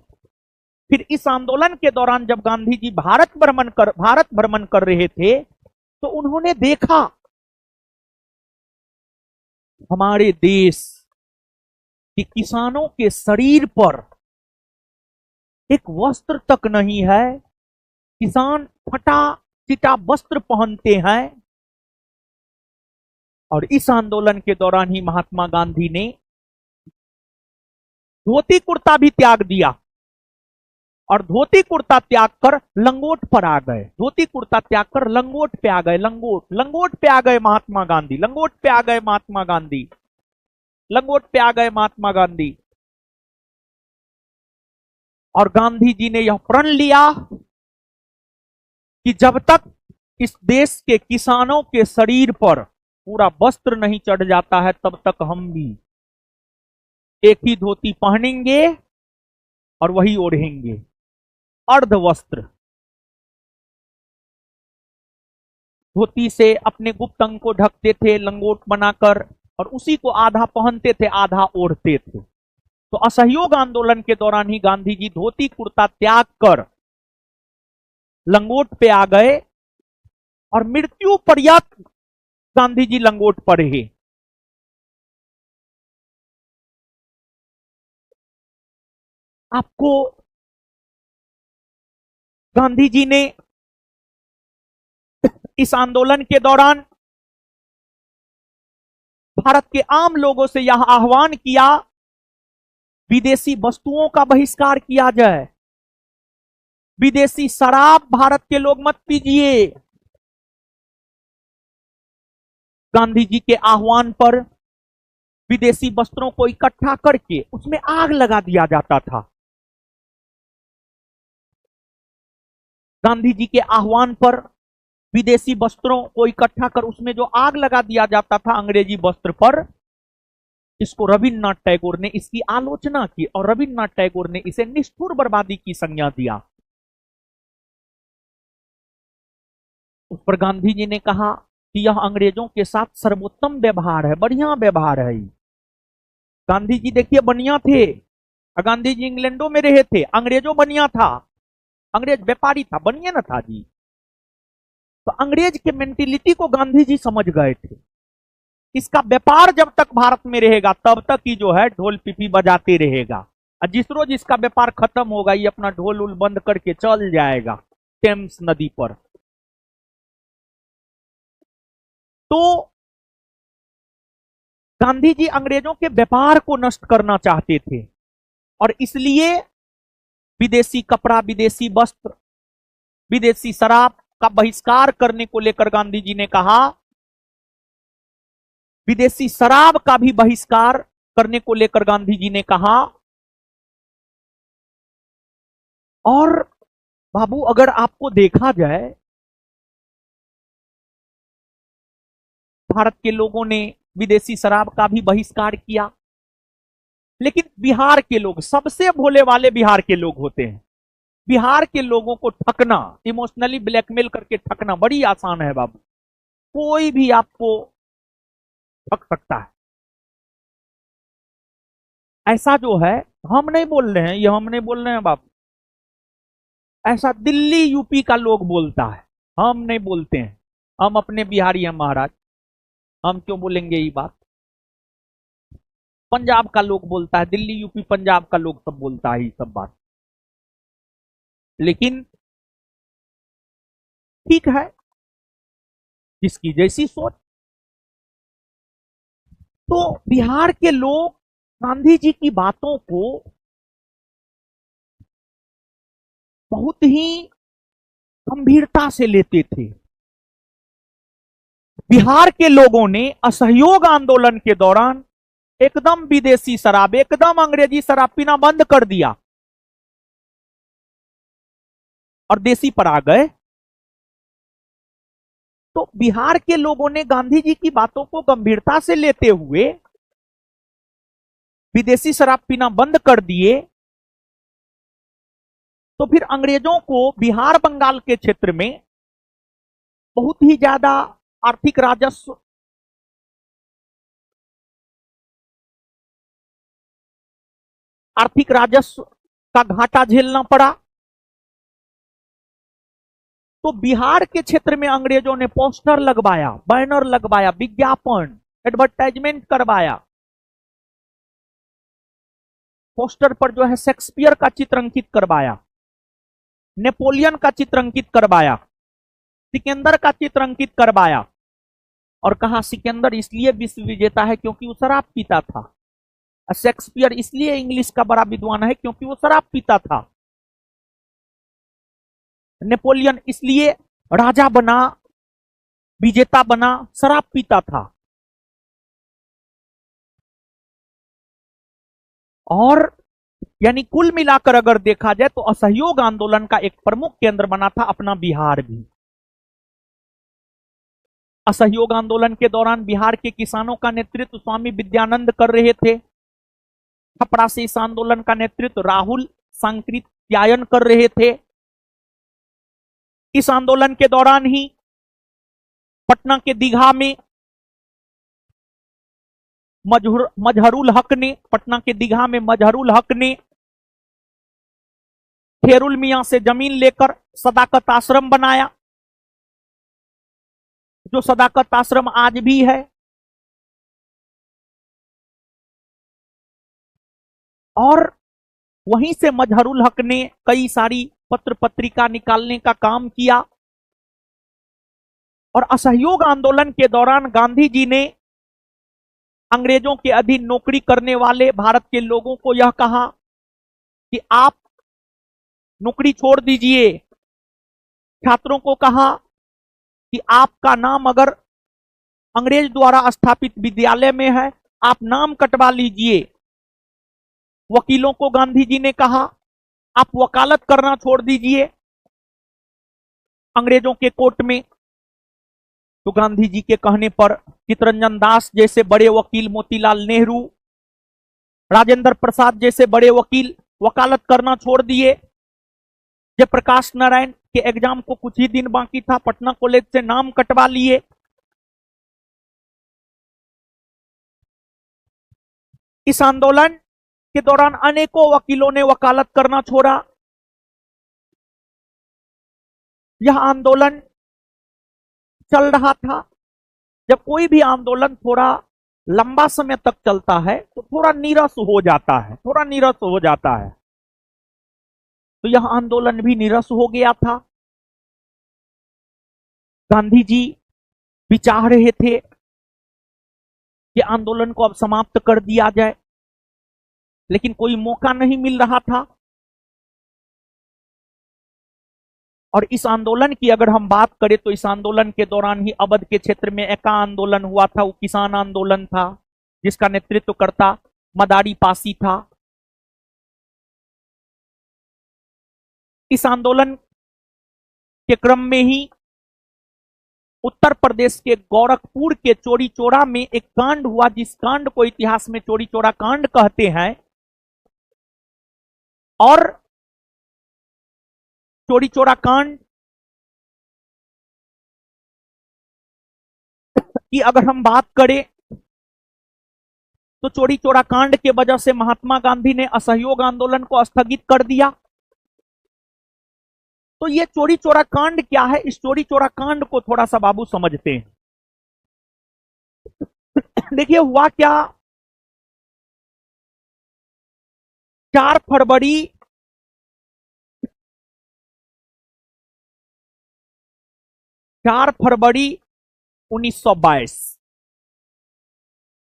फिर इस आंदोलन के दौरान जब गांधी जी भारत भ्रमण कर रहे थे तो उन्होंने देखा हमारे देश कि किसानों के शरीर पर एक वस्त्र तक नहीं है, किसान फटा चिटा वस्त्र पहनते हैं। और इस आंदोलन के दौरान ही महात्मा गांधी ने धोती कुर्ता भी त्याग दिया और धोती कुर्ता त्याग कर लंगोट पर आ गए। धोती कुर्ता त्याग कर लंगोट पे आ गए। लंगोट पे आ गए महात्मा गांधी। लंगोट पे आ गए महात्मा गांधी। लंगोट पे आ गए महात्मा गांधी। और गांधी जी ने यह प्रण लिया कि जब तक इस देश के किसानों के शरीर पर पूरा वस्त्र नहीं चढ़ जाता है तब तक हम भी एक ही धोती पहनेंगे और वही ओढ़ेंगे, अर्ध वस्त्र। धोती से अपने गुप्त अंग को ढकते थे लंगोट बनाकर और उसी को आधा पहनते थे आधा ओढ़ते थे। तो असहयोग आंदोलन के दौरान ही गांधी जी धोती कुर्ता त्याग कर लंगोट पे आ गए और मृत्यु पर्यंत गांधी जी लंगोट पर रहे। आपको गांधी जी ने इस आंदोलन के दौरान भारत के आम लोगों से यह आह्वान किया विदेशी वस्तुओं का बहिष्कार किया जाए, विदेशी शराब भारत के लोग मत पीजिए। गांधी जी के आह्वान पर विदेशी वस्त्रों को इकट्ठा करके उसमें आग लगा दिया जाता था। गांधी जी के आह्वान पर विदेशी वस्त्रों को इकट्ठा कर उसमें जो आग लगा दिया जाता था अंग्रेजी वस्त्र पर, इसको रविन्द्रनाथ टैगोर ने इसकी आलोचना की और रविन्द्रनाथ टैगोर ने इसे निष्ठुर बर्बादी की संज्ञा दिया। उस पर गांधी जी ने कहा कि यह अंग्रेजों के साथ सर्वोत्तम व्यवहार है, बढ़िया व्यवहार है। गांधी जी देखिए बनिया थे, गांधी जी इंग्लैंडों में रहे थे, अंग्रेजों बनिया था, अंग्रेज व्यापारी था, बनिया न था जी। तो अंग्रेज के मेंटेलिटी को गांधी जी समझ गए थे। इसका व्यापार जब तक भारत में रहेगा तब तक ही जो है ढोल पिपी बजाते रहेगा, और जिस रोज इसका व्यापार खत्म होगा ये अपना ढोल उल बंद करके चल जाएगा टेम्स नदी पर। तो गांधी जी अंग्रेजों के व्यापार को नष्ट करना चाहते थे और इसलिए विदेशी कपड़ा, विदेशी वस्त्र, विदेशी शराब का बहिष्कार करने को लेकर गांधी जी ने कहा, विदेशी शराब का भी बहिष्कार करने को लेकर गांधी जी ने कहा। और बाबू अगर आपको देखा जाए भारत के लोगों ने विदेशी शराब का भी बहिष्कार किया, लेकिन बिहार के लोग सबसे भोले वाले बिहार के लोग होते हैं। बिहार के लोगों को ठगना, इमोशनली ब्लैकमेल करके ठगना बड़ी आसान है बाबू, कोई भी आपको ठग सकता है। ऐसा जो है हम नहीं बोल रहे हैं, ये हम नहीं बोल रहे हैं बाबू, ऐसा दिल्ली यूपी का लोग बोलता है, हम नहीं बोलते हैं। हम अपने बिहारी हैं महाराज, हम क्यों बोलेंगे ये बात। पंजाब का लोग बोलता है, दिल्ली यूपी पंजाब का लोग सब बोलता है ये सब बात। लेकिन ठीक है, जिसकी जैसी सोच। तो बिहार के लोग गांधी जी की बातों को बहुत ही गंभीरता से लेते थे। बिहार के लोगों ने असहयोग आंदोलन के दौरान एकदम विदेशी शराब, एकदम अंग्रेजी शराब पीना बंद कर दिया और देसी पर आ गए। तो बिहार के लोगों ने गांधी जी की बातों को गंभीरता से लेते हुए विदेशी शराब पीना बंद कर दिए। तो फिर अंग्रेजों को बिहार बंगाल के क्षेत्र में बहुत ही ज्यादा आर्थिक राजस्व, का घाटा झेलना पड़ा। तो बिहार के क्षेत्र में अंग्रेजों ने पोस्टर लगवाया, बैनर लगवाया, विज्ञापन, एडवर्टाइजमेंट करवाया। पोस्टर पर जो है शेक्सपियर का चित्र अंकित करवाया, नेपोलियन का चित्र अंकित करवाया, सिकंदर का चित्र अंकित करवाया और कहा सिकंदर इसलिए विश्व विजेता है क्योंकि वो शराब पीता था, शेक्सपियर इसलिए इंग्लिश का बड़ा विद्वान है क्योंकि वो शराब पीता था, नेपोलियन इसलिए राजा बना, विजेता बना, शराब पीता था। और यानी कुल मिलाकर अगर देखा जाए तो असहयोग आंदोलन का एक प्रमुख केंद्र बना था अपना बिहार भी। असहयोग आंदोलन के दौरान बिहार के किसानों का नेतृत्व स्वामी विद्यानंद कर रहे थे। छपरा से इस आंदोलन का नेतृत्व राहुल सांकृत्यायन कर रहे थे। इस आंदोलन के दौरान ही पटना के दीघा में मजहरुल हक ने, पटना के दीघा में मजहरुल हक ने खेरुल मियां से जमीन लेकर सदाकत आश्रम बनाया, जो सदाकत आश्रम आज भी है। और वहीं से मजहरुल हक ने कई सारी पत्र पत्रिका निकालने का काम किया। और असहयोग आंदोलन के दौरान गांधी जी ने अंग्रेजों के अधीन नौकरी करने वाले भारत के लोगों को यह कहा कि आप नौकरी छोड़ दीजिए। छात्रों को कहा कि आपका नाम अगर अंग्रेज द्वारा स्थापित विद्यालय में है, आप नाम कटवा लीजिए। वकीलों को गांधी जी ने कहा आप वकालत करना छोड़ दीजिए अंग्रेजों के कोर्ट में। तो गांधी जी के कहने पर चित्तरंजन दास जैसे बड़े वकील, मोतीलाल नेहरू, राजेंद्र प्रसाद जैसे बड़े वकील वकालत करना छोड़ दिए। जयप्रकाश नारायण के एग्जाम को कुछ ही दिन बाकी था, पटना कॉलेज से नाम कटवा लिए। इस आंदोलन के दौरान अनेकों वकीलों ने वकालत करना छोड़ा। यह आंदोलन चल रहा था। जब कोई भी आंदोलन थोड़ा लंबा समय तक चलता है तो थोड़ा नीरस हो जाता है, तो यह आंदोलन भी नीरस हो गया था। गांधी जी भी चाह रहे थे कि आंदोलन को अब समाप्त कर दिया जाए, लेकिन कोई मौका नहीं मिल रहा था। और इस आंदोलन की अगर हम बात करें तो इस आंदोलन के दौरान ही अवध के क्षेत्र में एक आंदोलन हुआ था, वो किसान आंदोलन था, जिसका नेतृत्व करता मदारी पासी था। इस आंदोलन के क्रम में ही उत्तर प्रदेश के गोरखपुर के चोरी चोरा में एक कांड हुआ, जिस कांड को इतिहास में चोरी चोरा कांड कहते हैं। और चोरी चोरा कांड की अगर हम बात करें तो चोरी चोरा कांड के वजह से महात्मा गांधी ने असहयोग आंदोलन को स्थगित कर दिया। तो ये चोरी चोरा कांड क्या है, इस चोरी चोरा कांड को थोड़ा सा बाबू समझते हैं। देखिए हुआ क्या, 4 फरवरी 1922,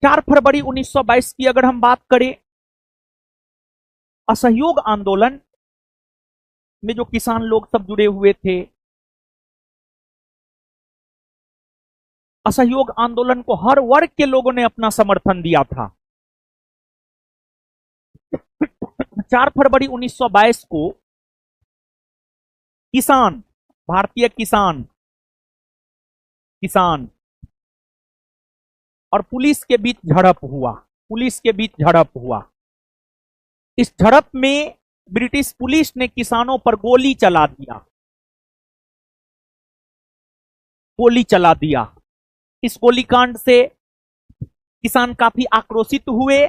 4 फरवरी 1922 की अगर हम बात करें, असहयोग आंदोलन में जो किसान लोग सब जुड़े हुए थे, असहयोग आंदोलन को हर वर्ग के लोगों ने अपना समर्थन दिया था। 4 फरवरी 1922 को किसान, भारतीय किसान और पुलिस के बीच झड़प हुआ। इस झड़प में ब्रिटिश पुलिस ने किसानों पर गोली चला दिया। इस गोलीकांड से किसान काफी आक्रोशित हुए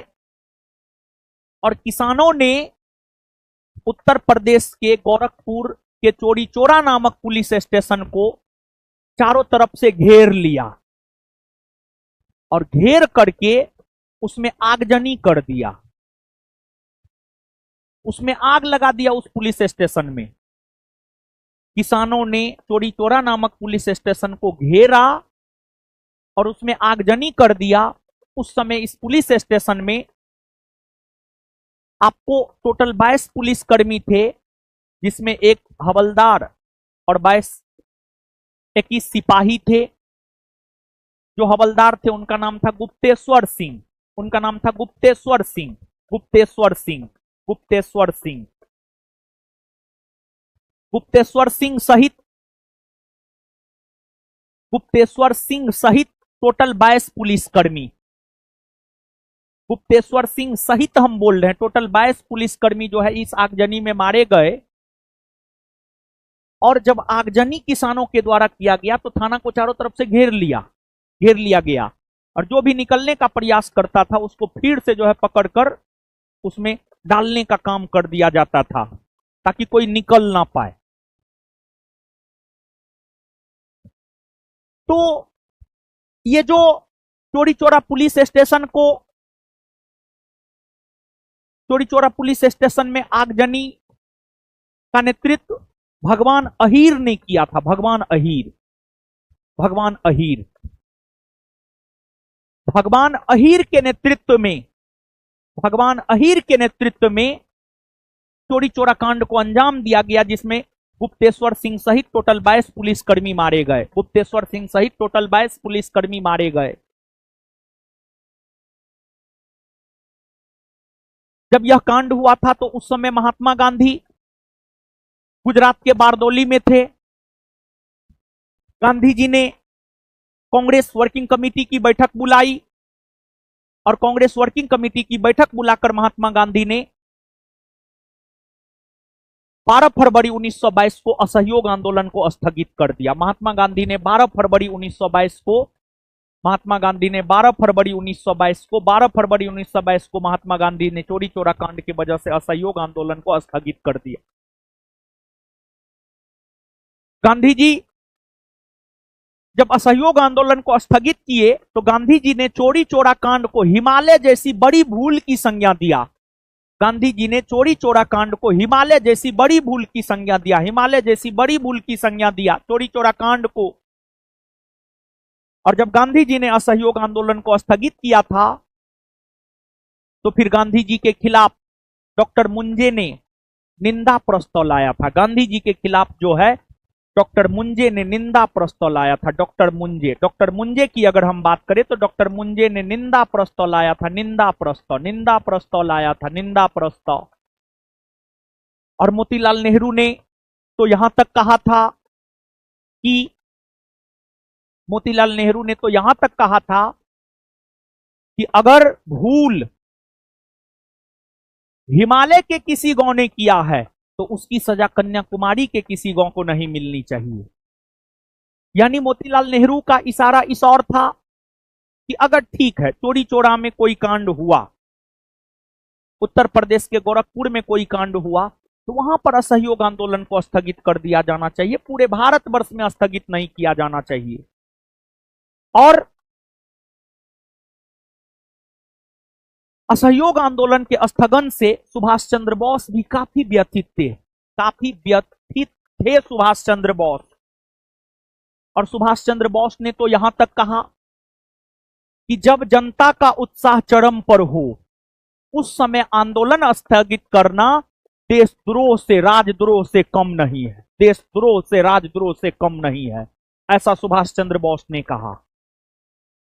और किसानों ने उत्तर प्रदेश के गोरखपुर के चौरी चौरा नामक पुलिस स्टेशन को चारों तरफ से घेर लिया और घेर करके उसमें आगजनी कर दिया, उसमें आग लगा दिया उस पुलिस स्टेशन में। किसानों ने चौरी चौरा नामक पुलिस स्टेशन को घेरा और उसमें आगजनी कर दिया। उस समय इस पुलिस स्टेशन में आपको टोटल 22 पुलिसकर्मी थे, जिसमें एक हवलदार और 21 सिपाही थे। जो हवलदार थे उनका नाम था गुप्तेश्वर सिंह सहित टोटल 22 पुलिसकर्मी, गुप्तेश्वर सिंह सहित हम बोल रहे हैं, टोटल 22 पुलिसकर्मी जो है इस आगजनी में मारे गए। और जब आगजनी किसानों के द्वारा किया गया तो थाना को चारों तरफ से घेर लिया गया और जो भी निकलने का प्रयास करता था उसको फिर से जो है पकड़कर उसमें डालने का काम कर दिया जाता था ताकि कोई निकल ना पाए। तो ये जो चौरी चौरा पुलिस स्टेशन में आगजनी का नेतृत्व भगवान अहीर ने किया था। भगवान अहीर के नेतृत्व में चौरी चौरा कांड को अंजाम दिया गया, जिसमें गुप्तेश्वर सिंह सहित टोटल 22 पुलिसकर्मी मारे गए। जब यह कांड हुआ था तो उस समय महात्मा गांधी गुजरात के बारदोली में थे। गांधी जी ने कांग्रेस वर्किंग कमेटी की बैठक बुलाई और कांग्रेस वर्किंग कमेटी की बैठक बुलाकर महात्मा गांधी ने 12 फरवरी 1922 को असहयोग आंदोलन को स्थगित कर दिया। महात्मा गांधी ने 12 फरवरी 1922 को महात्मा गांधी ने चौरी चौरा कांड की वजह से असहयोग आंदोलन को स्थगित कर दिया। गांधी जी जब असहयोग आंदोलन को स्थगित किए तो गांधी जी ने चौरी चौरा कांड को हिमालय जैसी बड़ी भूल की संज्ञा दिया। चौरी चौरा कांड को। और जब गांधी जी ने असहयोग आंदोलन को स्थगित किया था तो फिर गांधी जी के खिलाफ डॉक्टर मुंजे ने निंदा प्रस्ताव लाया था। गांधी जी के खिलाफ जो है डॉक्टर मुंजे ने निंदा प्रस्ताव लाया था। डॉक्टर मुंजे की अगर हम बात करें तो डॉक्टर मुंजे ने निंदा प्रस्ताव लाया था। और मोतीलाल नेहरू ने तो यहां तक कहा था कि अगर भूल हिमालय के किसी गांव ने किया है तो उसकी सजा कन्याकुमारी के किसी गांव को नहीं मिलनी चाहिए। यानी मोतीलाल नेहरू का इशारा इस और था कि अगर ठीक है चौरी चौरा में कोई कांड हुआ, उत्तर प्रदेश के गोरखपुर में कोई कांड हुआ, तो वहां पर असहयोग आंदोलन को स्थगित कर दिया जाना चाहिए, पूरे भारतवर्ष में स्थगित नहीं किया जाना चाहिए। और असहयोग आंदोलन के स्थगन से सुभाष चंद्र बोस भी काफी व्यथित थे सुभाष चंद्र बोस। और सुभाष चंद्र बोस ने तो यहां तक कहा कि जब जनता का उत्साह चरम पर हो उस समय आंदोलन स्थगित करना देशद्रोह से राजद्रोह से कम नहीं है, देशद्रोह से राजद्रोह से कम नहीं है, ऐसा सुभाष चंद्र बोस ने कहा।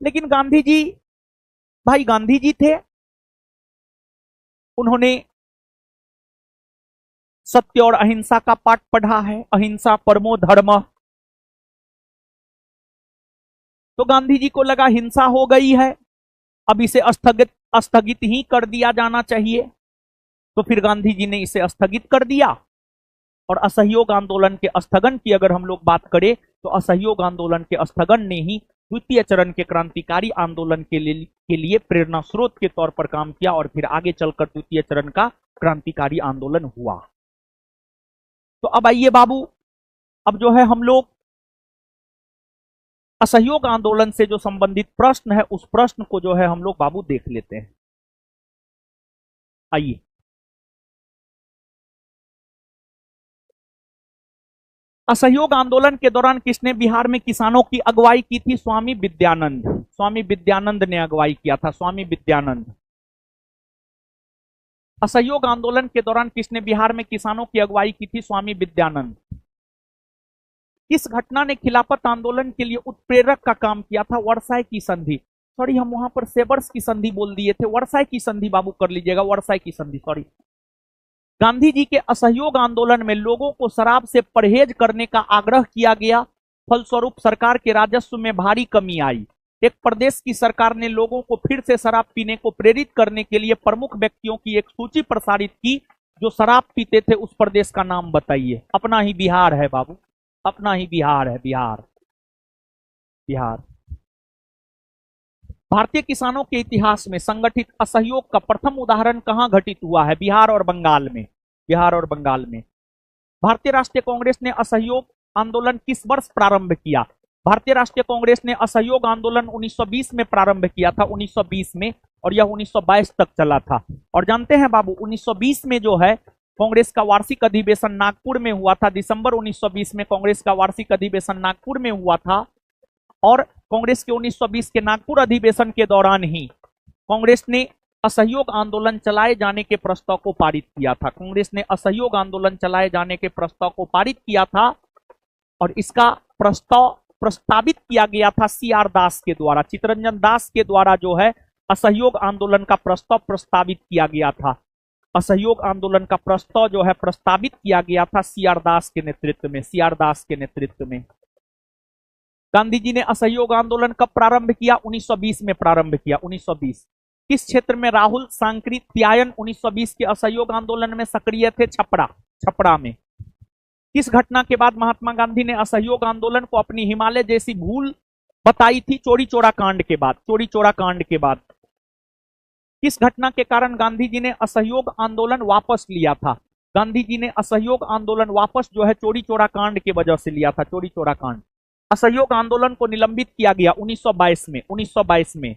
लेकिन गांधी जी, भाई गांधी जी थे, उन्होंने सत्य और अहिंसा का पाठ पढ़ा है, अहिंसा परमो धर्म। तो गांधी जी को लगा हिंसा हो गई है, अब इसे स्थगित ही कर दिया जाना चाहिए। तो फिर गांधी जी ने इसे स्थगित कर दिया। और असहयोग आंदोलन के स्थगन की अगर हम लोग बात करें तो असहयोग आंदोलन के स्थगन ने ही द्वितीय चरण के क्रांतिकारी आंदोलन के लिए प्रेरणा स्रोत के तौर पर काम किया और फिर आगे चलकर द्वितीय चरण का क्रांतिकारी आंदोलन हुआ। तो अब आइए बाबू, अब जो है हम लोग असहयोग आंदोलन से जो संबंधित प्रश्न है उस प्रश्न को जो है हम लोग बाबू देख लेते हैं। आइए, असहयोग आंदोलन के दौरान किसने बिहार में किसानों की अगुवाई की थी? स्वामी विद्यानंद। स्वामी विद्यानंद ने अगुवाई किया था, स्वामी विद्यानंद। असहयोग आंदोलन के दौरान किसने बिहार में किसानों की अगुवाई की थी? स्वामी विद्यानंद। किस घटना ने खिलाफत आंदोलन के लिए उत्प्रेरक का काम किया था? वर्साय की संधि। सॉरी, हम वहां पर सेबर्स की संधि बोल दिए थे, वर्साय की संधि बाबू कर लीजिएगा, वर्साय की संधि, सॉरी। गांधी जी के असहयोग आंदोलन में लोगों को शराब से परहेज करने का आग्रह किया गया, फलस्वरूप सरकार के राजस्व में भारी कमी आई। एक प्रदेश की सरकार ने लोगों को फिर से शराब पीने को प्रेरित करने के लिए प्रमुख व्यक्तियों की एक सूची प्रसारित की जो शराब पीते थे। उस प्रदेश का नाम बताइए। अपना ही बिहार है बाबू, अपना ही बिहार है, बिहार, बिहार। भारतीय किसानों के इतिहास में संगठित असहयोग का प्रथम उदाहरण कहां घटित हुआ है? बिहार और बंगाल में, बिहार और बंगाल में। भारतीय राष्ट्रीय कांग्रेस ने असहयोग आंदोलन किस वर्ष प्रारंभ किया? भारतीय राष्ट्रीय कांग्रेस ने असहयोग आंदोलन 1920 में प्रारंभ किया था, 1920 में, और यह 1922 तक चला था। और जानते हैं बाबू, 1920 में जो है कांग्रेस का वार्षिक अधिवेशन नागपुर में हुआ था। दिसंबर 1920 में कांग्रेस का वार्षिक अधिवेशन नागपुर में हुआ था। और कांग्रेस के 1920 के नागपुर अधिवेशन के दौरान ही कांग्रेस ने असहयोग आंदोलन चलाए जाने के प्रस्ताव को पारित किया था। कांग्रेस ने असहयोग आंदोलन चलाए जाने के प्रस्ताव को पारित किया था और इसका प्रस्ताव प्रस्तावित किया गया था CR दास के द्वारा, चित्तरंजन दास के द्वारा जो है असहयोग आंदोलन का प्रस्ताव प्रस्तावित किया गया था। असहयोग आंदोलन का प्रस्ताव जो है प्रस्तावित किया गया था CR दास के नेतृत्व में, CR दास के नेतृत्व में। गांधी जी ने असहयोग आंदोलन कब प्रारंभ किया? 1920 में प्रारंभ किया, 1920। किस क्षेत्र में राहुल सांकृत्यायन 1920 के असहयोग आंदोलन में सक्रिय थे? छपरा, छपरा में। किस घटना के बाद महात्मा गांधी ने असहयोग आंदोलन को अपनी हिमालय जैसी भूल बताई थी? चोरी चोरा कांड के बाद, चोरी चोरा कांड के बाद। किस घटना के कारण गांधी जी ने असहयोग आंदोलन वापस लिया था? गांधी जी ने असहयोग आंदोलन वापस जो है चोरी चोरा कांड की वजह से लिया था, चोरी चोरा कांड। असहयोग आंदोलन को निलंबित किया गया 1922 में, 1922 में।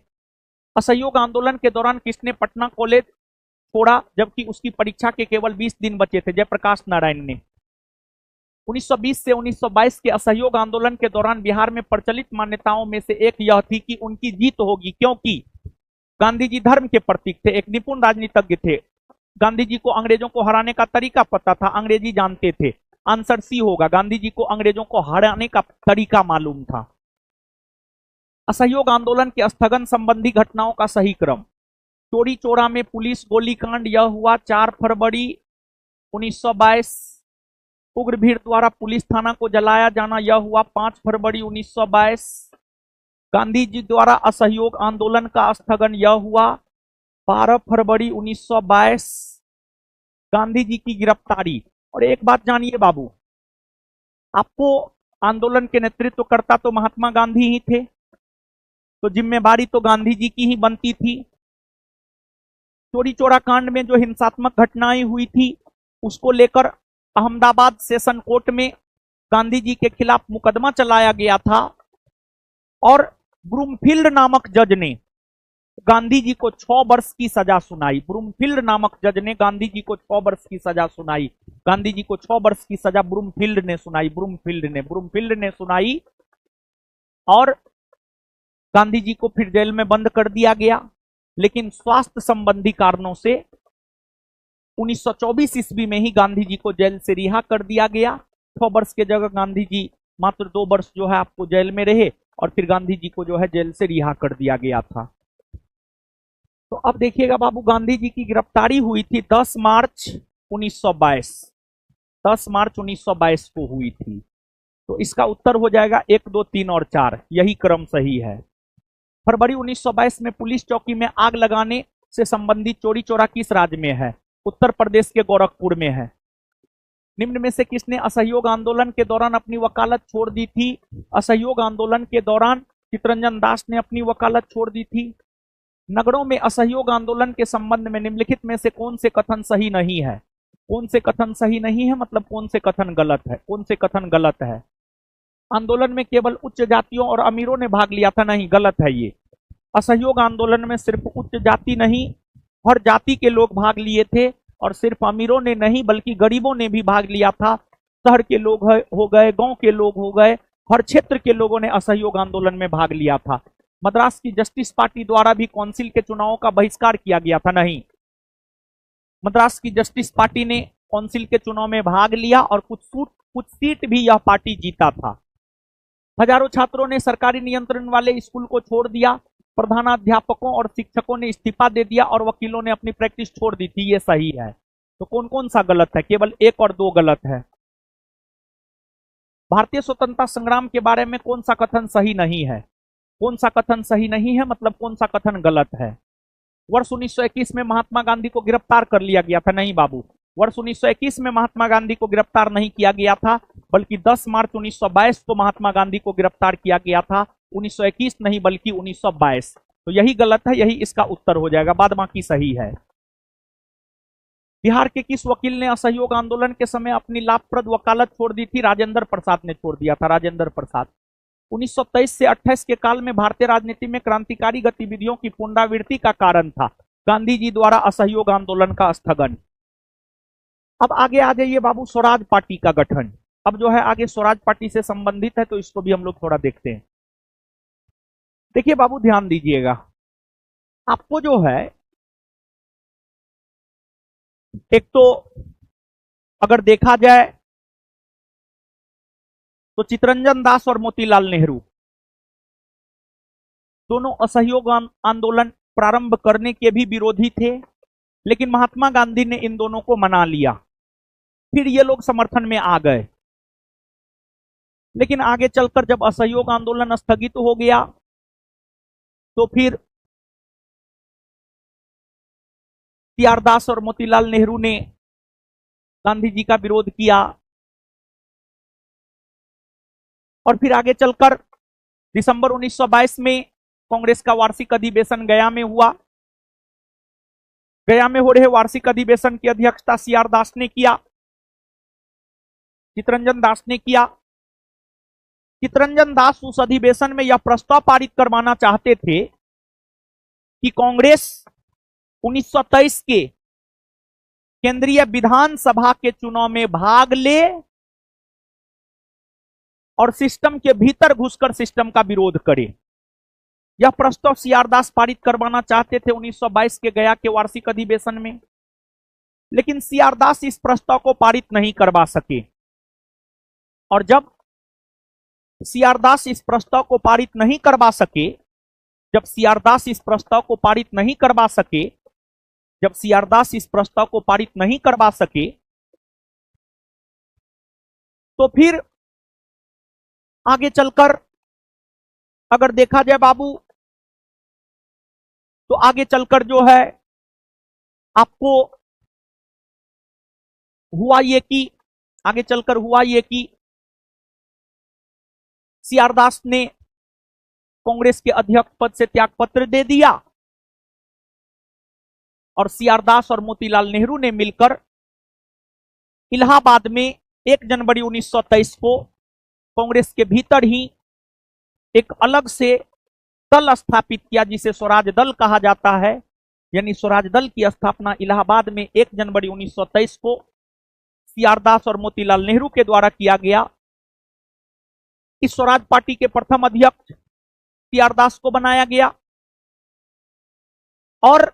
असहयोग आंदोलन के दौरान किसने पटना कॉलेज छोड़ा जबकि उसकी परीक्षा के केवल 20 दिन बचे थे? जयप्रकाश नारायण ने। 1920 से 1922 के असहयोग आंदोलन के दौरान बिहार में प्रचलित मान्यताओं में से एक यह थी कि उनकी जीत होगी, क्योंकि गांधी जी धर्म के प्रतीक थे, एक निपुण राजनीतिज्ञ थे। गांधी जी को अंग्रेजों को हराने का तरीका पता था, अंग्रेजी जानते थे। आंसर सी होगा, गांधी जी को अंग्रेजों को हराने का तरीका मालूम था। असहयोग आंदोलन के स्थगन संबंधी घटनाओं का सही क्रम। चोरी चोरा में पुलिस गोलीकांड, यह हुआ 4 फरवरी 1922। उग्र भीड़ द्वारा पुलिस थाना को जलाया जाना, यह हुआ 5 फरवरी 1922। गांधी जी द्वारा असहयोग आंदोलन का स्थगन, यह हुआ 12 फरवरी 1922। गांधी जी की गिरफ्तारी। और एक बात जानिए बाबू, आपको आंदोलन के नेतृत्व करता तो महात्मा गांधी ही थे, तो जिम्मेवारी तो गांधी जी की ही बनती थी। चोरी चोरा कांड में जो हिंसात्मक घटनाएं हुई थी उसको लेकर अहमदाबाद सेशन कोर्ट में गांधी जी के खिलाफ मुकदमा चलाया गया था और ब्रूमफील्ड नामक जज ने गांधी जी को 6 वर्ष की सजा सुनाई। ब्रूमफील्ड नामक जज ने गांधी जी को 6 वर्ष की सजा सुनाई। गांधी जी को 6 वर्ष की सजा ब्रूमफील्ड ने सुनाई, ब्रूमफील्ड ने सुनाई। और गांधी जी को फिर जेल में बंद कर दिया गया, लेकिन स्वास्थ्य संबंधी कारणों से 1924 ईस्वी में ही गांधी जी को जेल से रिहा कर दिया गया। 6 वर्ष के जगह गांधी जी मात्र 2 वर्ष जो है आपको जेल में रहे और फिर गांधी जी को जो है जेल से रिहा कर दिया गया था। तो अब देखिएगा बाबू, गांधी जी की गिरफ्तारी हुई थी 10 मार्च 1922। 10 मार्च 1922 को हुई थी। तो इसका उत्तर हो जाएगा 1, 2, 3 और 4, यही क्रम सही है। फरवरी 1922 में पुलिस चौकी में आग लगाने से संबंधित चोरी चौरा किस राज्य में है? उत्तर प्रदेश के गोरखपुर में है। निम्न में से किसने असहयोग आंदोलन के दौरान अपनी वकालत छोड़ दी थी? असहयोग आंदोलन के दौरान चितरंजन दास ने अपनी वकालत छोड़ दी थी। नगरों में असहयोग आंदोलन के संबंध में निम्नलिखित में से कौन से कथन सही नहीं है? कौन से कथन सही नहीं है मतलब कौन से कथन गलत है? कौन से कथन गलत है? आंदोलन में केवल उच्च जातियों और अमीरों ने भाग लिया था, नहीं, गलत है ये। असहयोग आंदोलन में सिर्फ उच्च जाति नहीं, हर जाति के लोग भाग लिए थे और सिर्फ अमीरों ने नहीं बल्कि गरीबों ने भी भाग लिया था। शहर के लोग हो गए, गांव के लोग हो गए, हर क्षेत्र के लोगों ने असहयोग आंदोलन में भाग लिया था। मद्रास की जस्टिस पार्टी द्वारा भी काउंसिल के चुनावों का बहिष्कार किया गया था, नहीं। मद्रास की जस्टिस पार्टी ने काउंसिल के चुनाव में भाग लिया और कुछ सीट भी यह पार्टी जीता था। हजारों छात्रों ने सरकारी नियंत्रण वाले स्कूल को छोड़ दिया। प्रधानाध्यापकों और शिक्षकों ने इस्तीफा दे दिया और वकीलों ने अपनी प्रैक्टिस छोड़ दी थी, ये सही है। तो कौन कौन सा गलत है? केवल 1 और 2 गलत है। भारतीय स्वतंत्रता संग्राम के बारे में कौन सा कथन सही नहीं है? कौन सा कथन सही नहीं है मतलब कौन सा कथन गलत है? वर्ष 1921 में महात्मा गांधी को गिरफ्तार कर लिया गया था, नहीं बाबू। वर्ष 1921 में महात्मा गांधी को गिरफ्तार नहीं किया गया था, बल्कि 10 मार्च 1922 को महात्मा गांधी को गिरफ्तार किया गया था। 1921 नहीं बल्कि 1922। तो यही गलत है, यही इसका उत्तर हो जाएगा, बाद बाकी सही है। बिहार के किस वकील ने असहयोग आंदोलन के समय अपनी लाभप्रद वकालत छोड़ दी थी? राजेंद्र प्रसाद ने छोड़ दिया था, राजेंद्र प्रसाद। 1923 से 28 के काल में भारतीय राजनीति में क्रांतिकारी गतिविधियों की पुनरावृत्ति का कारण था गांधी जी द्वारा असहयोग आंदोलन का स्थगन। अब आगे आ जाइए बाबू, स्वराज पार्टी का गठन। अब जो है आगे स्वराज पार्टी से संबंधित है, तो इसको भी हम लोग थोड़ा देखते हैं। देखिए बाबू, ध्यान दीजिएगा, आपको जो है एक तो अगर देखा जाए तो चितरंजन दास और मोतीलाल नेहरू दोनों असहयोग आंदोलन प्रारंभ करने के भी विरोधी थे, लेकिन महात्मा गांधी ने इन दोनों को मना लिया। फिर ये लोग समर्थन में आ गए, लेकिन आगे चलकर जब असहयोग आंदोलन स्थगित हो गया तो फिर सी.आर. दास और मोतीलाल नेहरू ने गांधी जी का विरोध किया। और फिर आगे चलकर दिसंबर 1922 में कांग्रेस का वार्षिक अधिवेशन गया में हुआ। गया में हो रहे वार्षिक अधिवेशन की अध्यक्षता सी.आर. दास ने किया, चितरंजन दास ने किया। चितरंजन दास उस अधिवेशन में यह प्रस्ताव पारित करवाना चाहते थे कि कांग्रेस 1923 के केंद्रीय विधानसभा के चुनाव में भाग ले और सिस्टम के भीतर घुसकर सिस्टम का विरोध करे। यह प्रस्ताव सी.आर. दास पारित करवाना चाहते थे 1922 के गया के वार्षिक अधिवेशन में, लेकिन सी.आर. दास इस प्रस्ताव को पारित नहीं करवा सके। और जब सी.आर. दास इस प्रस्ताव को पारित नहीं करवा सके, जब सी.आर. दास इस प्रस्ताव को पारित नहीं करवा सके, जब सी.आर. दास इस प्रस्ताव को पारित नहीं करवा सके, तो फिर आगे चलकर अगर देखा जाए बाबू, तो आगे चलकर जो है आपको हुआ ये कि आगे चलकर हुआ ये कि सी.आर. दास ने कांग्रेस के अध्यक्ष पद से त्यागपत्र दे दिया और सी.आर. दास और मोतीलाल नेहरू ने मिलकर इलाहाबाद में 1 जनवरी 1923 को कांग्रेस के भीतर ही एक अलग से दल स्थापित किया जिसे स्वराज दल कहा जाता है। यानी स्वराज दल की स्थापना इलाहाबाद में 1 जनवरी 1923 को सी.आर. दास और मोतीलाल नेहरू के द्वारा किया गया। इस स्वराज पार्टी के प्रथम अध्यक्ष सी.आर. दास को बनाया गया और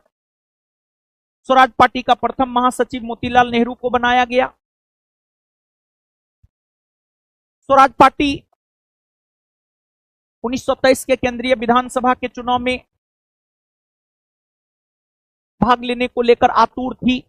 स्वराज पार्टी का प्रथम महासचिव मोतीलाल नेहरू को बनाया गया। स्वराज पार्टी 1923 के केंद्रीय विधानसभा के चुनाव में भाग लेने को लेकर आतुर थी।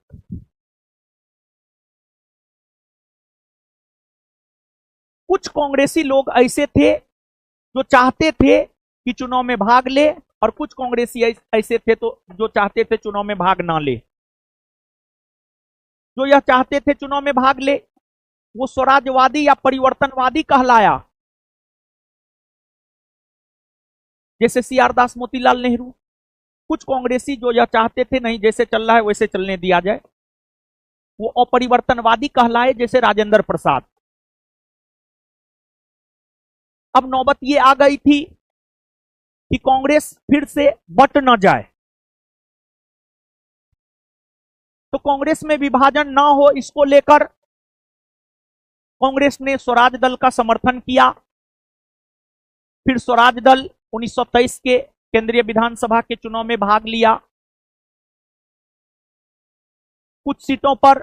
कुछ कांग्रेसी लोग ऐसे थे जो चाहते थे कि चुनाव में भाग ले, और कुछ कांग्रेसी ऐसे थे तो जो चाहते थे चुनाव में भाग ना ले। जो यह चाहते थे चुनाव में भाग ले वो स्वराजवादी या परिवर्तनवादी कहलाया, जैसे सीआर दास, मोतीलाल नेहरू। कुछ कांग्रेसी जो यह चाहते थे नहीं जैसे चल रहा है वैसे चलने दिया जाए, वो अपरिवर्तनवादी कहलाए, जैसे राजेंद्र प्रसाद। अब नौबत ये आ गई थी कि कांग्रेस फिर से बट न जाए, तो कांग्रेस में विभाजन ना हो, इसको लेकर कांग्रेस ने स्वराज दल का समर्थन किया। फिर स्वराज दल 1923 के केंद्रीय विधानसभा के चुनाव में भाग लिया। कुछ सीटों पर,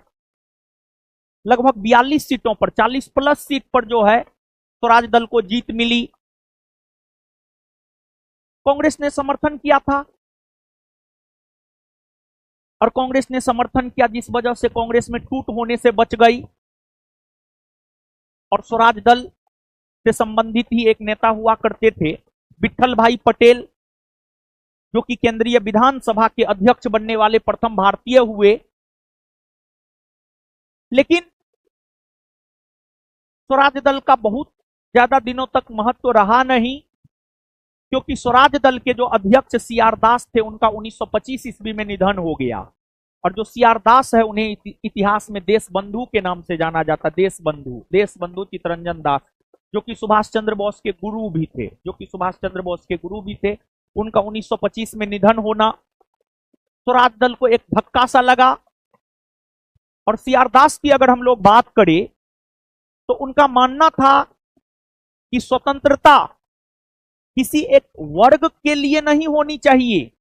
लगभग 42 सीटों पर, 40 प्लस सीट पर जो है स्वराज दल को जीत मिली। कांग्रेस ने समर्थन किया था, और कांग्रेस ने समर्थन किया जिस वजह से कांग्रेस में टूट होने से बच गई। और स्वराज दल से संबंधित ही एक नेता हुआ करते थे, विठल भाई पटेल, जो कि केंद्रीय विधानसभा के अध्यक्ष बनने वाले प्रथम भारतीय हुए। लेकिन स्वराज दल का बहुत ज्यादा दिनों तक महत्व रहा नहीं, क्योंकि स्वराज दल के जो अध्यक्ष सीआर दास थे उनका 1925 ईस्वी में निधन हो गया। और जो सीआर दास है उन्हें इतिहास में देश बंधु के नाम से जाना जाता, देश बंधु चित्तरंजन दास, जो कि सुभाष चंद्र बोस के गुरु भी थे। उनका 1925 में निधन होना स्वराज दल को एक धक्का सा लगा। और सीआर दास की अगर हम लोग बात करें तो उनका मानना था कि स्वतंत्रता किसी एक वर्ग के लिए नहीं होनी चाहिए,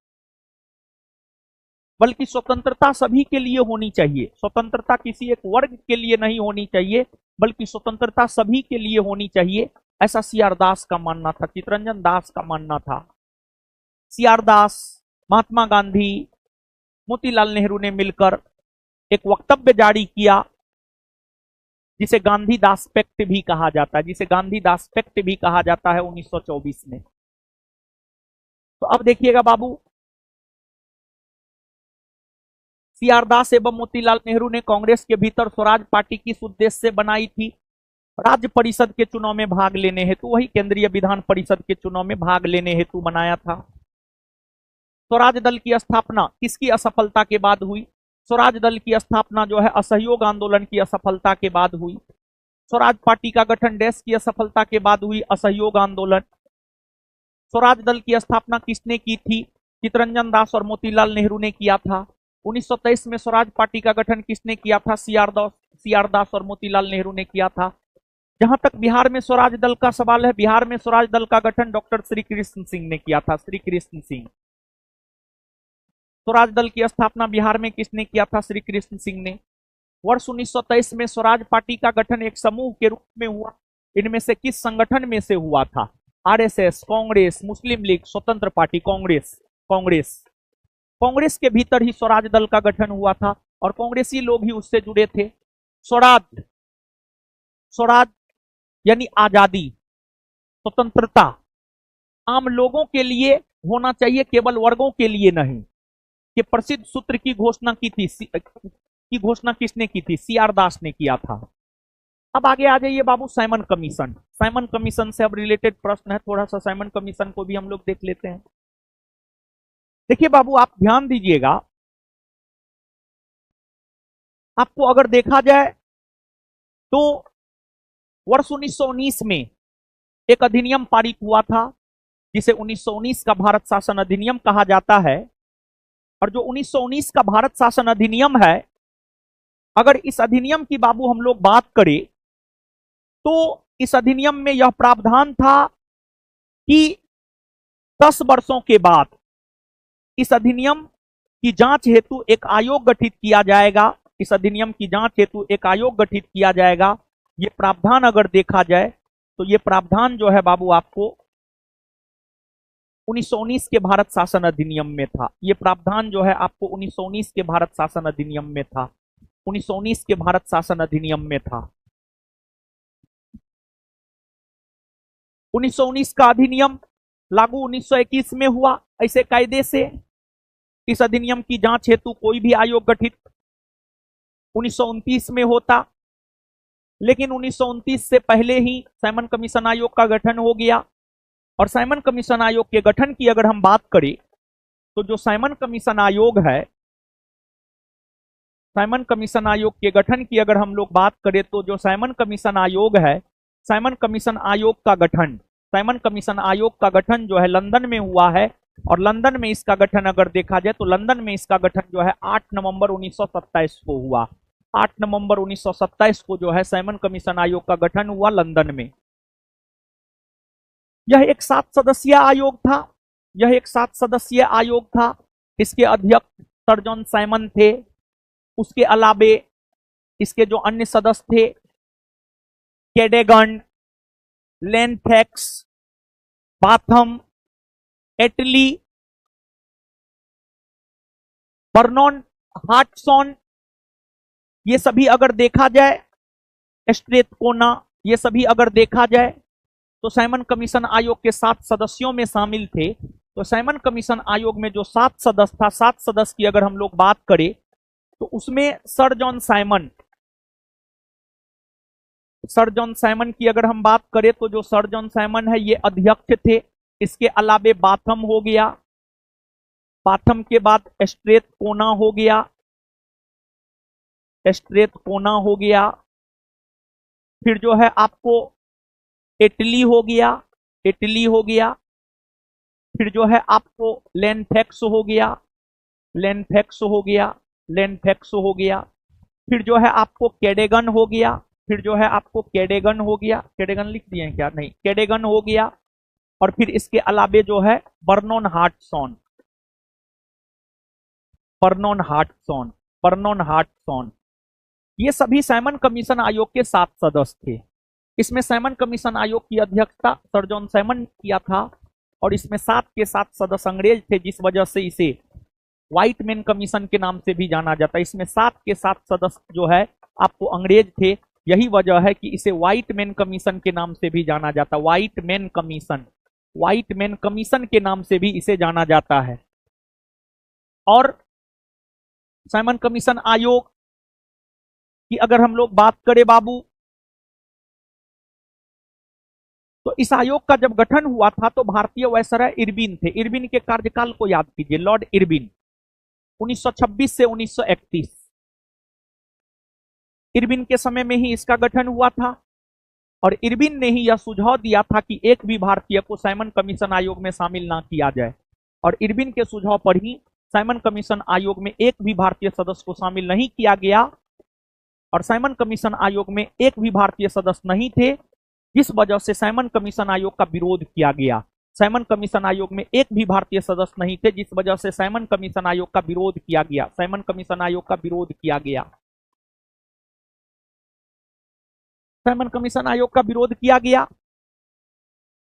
बल्कि स्वतंत्रता सभी के लिए होनी चाहिए। स्वतंत्रता किसी एक वर्ग के लिए नहीं होनी चाहिए, बल्कि स्वतंत्रता सभी के लिए होनी चाहिए, ऐसा सीआर दास का मानना था, चित्तरंजन दास का मानना था। सीआर दास, महात्मा गांधी, मोतीलाल नेहरू ने मिलकर एक वक्तव्य जारी किया जिसे गांधी दास पैक्ट भी कहा जाता है, 1924 में। तो अब देखिएगा बाबू, सीआर दास एवं मोतीलाल नेहरू ने कांग्रेस के भीतर स्वराज पार्टी किस उद्देश्य से बनाई थी? राज्य परिषद के चुनाव में भाग लेने हेतु, वही केंद्रीय विधान परिषद के चुनाव में भाग लेने हेतु बनाया था। स्वराज दल की स्थापना किसकी असफलता के बाद हुई? स्वराज दल की स्थापना जो है असहयोग आंदोलन की असफलता के बाद हुई। स्वराज पार्टी का गठन देश की असफलता के बाद हुई, असहयोग आंदोलन। स्वराज दल की स्थापना किसने की थी? चित्तरंजन दास और मोतीलाल नेहरू ने किया था। 1923 में स्वराज पार्टी का गठन किसने किया था? सीआर दास और मोतीलाल नेहरू ने किया था। जहां तक बिहार में स्वराज दल का सवाल है, बिहार में स्वराज दल का गठन डॉक्टर श्री कृष्ण सिंह ने किया था, श्री कृष्ण सिंह। स्वराज दल की स्थापना बिहार में किसने किया था? श्री कृष्ण सिंह ने। वर्ष 1923 में स्वराज पार्टी का गठन एक समूह के रूप में हुआ। इनमें से किस संगठन में से हुआ था? आरएसएस, कांग्रेस, मुस्लिम लीग, स्वतंत्र पार्टी, कांग्रेस के भीतर ही स्वराज दल का गठन हुआ था और कांग्रेसी लोग ही उससे जुड़े थे। स्वराज यानी आजादी, स्वतंत्रता आम लोगों के लिए होना चाहिए, केवल वर्गों के लिए नहीं। कि प्रसिद्ध सूत्र की घोषणा किसने की थी? सीआर दास ने किया था। अब आगे आ जाइए बाबू, साइमन कमीशन। साइमन कमीशन से अब रिलेटेड प्रश्न है, थोड़ा सा साइमन कमीशन को भी हम लोग देख लेते हैं। देखिए बाबू, आप ध्यान दीजिएगा, आपको अगर देखा जाए तो वर्ष 1919 में एक अधिनियम पारित हुआ था जिसे 1919 का भारत शासन अधिनियम कहा जाता है। और जो 1919 का भारत शासन अधिनियम है, अगर इस अधिनियम की बाबू हम लोग बात करें तो इस अधिनियम में यह प्रावधान था कि 10 वर्षों के बाद इस अधिनियम की जांच हेतु एक आयोग गठित किया जाएगा। इस अधिनियम की जांच हेतु एक आयोग गठित किया जाएगा। ये प्रावधान अगर देखा जाए तो ये प्रावधान जो है बाबू आपको 1919 के भारत शासन अधिनियम में था। ये प्रावधान जो है आपको 1919 के भारत शासन अधिनियम में था। 1919 के भारत शासन अधिनियम में था। 1919 का अधिनियम लागू 1921 में हुआ। ऐसे कायदे से इस अधिनियम की जांच हेतु कोई भी आयोग गठित 1929 में होता, लेकिन 1929 से पहले ही साइमन कमीशन आयोग का गठन हो गया। और साइमन कमीशन आयोग के गठन की अगर हम बात करें तो जो साइमन कमीशन आयोग है, साइमन कमीशन आयोग के गठन की अगर हम लोग बात करें तो जो साइमन कमीशन आयोग है, साइमन कमीशन आयोग का गठन, साइमन कमीशन आयोग का गठन जो है लंदन में हुआ है। और लंदन में इसका गठन अगर देखा जाए तो लंदन में इसका गठन जो है 8 नवंबर 1927 को हुआ। 8 नवंबर 1927 को जो है साइमन कमीशन आयोग का गठन हुआ लंदन में। यह एक 7 सदस्यीय आयोग था। यह एक 7 सदस्यीय आयोग था। इसके अध्यक्ष सर जॉन साइमन थे। उसके अलावे इसके जो अन्य सदस्य थे, कैडेगन, लेंथेक्स, बाथम, एटली, बर्नॉन हार्टसॉन, ये सभी अगर देखा जाए, स्ट्रेथकोना, ये सभी अगर देखा जाए तो साइमन कमीशन आयोग के 7 सदस्यों में शामिल थे। तो साइमन कमीशन आयोग में जो 7 सदस्य था, 7 सदस्य की अगर हम लोग बात करें तो उसमें sir John Simon, sir John Simon की अगर हम बात करें तो जो सर जॉन साइमन है ये अध्यक्ष थे। इसके अलावे बाथम हो गया, बाथम के बाद स्ट्रेथकोना हो गया, स्ट्रेथकोना हो गया। फिर जो है आपको इटली हो गया, इटली हो गया। फिर जो है आपको लेंथेक्स हो गया, लेंथेक्स हो गया, लेंथेक्स हो गया। फिर जो है आपको कैडेगन हो गया, फिर जो है आपको कैडेगन हो गया। कैडेगन लिख दिए हैं क्या? नहीं, कैडेगन हो गया। और फिर इसके अलावे जो है बर्नॉन हार्टसॉन, बर्नॉन हार्टसॉन, बर्नॉन हार्टसॉन, ये सभी साइमन कमीशन आयोग के 7 सदस्य थे। इसमें साइमन कमीशन आयोग की अध्यक्षता सर जॉन साइमन किया था। और इसमें 7 के 7 सदस्य अंग्रेज थे, जिस वजह से इसे व्हाइट मैन कमीशन के नाम से भी जाना जाता है। इसमें 7 के 7 सदस्य जो है आपको अंग्रेज थे। यही वजह है कि इसे व्हाइट मैन कमीशन के नाम से भी जाना जाता है। White man commission, white man commission के नाम से भी इसे जाना जाता है। और साइमन कमीशन आयोग की अगर हम लोग बात करें बाबू, तो इस आयोग का जब गठन हुआ था तो भारतीय वायसराय इरविन थे। इरविन के कार्यकाल को याद कीजिए, लॉर्ड इरविन, 1926 से 1931। इरविन के समय में ही इसका गठन हुआ था। और इरविन ने ही यह सुझाव दिया था कि एक भी भारतीय को साइमन कमीशन आयोग में शामिल ना किया जाए। और इरविन के सुझाव पर ही साइमन कमीशन आयोग में एक भी भारतीय सदस्य को शामिल नहीं किया गया। और साइमन कमीशन आयोग में एक भी भारतीय सदस्य नहीं थे, जिस वजह से साइमन कमीशन आयोग का विरोध किया गया। साइमन कमीशन आयोग में एक भी भारतीय सदस्य नहीं थे, जिस वजह से साइमन कमीशन आयोग का विरोध किया गया। साइमन कमीशन आयोग का विरोध किया गया। साइमन कमीशन आयोग का विरोध किया गया।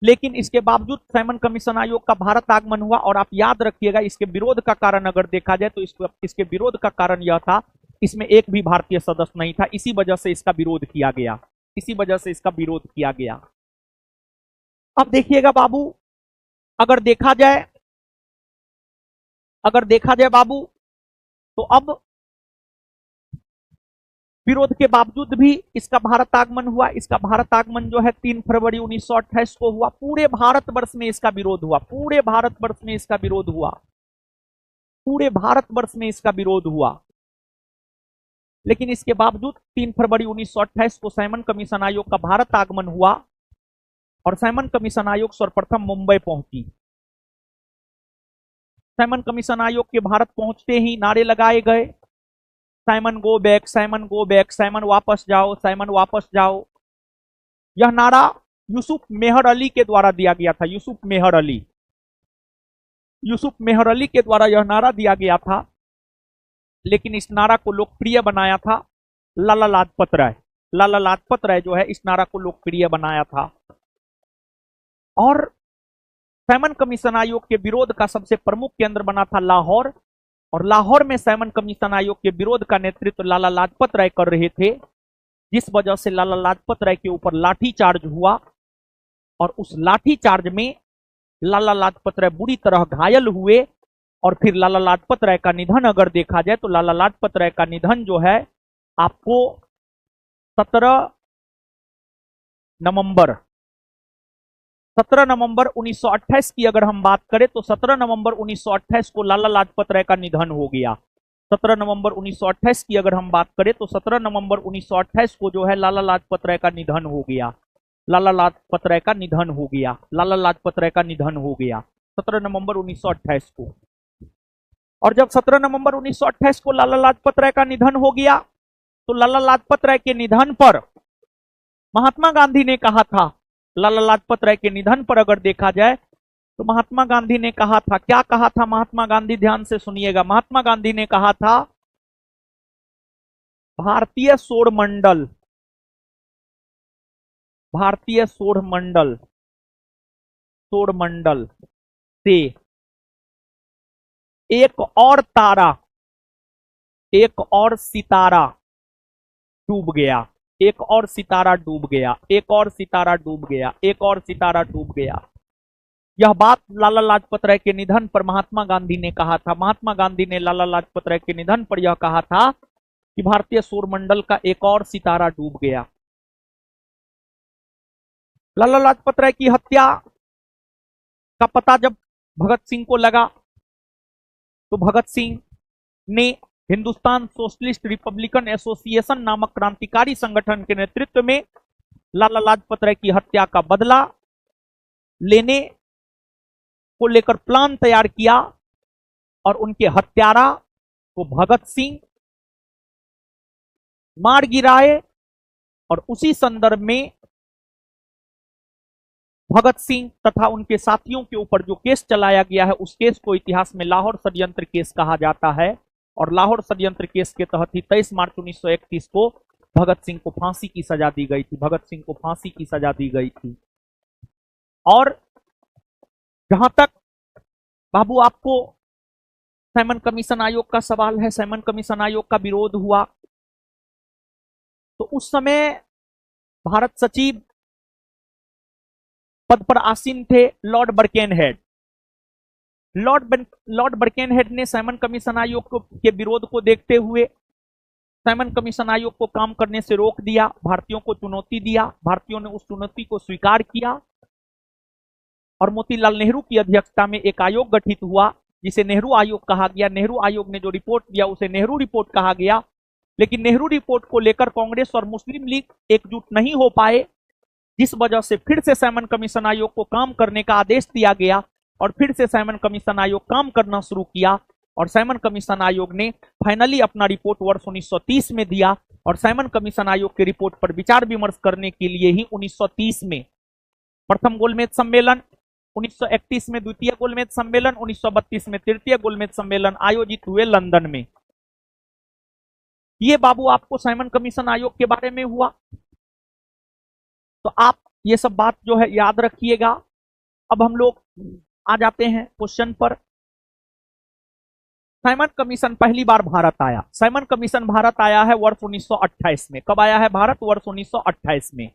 लेकिन इसके बावजूद साइमन कमीशन आयोग का भारत आगमन हुआ। और आप याद रखिएगा, इसके विरोध का कारण अगर देखा जाए तो इसके विरोध का कारण यह था, इसमें एक भी भारतीय सदस्य नहीं था। इसी वजह से इसका विरोध किया गया, इसी वजह से इसका विरोध किया गया। अब देखिएगा बाबू, अगर देखा जाए बाबू, तो अब विरोध के बावजूद भी इसका भारत आगमन हुआ। इसका भारत आगमन जो है 3 फरवरी 1928 को हुआ। पूरे भारतवर्ष में इसका विरोध हुआ, पूरे भारतवर्ष में इसका विरोध हुआ, पूरे भारतवर्ष में इसका विरोध हुआ। लेकिन इसके बावजूद 3 फरवरी 1928 को साइमन कमीशन आयोग का भारत आगमन हुआ। और साइमन कमीशन आयोग सर्वप्रथम मुंबई पहुंची। साइमन कमीशन आयोग के भारत पहुंचते ही नारे लगाए गए, Simon go back, Simon go back, Simon वापस जाओ, साइमन वापस जाओ। यह नारा यूसुफ मेहर अली के द्वारा दिया गया था। यूसुफ मेहर अली, यूसुफ मेहर अली के द्वारा यह नारा दिया गया था। लेकिन इस नारा को लोकप्रिय बनाया था लाला लाजपत राय। लाला लाजपत राय जो है इस नारा को लोकप्रिय बनाया था। और साइमन कमीशन आयोग के विरोध का सबसे प्रमुख केंद्र बना था लाहौर, और लाहौर में साइमन कमीशन आयोग के विरोध का नेतृत्व लाला लाजपत राय कर रहे थे, जिस वजह से लाला लाजपत राय के ऊपर लाठीचार्ज हुआ, और उस लाठीचार्ज में लाला लाजपत राय बुरी तरह घायल हुए। और फिर लाला लाजपत राय का निधन अगर देखा जाए तो लाला लाजपत राय का निधन जो है आपको 17 नवंबर 1928 की अगर हम बात करें तो 17 नवंबर 1928 को लाला लाजपत राय का निधन हो गया। 17 नवंबर 1928 की अगर हम बात करें तो 17 नवंबर 1928 को जो है लाला लाजपत राय का निधन हो गया। लाला लाजपत राय का निधन हो गया। लाला लाजपत राय का निधन हो गया 17 नवंबर 1928 को। और जब 17 नवंबर 1928 को लाला लाजपत राय का निधन हो गया तो लाला लाजपत राय के निधन पर महात्मा गांधी ने कहा था, लाला लाजपत राय के निधन पर अगर देखा जाए तो महात्मा गांधी ने कहा था, क्या कहा था महात्मा गांधी, ध्यान से सुनिएगा। महात्मा गांधी ने कहा था भारतीय सौर मंडल से एक और सितारा डूब गया। एक और सितारा डूब गया। एक और सितारा डूब गया। एक और सितारा डूब गया। यह बात लाला लाजपत राय के निधन पर महात्मा गांधी ने कहा था। महात्मा गांधी ने लाला लाजपत राय के निधन पर यह कहा था कि भारतीय सौरमंडल का एक और सितारा डूब गया। लाला लाजपत राय की हत्या का पता जब भगत सिंह को लगा तो भगत सिंह ने हिंदुस्तान सोशलिस्ट रिपब्लिकन एसोसिएशन नामक क्रांतिकारी संगठन के नेतृत्व में लाला लाजपत राय की हत्या का बदला लेने को लेकर प्लान तैयार किया और उनके हत्यारा को भगत सिंह मार गिराए। और उसी संदर्भ में भगत सिंह तथा उनके साथियों के ऊपर जो केस चलाया गया है उस केस को इतिहास में लाहौर षड्यंत्र केस कहा जाता है। और लाहौर षड्यंत्र केस के तहत ही 23 मार्च 1931 को भगत सिंह को फांसी की सजा दी गई थी। भगत सिंह को फांसी की सजा दी गई थी। और जहां तक बाबू आपको साइमन कमीशन आयोग का सवाल है, साइमन कमीशन आयोग का विरोध हुआ तो उस समय भारत सचिव पद पर आसीन थे लॉर्ड बर्केनहेड। लॉर्ड बर्केनहेड ने साइमन कमीशन आयोग के विरोध को देखते हुए साइमन कमीशन आयोग को काम करने से रोक दिया, भारतीयों को चुनौती दिया। भारतीयों ने उस चुनौती को स्वीकार किया और मोतीलाल नेहरू की अध्यक्षता में एक आयोग गठित हुआ जिसे नेहरू आयोग कहा गया। नेहरू आयोग ने जो रिपोर्ट दिया उसे नेहरू रिपोर्ट कहा गया। लेकिन नेहरू रिपोर्ट को लेकर कांग्रेस और मुस्लिम लीग एकजुट नहीं हो पाए, जिस वजह से फिर से साइमन कमीशन आयोग को काम करने का आदेश दिया गया और फिर से साइमन कमीशन आयोग काम करना शुरू किया। और साइमन कमीशन आयोग ने फाइनली अपना रिपोर्ट वर्ष 1930 में दिया। और साइमन कमीशन आयोग की रिपोर्ट पर विचार विमर्श करने के लिए ही 1930 में प्रथम गोलमेज सम्मेलन, 1931 में द्वितीय गोलमेज सम्मेलन, 1932 में तृतीय गोलमेज सम्मेलन आयोजित हुए लंदन में। ये बाबू आपको साइमन कमीशन आयोग के बारे में हुआ। तो आप ये सब बात जो है याद रखिएगा। अब हम लोग आ जाते हैं क्वेश्चन पर। साइमन कमीशन पहली बार भारत आया। साइमन कमीशन भारत आया है वर्ष 1928 में। कब आया है भारत? वर्ष 1928 में।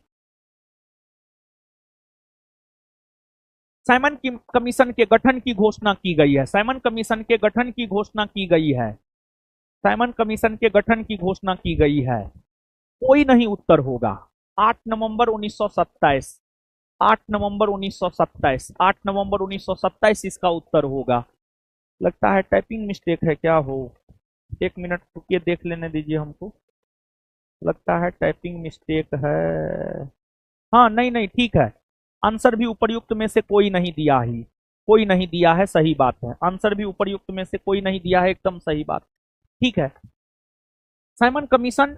साइमन कमीशन के गठन की घोषणा की गई है। साइमन कमीशन के गठन की घोषणा की गई है। साइमन कमीशन के गठन की घोषणा की गई है। कोई नहीं उत्तर होगा। 8 नवंबर 1927। 8 नवंबर 1927। 8 नवंबर 1927 इसका उत्तर होगा। लगता है टाइपिंग मिस्टेक है, क्या हो? 1 मिनट रुकिए, देख लेने दीजिए हमको। लगता है टाइपिंग मिस्टेक है। हाँ, नहीं ठीक है। आंसर भी उपर्युक्त में से कोई नहीं दिया ही, कोई नहीं दिया है, सही बात है। आंसर भी उपर्युक्त में से कोई नहीं दिया है, एकदम सही बात। ठीक है। साइमन कमीशन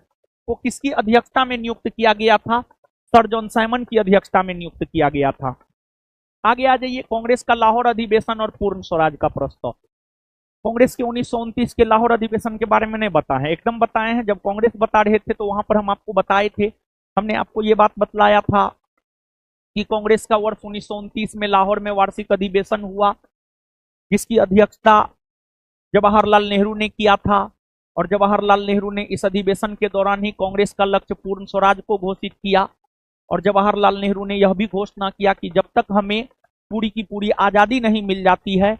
को किसकी अध्यक्षता में नियुक्त किया गया था? सर जॉन साइमन की अध्यक्षता में नियुक्त किया गया था। आगे आ जाइए। कांग्रेस का लाहौर अधिवेशन और पूर्ण स्वराज का प्रस्ताव। कांग्रेस के 1929 के लाहौर अधिवेशन के बारे में नहीं बताए हैं, एकदम बताए हैं। जब कांग्रेस बता रहे थे तो वहां पर हम आपको बताए थे, हमने आपको ये बात बतलाया था कि कांग्रेस का वर्ष 1929 में लाहौर में वार्षिक अधिवेशन हुआ, जिसकी अध्यक्षता जवाहरलाल नेहरू ने किया था। और जवाहरलाल नेहरू ने इस अधिवेशन के दौरान ही कांग्रेस का लक्ष्य पूर्ण स्वराज को घोषित किया। और जवाहरलाल नेहरू ने यह भी घोषणा किया कि जब तक हमें पूरी की पूरी आजादी नहीं मिल जाती है,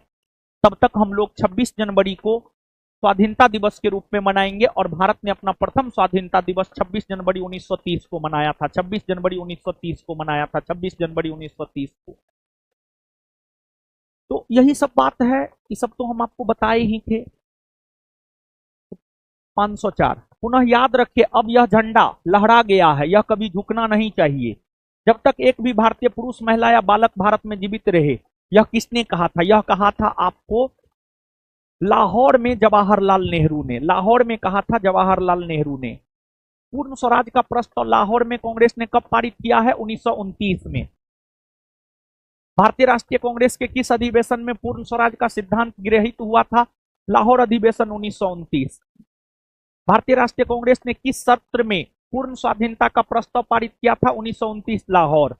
तब तक हम लोग 26 जनवरी को स्वाधीनता दिवस के रूप में मनाएंगे। और भारत ने अपना प्रथम स्वाधीनता दिवस 26 जनवरी 1930 को मनाया था। 26 जनवरी 1930 को मनाया था, 26 जनवरी 1930 को। तो यही सब बात है, ये सब तो हम आपको बताए ही थे। 504 पुनः याद रखिए, अब यह झंडा लहरा गया है, यह कभी झुकना नहीं चाहिए जब तक एक भी भारतीय पुरुष, महिला या बालक भारत में जीवित रहे। यह किसने कहा था? यह कहा था आपको लाहौर में जवाहरलाल नेहरू ने, लाहौर में कहा था जवाहरलाल नेहरू ने। पूर्ण स्वराज का प्रस्ताव लाहौर में कांग्रेस ने कब पारित किया है? 1929 में। भारतीय राष्ट्रीय कांग्रेस के किस अधिवेशन में पूर्ण स्वराज का सिद्धांत गृहीत हुआ था? लाहौर अधिवेशन 1929। भारतीय राष्ट्रीय कांग्रेस ने किस सत्र में पूर्ण स्वाधीनता का प्रस्ताव पारित किया था? 1929 लाहौर।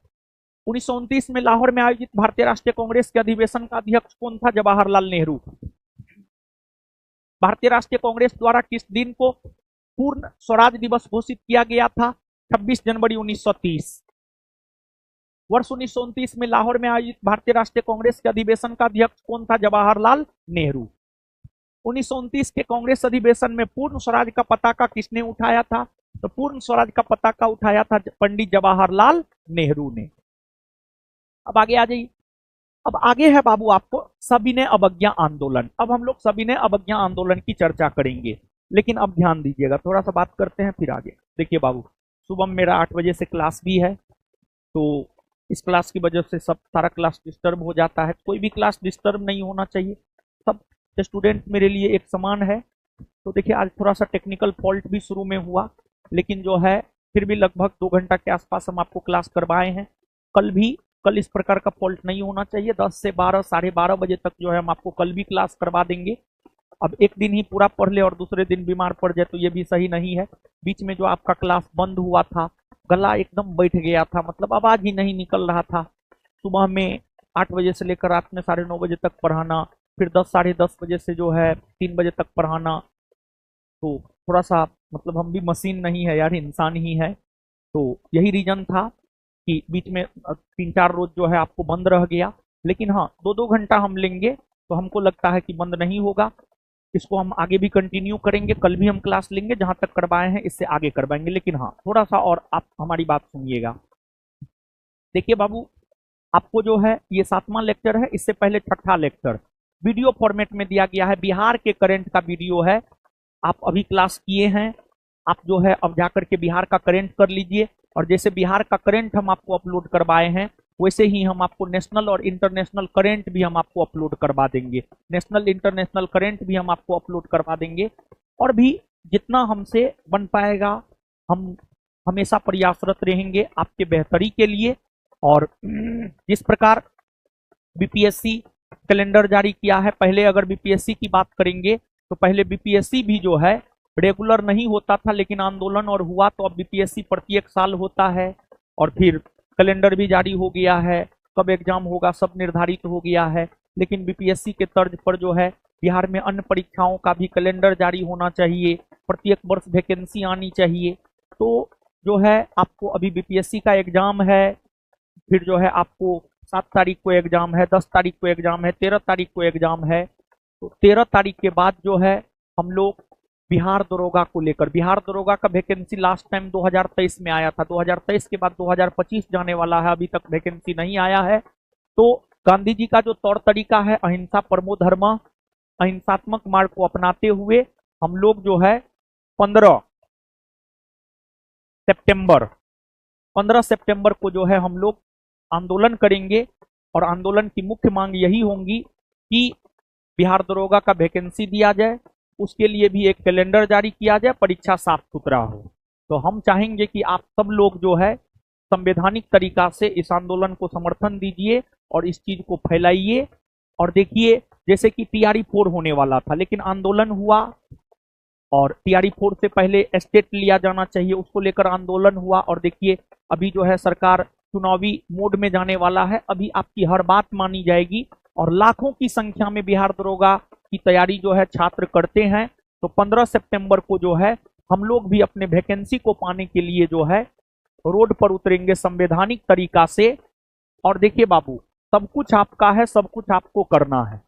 1929 में लाहौर में आयोजित भारतीय राष्ट्रीय कांग्रेस के अधिवेशन का अध्यक्ष कौन था? जवाहरलाल नेहरू। भारतीय राष्ट्रीय कांग्रेस द्वारा किस दिन को पूर्ण स्वराज दिवस घोषित किया गया था? 26 जनवरी 1930। वर्ष 1929 में लाहौर में आयोजित भारतीय राष्ट्रीय कांग्रेस के अधिवेशन का अध्यक्ष कौन था? जवाहरलाल नेहरू। 1929 के कांग्रेस अधिवेशन में पूर्ण स्वराज का पताका किसने उठाया था? तो पूर्ण स्वराज का पताका उठाया था पंडित जवाहरलाल नेहरू ने। अब आगे आ जाइए। अब आगे है बाबू आपको सविनय अवज्ञा आंदोलन। अब हम लोग सविनय अवज्ञा आंदोलन की चर्चा करेंगे, लेकिन अब ध्यान दीजिएगा, थोड़ा सा बात करते हैं फिर आगे। देखिए बाबू, सुबह मेरा 8 बजे से क्लास भी है, तो इस क्लास की वजह से सब सारा क्लास डिस्टर्ब हो जाता है। कोई भी क्लास डिस्टर्ब नहीं होना चाहिए, सब स्टूडेंट मेरे लिए एक समान है। तो देखिए आज थोड़ा सा टेक्निकल फॉल्ट भी शुरू में हुआ, लेकिन जो है फिर भी लगभग 2 घंटा के आसपास हम आपको क्लास करवाए हैं। कल इस प्रकार का फॉल्ट नहीं होना चाहिए। 10 से 12, 12:30 बजे तक जो है हम आपको कल भी क्लास करवा देंगे। अब एक दिन ही पूरा पढ़ ले और दूसरे दिन बीमार पड़ जाए तो ये भी सही नहीं है। बीच में जो आपका क्लास बंद हुआ था, गला एकदम बैठ गया था, मतलब आवाज ही नहीं निकल रहा था। सुबह में 8 बजे से लेकर रात में 9:30 बजे तक पढ़ाना, फिर 10, 10:30 बजे से जो है 3 बजे तक पढ़ाना, तो थोड़ा सा मतलब हम भी मशीन नहीं है यार, इंसान ही है। तो यही रीजन था कि बीच में 3-4 रोज जो है आपको बंद रह गया। लेकिन हाँ, 2-2 घंटा हम लेंगे तो हमको लगता है कि बंद नहीं होगा। इसको हम आगे भी कंटिन्यू करेंगे, कल भी हम क्लास लेंगे, जहां तक करवाए हैं इससे आगे करवाएंगे। लेकिन हाँ, थोड़ा सा और आप हमारी बात सुनिएगा। देखिए बाबू, आपको जो है ये 7वां लेक्चर है, इससे पहले 6ठा लेक्चर वीडियो फॉर्मेट में दिया गया है। बिहार के करंट का वीडियो है, आप अभी क्लास किए हैं, आप जो है अब जाकर के बिहार का करंट कर लीजिए। और जैसे बिहार का करंट हम आपको अपलोड करवाए हैं, वैसे ही हम आपको नेशनल और इंटरनेशनल करंट भी हम आपको अपलोड करवा देंगे। नेशनल इंटरनेशनल करंट भी हम आपको अपलोड करवा देंगे। और भी जितना हमसे बन पाएगा हम हमेशा प्रयासरत रहेंगे आपके बेहतरी के लिए। और जिस प्रकार बीपीएससी कैलेंडर जारी किया है, पहले अगर बीपीएससी की बात करेंगे तो पहले बीपीएससी भी जो है रेगुलर नहीं होता था, लेकिन आंदोलन और हुआ तो अब बीपीएससी प्रत्येक साल होता है। और फिर कैलेंडर भी जारी हो गया है, कब एग्जाम होगा सब निर्धारित हो गया है। लेकिन बीपीएससी के तर्ज पर जो है बिहार में अन्य परीक्षाओं का भी कैलेंडर जारी होना चाहिए, प्रत्येक वर्ष वैकेंसी आनी चाहिए। तो जो है आपको अभी बीपीएससी का एग्जाम है, फिर जो है आपको 7 तारीख को एग्जाम है, 10 तारीख को एग्जाम है, 13 तारीख को एग्जाम है। तो 13 तारीख के बाद जो है हम लोग बिहार दरोगा को लेकर, बिहार दरोगा का वैकेंसी लास्ट टाइम 2023 में आया था, 2023 के बाद 2025 जाने वाला है, अभी तक वैकेंसी नहीं आया है। तो गांधी जी का जो तौर तरीका है अहिंसा परमो धर्म, अहिंसात्मक मार्ग को अपनाते हुए हम लोग जो है 15 सितंबर को जो है हम लोग आंदोलन करेंगे। और आंदोलन की मुख्य मांग यही होंगी कि बिहार दरोगा का वैकेंसी दिया जाए, उसके लिए भी एक कैलेंडर जारी किया जाए, परीक्षा साफ सुथरा हो। तो हम चाहेंगे कि आप सब लोग जो है संवैधानिक तरीका से इस आंदोलन को समर्थन दीजिए और इस चीज को फैलाइए। और देखिए जैसे कि TRE 4 होने वाला था, लेकिन आंदोलन हुआ और TRE 4 से पहले स्टेट लिया जाना चाहिए, उसको लेकर आंदोलन हुआ। और देखिए अभी जो है सरकार चुनावी मोड में जाने वाला है, अभी आपकी हर बात मानी जाएगी और लाखों की संख्या में बिहार दरोगा की तैयारी जो है छात्र करते हैं। तो 15 सितंबर को जो है हम लोग भी अपने वैकेंसी को पाने के लिए जो है रोड पर उतरेंगे संवैधानिक तरीका से। और देखिए बाबू, सब कुछ आपका है, सब कुछ आपको करना है।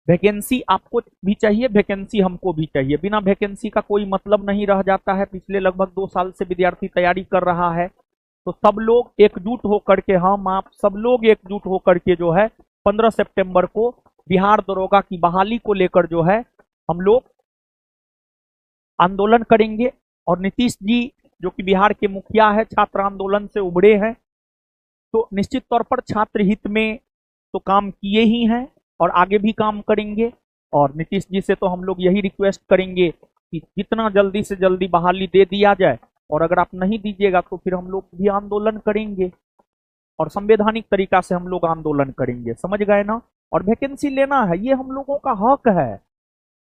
वैकेंसी आपको भी चाहिए, वैकेंसी हमको भी चाहिए। बिना वैकेंसी का कोई मतलब नहीं रह जाता है। पिछले लगभग 2 साल से विद्यार्थी तैयारी कर रहा है, तो सब लोग एकजुट होकर के, हम आप सब लोग एकजुट होकर के जो है 15 सितंबर को बिहार दरोगा की बहाली को लेकर जो है हम लोग आंदोलन करेंगे। और नीतीश जी जो कि बिहार के मुखिया है, छात्र आंदोलन से उभरे हैं, तो निश्चित तौर पर छात्र हित में तो काम किए ही हैं और आगे भी काम करेंगे। और नीतीश जी से तो हम लोग यही रिक्वेस्ट करेंगे कि जितना जल्दी से जल्दी बहाली दे दिया जाए, और अगर आप नहीं दीजिएगा तो फिर हम लोग भी आंदोलन करेंगे और संवैधानिक तरीका से हम लोग आंदोलन करेंगे, समझ गए ना। और वैकेंसी लेना है, ये हम लोगों का हक है,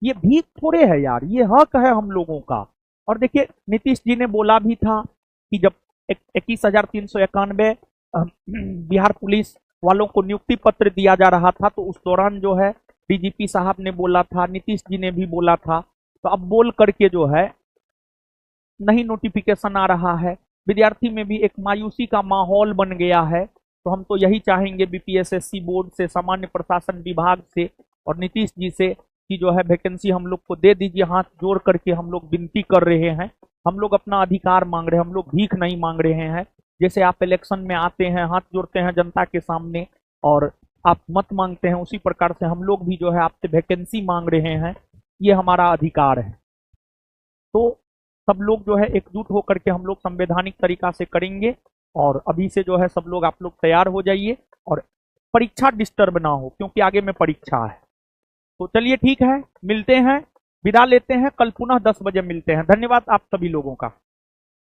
ये भीख थोड़े है यार, ये हक है हम लोगों का। और देखिए नीतीश जी ने बोला भी था कि जब 21,391 बिहार पुलिस वालों को नियुक्ति पत्र दिया जा रहा था, तो उस दौरान जो है DGP साहब ने बोला था, नीतीश जी ने भी बोला था। तो अब बोल करके जो है नहीं नोटिफिकेशन आ रहा है, विद्यार्थी में भी एक मायूसी का माहौल बन गया है। तो हम तो यही चाहेंगे BPSSC बोर्ड से, सामान्य प्रशासन विभाग से और नीतीश जी से कि जो है वैकेंसी हम लोग को दे दीजिए। हाथ जोड़ करके हम लोग विनती कर रहे हैं, हम लोग अपना अधिकार मांग रहे हैं, हम लोग भीख नहीं मांग रहे हैं। जैसे आप इलेक्शन में आते हैं, हाथ जोड़ते हैं जनता के सामने और आप मत मांगते हैं, उसी प्रकार से हम लोग भी जो है आपसे वैकेंसी मांग रहे हैं, ये हमारा अधिकार है। तो सब लोग जो है एकजुट होकर के हम लोग संवैधानिक तरीका से करेंगे। और अभी से जो है सब लोग, आप लोग तैयार हो जाइए और परीक्षा डिस्टर्ब ना हो, क्योंकि आगे में परीक्षा है। तो चलिए ठीक है, मिलते हैं, विदा लेते हैं, कल पुनः 10 बजे मिलते हैं। धन्यवाद आप सभी लोगों का।